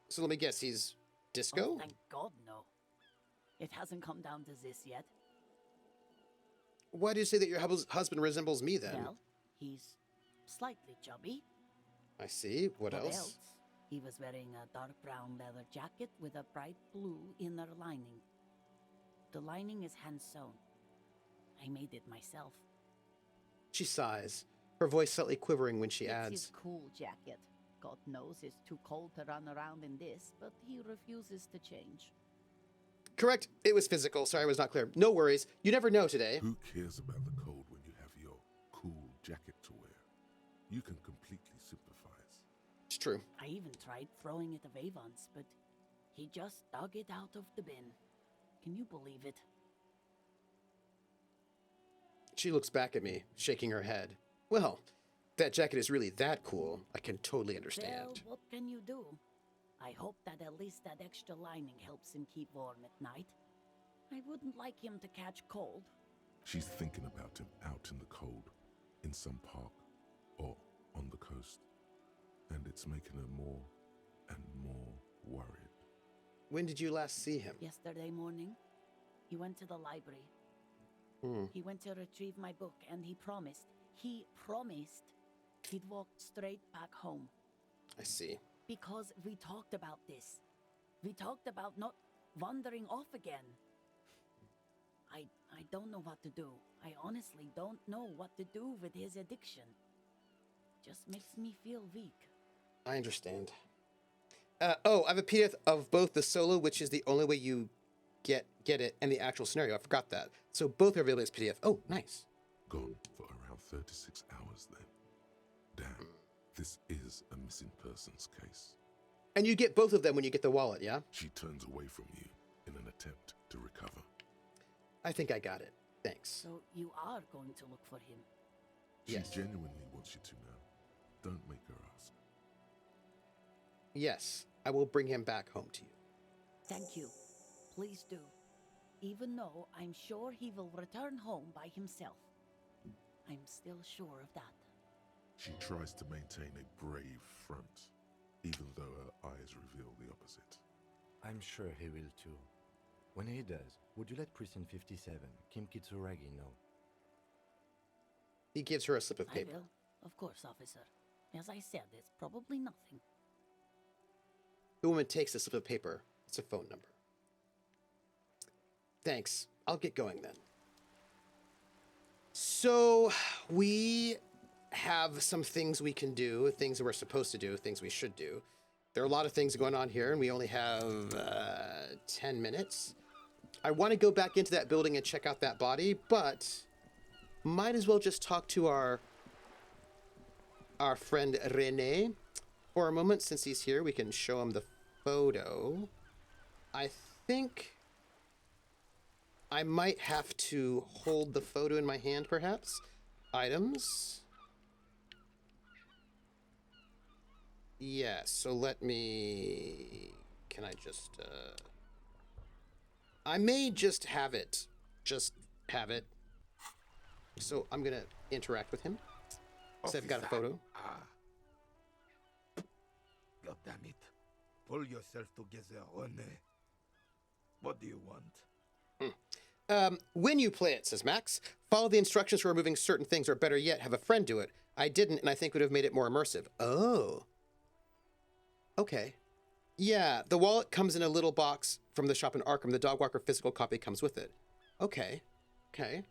So let me guess, he's disco? Oh, thank God, no. It hasn't come down to this yet. Why do you say that your husband resembles me then? Well, he's slightly chubby. I see. What else? He was wearing a dark brown leather jacket with a bright blue inner lining. The lining is hand-sewn. I made it myself. She sighs, her voice slightly quivering when she adds, It's his cool jacket. God knows it's too cold to run around in this, but he refuses to change. Correct. It was physical. Sorry, I was not clear. No worries. You never know today. Who cares about the cold when you have your cool jacket to wear? You can completely sympathize. It's true. I even tried throwing it away once, but he just dug it out of the bin. Can you believe it? She looks back at me, shaking her head. Well, that jacket is really that cool. I can totally understand. Well, what can you do? I hope that at least that extra lining helps him keep warm at night. I wouldn't like him to catch cold. She's thinking about him out in the cold, in some park, or on the coast. And it's making her more and more worried. When did you last see him? Yesterday morning, he went to the library. He went to retrieve my book, and he promised he'd walk straight back home. I see. Because we talked about this. We talked about not wandering off again. I don't know what to do. I honestly don't know what to do with his addiction. Just makes me feel weak. I understand. I have a PDF of both the solo, which is the only way you get it, and the actual scenario. I forgot that. So both are available as PDF. Oh, nice. Gone for around 36 hours then. Damn, this is a missing persons case. And you get both of them when you get the wallet, yeah? She turns away from you in an attempt to recover. I think I got it. Thanks. So you are going to look for him? Yes. She genuinely wants you to know. Don't make her ask. Yes, I will bring him back home to you. Thank you. Please do. Even though I'm sure he will return home by himself. I'm still sure of that. She tries to maintain a brave front, even though her eyes reveal the opposite. I'm sure he will too. When he does, would you let Precinct 57, Kim Kitsuragi, know? He gives her a slip of paper. I will. Of course, officer. As I said, it's probably nothing. The woman takes the slip of paper. It's a phone number. Thanks. I'll get going then. So, we have some things we can do, things that we're supposed to do, things we should do. There are a lot of things going on here, and we only have 10 minutes. I want to go back into that building and check out that body, but might as well just talk to our friend Rene for a moment. Since he's here, we can show him the photo. I think I might have to hold the photo in my hand, perhaps. Items. Yeah, so let me... Can I just... I may just have it. Just have it. So I'm going to interact with him. So I've got a photo. God damn it. Pull yourself together, Rene. What do you want? When you play it, says Max, follow the instructions for removing certain things, or better yet, have a friend do it. I didn't, and I think it would have made it more immersive. Oh. Okay. Yeah, the wallet comes in a little box from the shop in Arkham. The Dogwalker physical copy comes with it. Okay. Okay.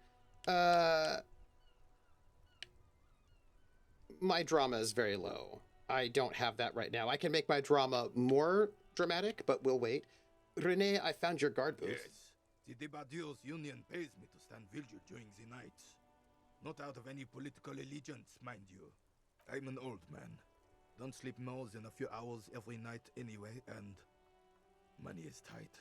My drama is very low. I don't have that right now. I can make my drama more dramatic, but we'll wait. Rene, I found your guard booth. Yes. The Debardeurs Union pays me to stand vigil during the night. Not out of any political allegiance, mind you. I'm an old man. Don't sleep more than a few hours every night anyway, and money is tight.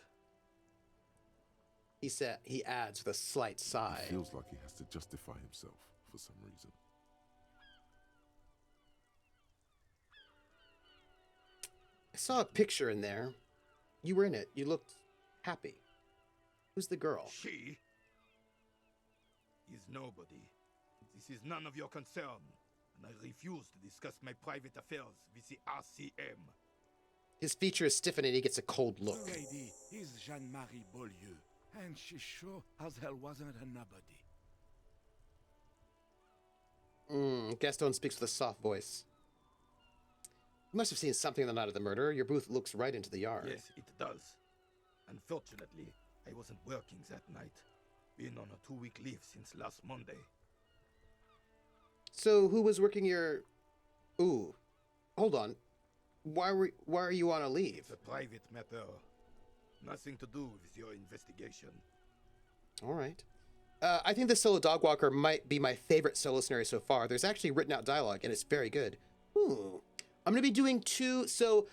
He adds with a slight sigh. He feels like he has to justify himself for some reason. I saw a picture in there. You were in it. You looked happy. Who's the girl? She is nobody. This is none of your concern, and I refuse to discuss my private affairs with the RCM. His features stiffen and he gets a cold look. The lady is Jeanne-Marie Beaulieu, and she sure as hell wasn't a nobody. Gaston speaks with a soft voice. You must have seen something on the night of the murder. Your booth looks right into the yard. Yes, it does. Unfortunately, I wasn't working that night. Been on a 2-week leave since last Monday. So who was working your... Ooh. Hold on. Why are you on a leave? It's a private matter. Nothing to do with your investigation. All right. I think the solo dog walker might be my favorite solo scenario so far. There's actually written out dialogue, and it's very good. Ooh. I'm going to be doing 2... So,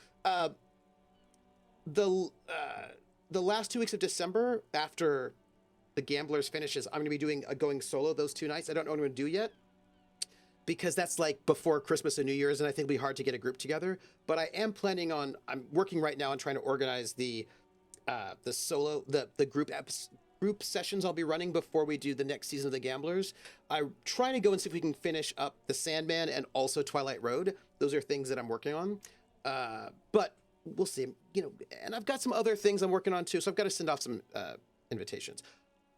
the last 2 weeks of December, after the Gamblers finishes, I'm going to be going solo those 2 nights. I don't know what I'm going to do yet, because that's like before Christmas and New Year's, and I think it'll be hard to get a group together. But I am planning on... I'm working right now on trying to organize the group sessions I'll be running before we do the next season of the Gamblers. I'm trying to go and see if we can finish up the Sandman and also Twilight Road. Those are things that I'm working on. But we'll see. You know, and I've got some other things I'm working on too, so I've got to send off some invitations.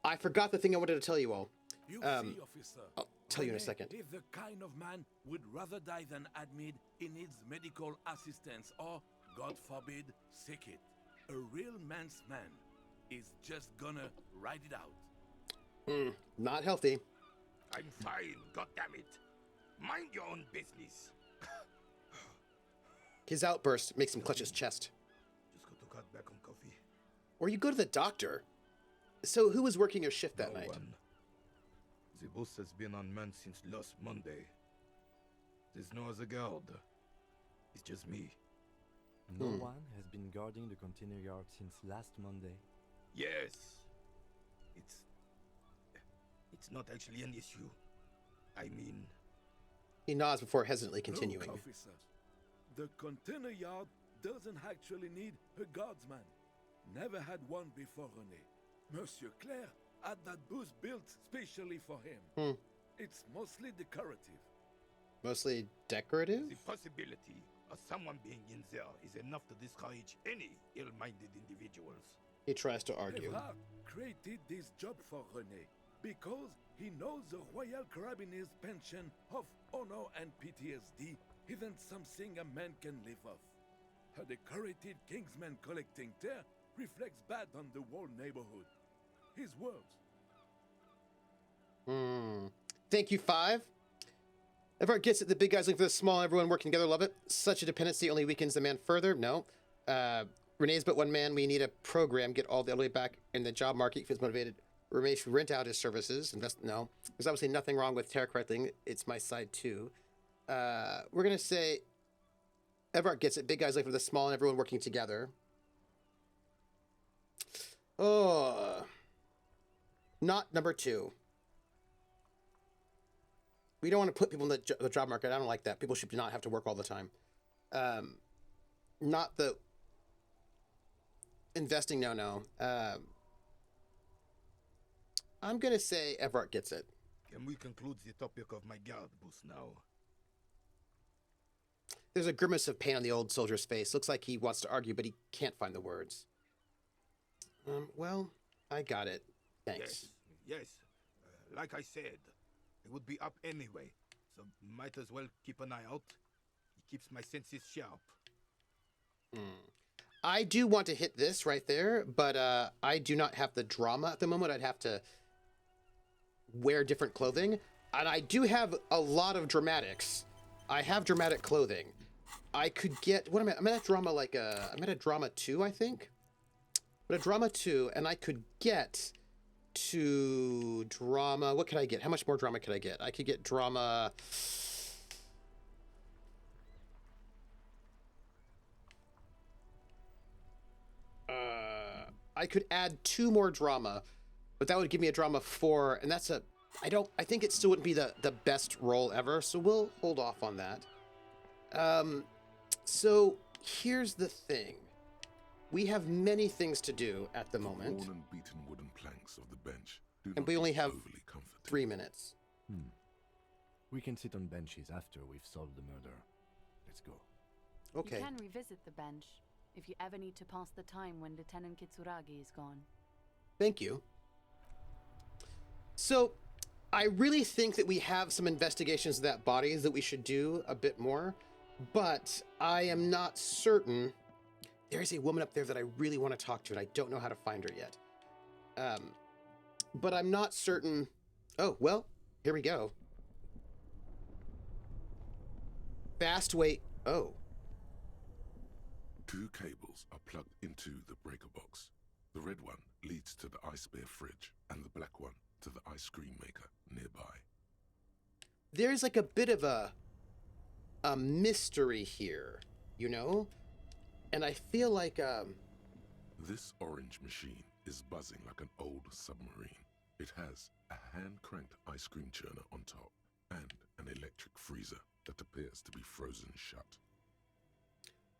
I forgot the thing I wanted to tell you all. You see, officer. I'll tell you in a second. If the kind of man would rather die than admit he needs medical assistance or, God forbid, sick it, a real man's man is just gonna ride it out. Not healthy. I'm fine, goddammit. Mind your own business. His outburst makes him clutch his chest. Just got to cut back on coffee. Or you go to the doctor. So who was working your shift that night? One. The boss has been unmanned since last Monday. There's no other guard. It's just me. No one has been guarding the container yard since last Monday. Yes. It's not actually an issue. I mean... He nods before hesitantly continuing. Look, officer, the container yard doesn't actually need a guardsman. Never had one before, René. Monsieur Claire had that booth built specially for him. It's mostly decorative. Mostly decorative? The possibility of someone being in there is enough to discourage any ill-minded individuals. He tries to argue. Evrard created this job for René because he knows the Royal Carabinier's pension of honor and PTSD isn't something a man can live off. A decorated Kingsman collecting tear reflects bad on the whole neighborhood. His words. Thank you, 5. Evrard gets it. The big guys looking for the small, everyone working together. Love it. Such a dependency only weakens the man further. No. Renee's but one man. We need a program. Get all the elderly back in the job market. He feels motivated. Renee should rent out his services. Invest. No. There's obviously nothing wrong with tarot collecting. It's my side too. We're going to say Evrard gets it. Big guys looking for the small and everyone working together. Oh. Not number 2. We don't want to put people in the job market. I don't like that. People should not have to work all the time. Not the investing. No. I'm going to say Evrard gets it. Can we conclude the topic of my guard booth now? There's a grimace of pain on the old soldier's face. Looks like he wants to argue, but he can't find the words. Well, I got it. Thanks. Yes. Like I said, it would be up anyway, so might as well keep an eye out. It keeps my senses sharp. I do want to hit this right there, but I do not have the drama at the moment. I'd have to wear different clothing, and I do have a lot of dramatics. I have dramatic clothing. I could get... What am I? I'm at a drama like a... I'm at a drama 2, I think. But a drama 2, and I could get to drama... What could I get? How much more drama could I get? I could get drama... I could add 2 more drama, but that would give me a drama 4, and that's a... I think it still wouldn't be the best roll ever, so we'll hold off on that. So here's the thing. We have many things to do at the moment. Worn and beaten wooden ergonomics of the bench do And not we only look have overly comforting. 3 minutes. We can sit on benches after we've solved the murder. Let's go. Okay. You can revisit the bench if you ever need to pass the time when Lieutenant Kitsuragi is gone. Thank you. So, I really think that we have some investigations of that body that we should do a bit more, but I am not certain. There is a woman up there that I really want to talk to, and I don't know how to find her yet. But I'm not certain. Oh, well, here we go. Fast wait. Oh. 2 cables are plugged into the breaker box. The red one leads to the ice bear fridge, and the black one to the ice cream maker nearby. There's like a bit of a mystery here, you know? And I feel like, This orange machine is buzzing like an old submarine. It has a hand-cranked ice cream churner on top and an electric freezer that appears to be frozen shut.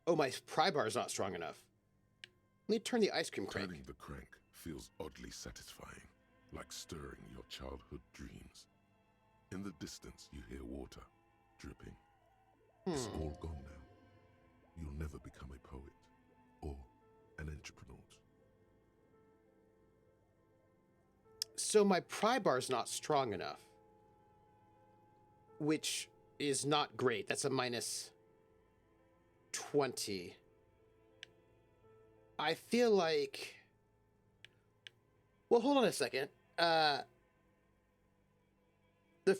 oh, my pry bar is not strong enough. Let me turn the ice cream crank. Turning the crank feels oddly satisfying, like stirring your childhood dreams. In the distance, you hear water dripping. It's all gone now. You'll never become a poet or an entrepreneur. So my pry bar's not strong enough, which is not great. That's a minus 20. I feel like... Well, hold on a second. The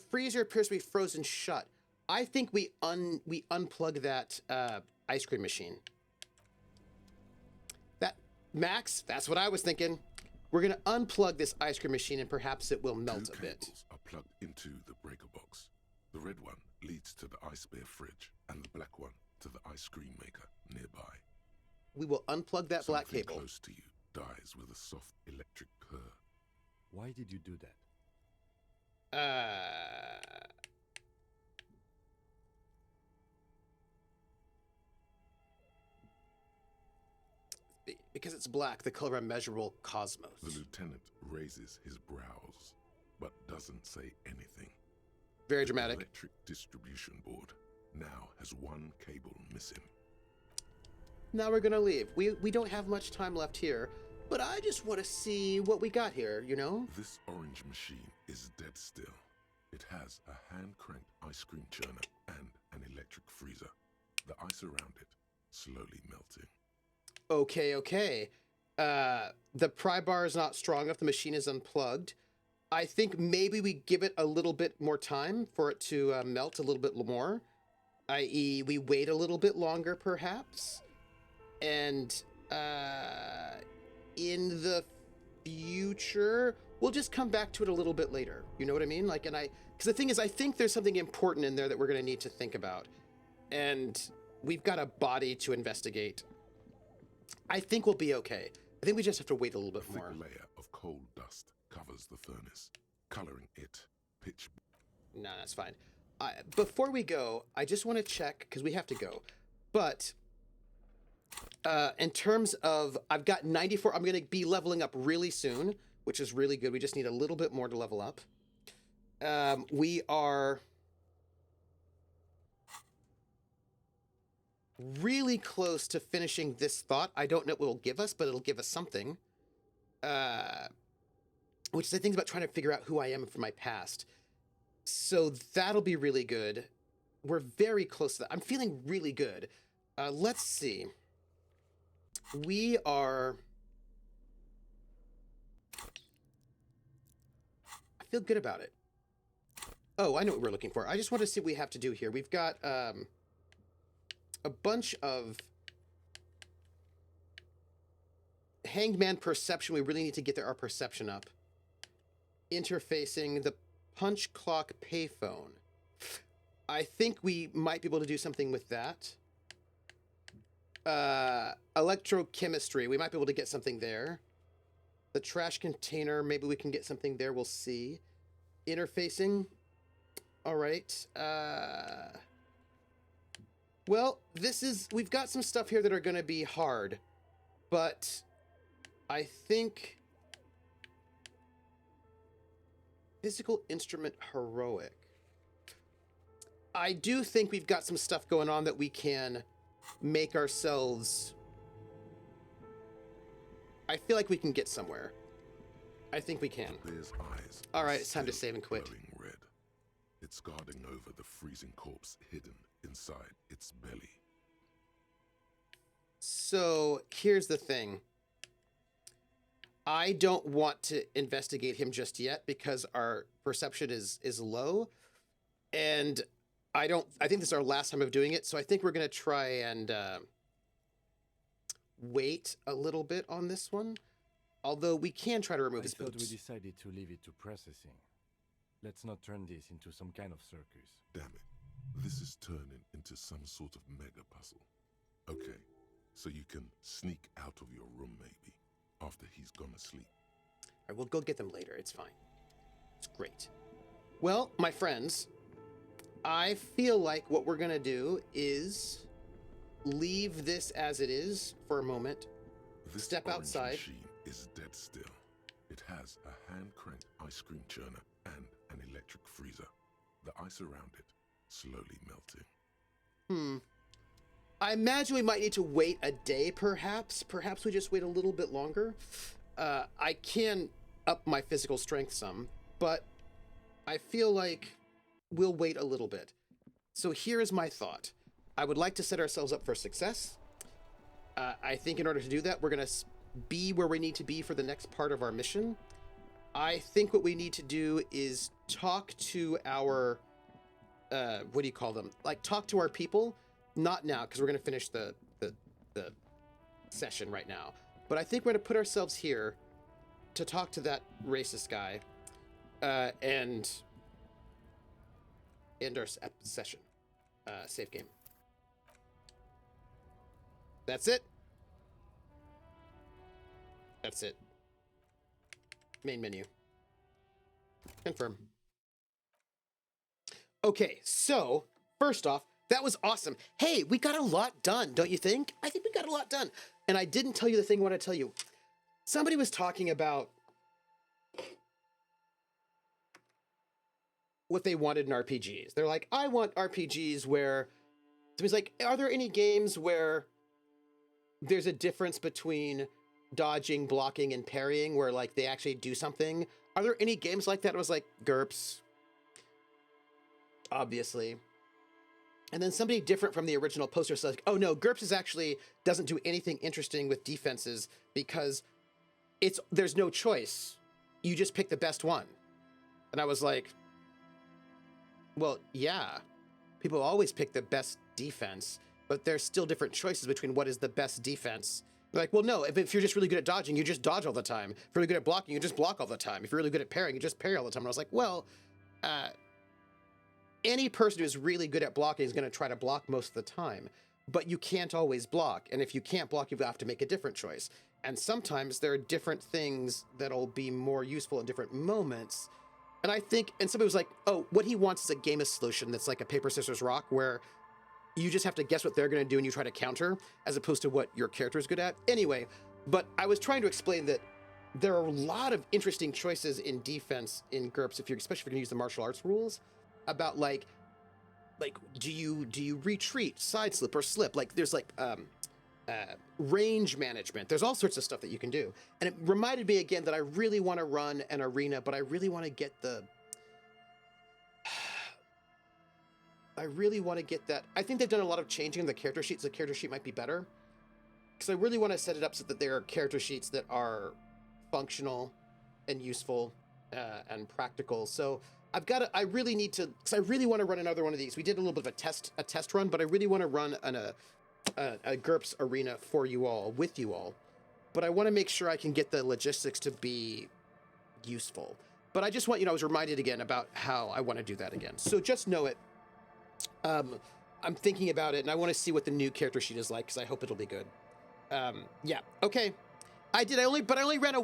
freezer appears to be frozen shut. I think we unplug that ice cream machine. Max, that's what I was thinking. We're going to unplug this ice cream machine and perhaps it will melt a bit. 2 cables are plugged into the breaker box. The red one leads to the ice bear fridge, and the black one to the ice cream maker nearby. We will unplug that black Something cable. close to you dies with a soft electric purr. Why did you do that? Because it's black, the color immeasurable cosmos. The lieutenant raises his brows, but doesn't say anything. Very dramatic. The electric distribution board now has 1 cable missing. Now we're gonna leave. We don't have much time left here, but I just want to see what we got here, you know? This orange machine is dead still. It has a hand-cranked ice cream churner and an electric freezer. The ice around it slowly melting. Okay. The pry bar is not strong enough. The machine is unplugged. I think maybe we give it a little bit more time for it to melt a little bit more. I.e., we wait a little bit longer, perhaps. And in the future, we'll just come back to it a little bit later. You know what I mean? Because the thing is, I think there's something important in there that we're going to need to think about. And we've got a body to investigate. I think we'll be okay. I think we just have to wait a little bit more. A thick layer of coal dust covers the furnace, coloring it pitch. No, that's fine. Before we go, I just want to check, because we have to go. But in terms of, I've got 94. I'm going to be leveling up really soon, which is really good. We just need a little bit more to level up. We are really close to finishing this thought. I don't know what it'll give us, but it'll give us something. Which is the thing about trying to figure out who I am from my past. So that'll be really good. We're very close to that. I'm feeling really good. Let's see. We are... I feel good about it. Oh, I know what we're looking for. I just want to see what we have to do here. We've got a bunch of hangman perception. We really need to get our perception up. Interfacing the punch clock payphone. I think we might be able to do something with that. Electrochemistry. We might be able to get something there. The trash container. Maybe we can get something there. We'll see. Interfacing. All right. Well, we've got some stuff here that are going to be hard, but I think Physical instrument heroic. I do think we've got some stuff going on that we can make ourselves... I feel like we can get somewhere. I think we can. The bear's eyes All right, it's time to save and quit. glowing red. It's guarding over the freezing corpse hidden inside its belly. So here's the thing. I don't want to investigate him just yet because our perception is low, and I think this is our last time of doing it, so I think we're gonna try and wait a little bit on this one. Although we can try to remove his I thought boots. we decided to leave it to processing. Let's not turn this into some kind of circus. Damn it. This is turning into some sort of mega puzzle. Okay, so you can sneak out of your room maybe, after he's gone to sleep. All right, we'll go get them later. It's fine. It's great. Well, my friends, I feel like what we're gonna do is leave this as it is for a moment. This Step orange outside. machine is dead still. It has a hand-cranked ice cream churner and an electric freezer. The ice around it slowly melting. I imagine we might need to wait a day, perhaps. Perhaps we just wait a little bit longer. I can up my physical strength some, but I feel like we'll wait a little bit. So here is my thought. I would like to set ourselves up for success. I think in order to do that, we're going to be where we need to be for the next part of our mission. I think what we need to do is talk to our, what do you call them? Like, talk to our people. Not now, because we're going to finish the session right now. But I think we're going to put ourselves here to talk to that racist guy and end our session. Save game. That's it. That's it. Main menu. Confirm. Okay, so first off, that was awesome. Hey, we got a lot done, don't you think? I think we got a lot done. And I didn't tell you the thing I want to tell you. Somebody was talking about what they wanted in RPGs. They're like, I want RPGs where... Somebody's like, are there any games where there's a difference between dodging, blocking, and parrying where, like, they actually do something? Are there any games like that? I was like, GURPS. Obviously. And then somebody different from the original poster says, like, oh no, GURPS is actually doesn't do anything interesting with defenses because there's no choice. You just pick the best one. And I was like, well, yeah. People always pick the best defense, but there's still different choices between what is the best defense. They're like, well, no, if you're just really good at dodging, you just dodge all the time. If you're really good at blocking, you just block all the time. If you're really good at parrying, you just parry all the time. And I was like, well, any person who's really good at blocking is going to try to block most of the time, but you can't always block. And if you can't block, you have to make a different choice. And sometimes there are different things that'll be more useful in different moments. And I think, and somebody was like, oh, what he wants is a game of solution that's like a paper, scissors, rock, where you just have to guess what they're going to do and you try to counter, as opposed to what your character is good at. Anyway, but I was trying to explain that there are a lot of interesting choices in defense in GURPS, especially if you're going to use the martial arts rules, about like do you retreat, side slip, or slip? Like there's like range management. There's all sorts of stuff that you can do. And it reminded me again that I really want to run an arena, but I really want to get that. I think they've done a lot of changing in the character sheets. The character sheet might be better. Because I really want to set it up so that there are character sheets that are functional and useful and practical. So I really need to, because I really want to run another one of these. We did a little bit of a test run, but I really want to run a GURPS arena for you all, with you all. But I want to make sure I can get the logistics to be useful. But I just want I was reminded again about how I want to do that again. So just know it. I'm thinking about it, and I want to see what the new character sheet is like, because I hope it'll be good. Yeah, okay. I only ran a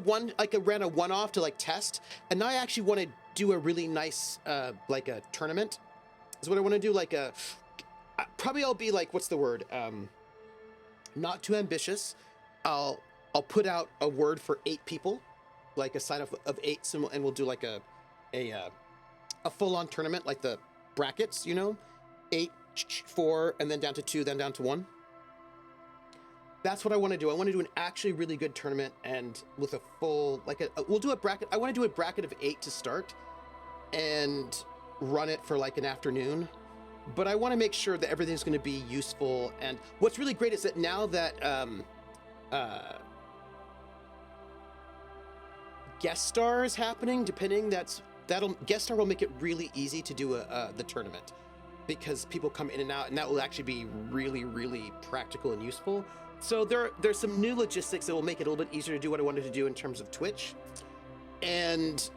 one-off to like test, and now I actually want to do a really nice like a tournament. Is what I want to do. Like probably I'll be like, what's the word? Not too ambitious. I'll put out a word for 8 people, like a sign of 8, and we'll do like a a full-on tournament, like the brackets, you know, 8, 4, and then down to 2, then down to 1. That's what I want to do. I want to do an actually really good tournament, and with a full, like we'll do a bracket. I want to do a bracket of 8 to start, and run it for like an afternoon. But I want to make sure that everything's going to be useful. And what's really great is that now that guest star is happening, guest star will make it really easy to do the tournament, because people come in and out, and that will actually be really, really practical and useful. So there's some new logistics that will make it a little bit easier to do what I wanted to do in terms of Twitch. And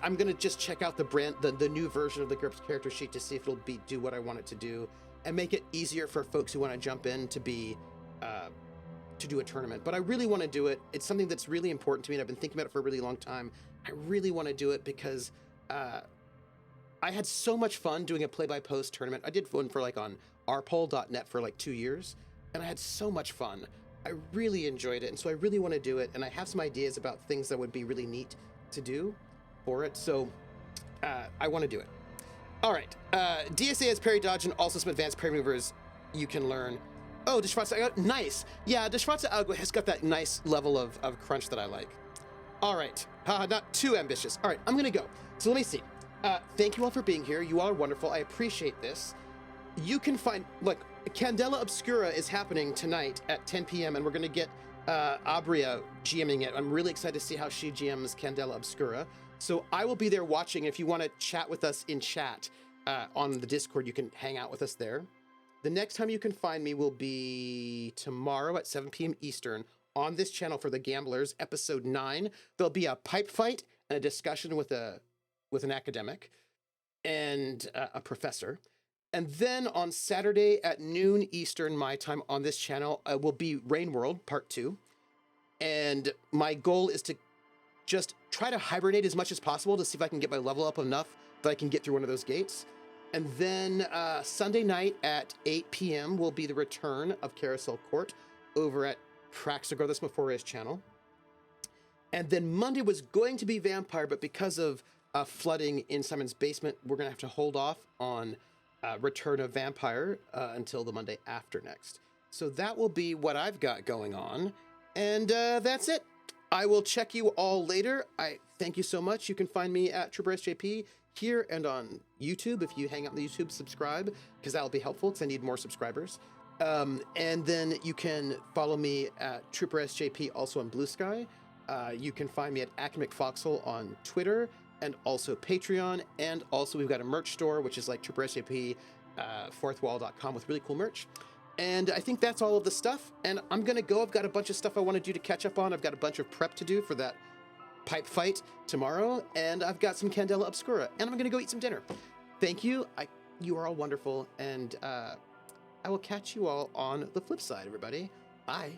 I'm gonna just check out the new version of the GURPS character sheet to see if it'll do what I want it to do, and make it easier for folks who want to jump in to do a tournament. But I really want to do it. It's something that's really important to me, and I've been thinking about it for a really long time. I really want to do it because I had so much fun doing a play-by-post tournament. I did one for like on rpol.net for like 2 years, and I had so much fun. I really enjoyed it, and so I really want to do it, and I have some ideas about things that would be really neat to do for it, so I want to do it. All right, DSA has parry dodge and also some advanced parry maneuvers you can learn. Oh, Deshvatsa, nice. Yeah, Deshvatsa Algo has got that nice level of crunch that I like. All right, not too ambitious. All right, I'm gonna go. So let me see. Thank you all for being here. You all are wonderful. I appreciate this. You can find, look, Candela Obscura is happening tonight at 10 p.m. and we're gonna get Abria GMing it. I'm really excited to see how she GMs Candela Obscura. So I will be there watching. If you want to chat with us in chat on the Discord, you can hang out with us there. The next time you can find me will be tomorrow at 7 p.m. Eastern on this channel for The Gamblers, episode 9. There'll be a pipe fight and a discussion with an academic and a professor. And then on Saturday at noon Eastern, my time, on this channel, will be Rain World Part 2. And my goal is to just try to hibernate as much as possible to see if I can get my level up enough that I can get through one of those gates. And then Sunday night at 8 p.m. will be the return of Carousel Court over at Praxagorthus Mephore's channel. And then Monday was going to be Vampire, but because of flooding in Simon's basement, we're going to have to hold off on Return of Vampire until the Monday after next. So that will be what I've got going on. And that's it. I will check you all later. I thank you so much. You can find me at TrooperSJP here and on YouTube. If you hang out on the YouTube, subscribe, because that'll be helpful, because I need more subscribers. And then you can follow me at TrooperSJP also on Blue Sky. You can find me at Academic Foxhole on Twitter and also Patreon. And also we've got a merch store, which is like TrooperSJP, fourthwall.com with really cool merch. And I think that's all of the stuff. And I'm going to go. I've got a bunch of stuff I want to do to catch up on. I've got a bunch of prep to do for that pipe fight tomorrow. And I've got some Candela Obscura. And I'm going to go eat some dinner. Thank you. You are all wonderful. And I will catch you all on the flip side, everybody. Bye.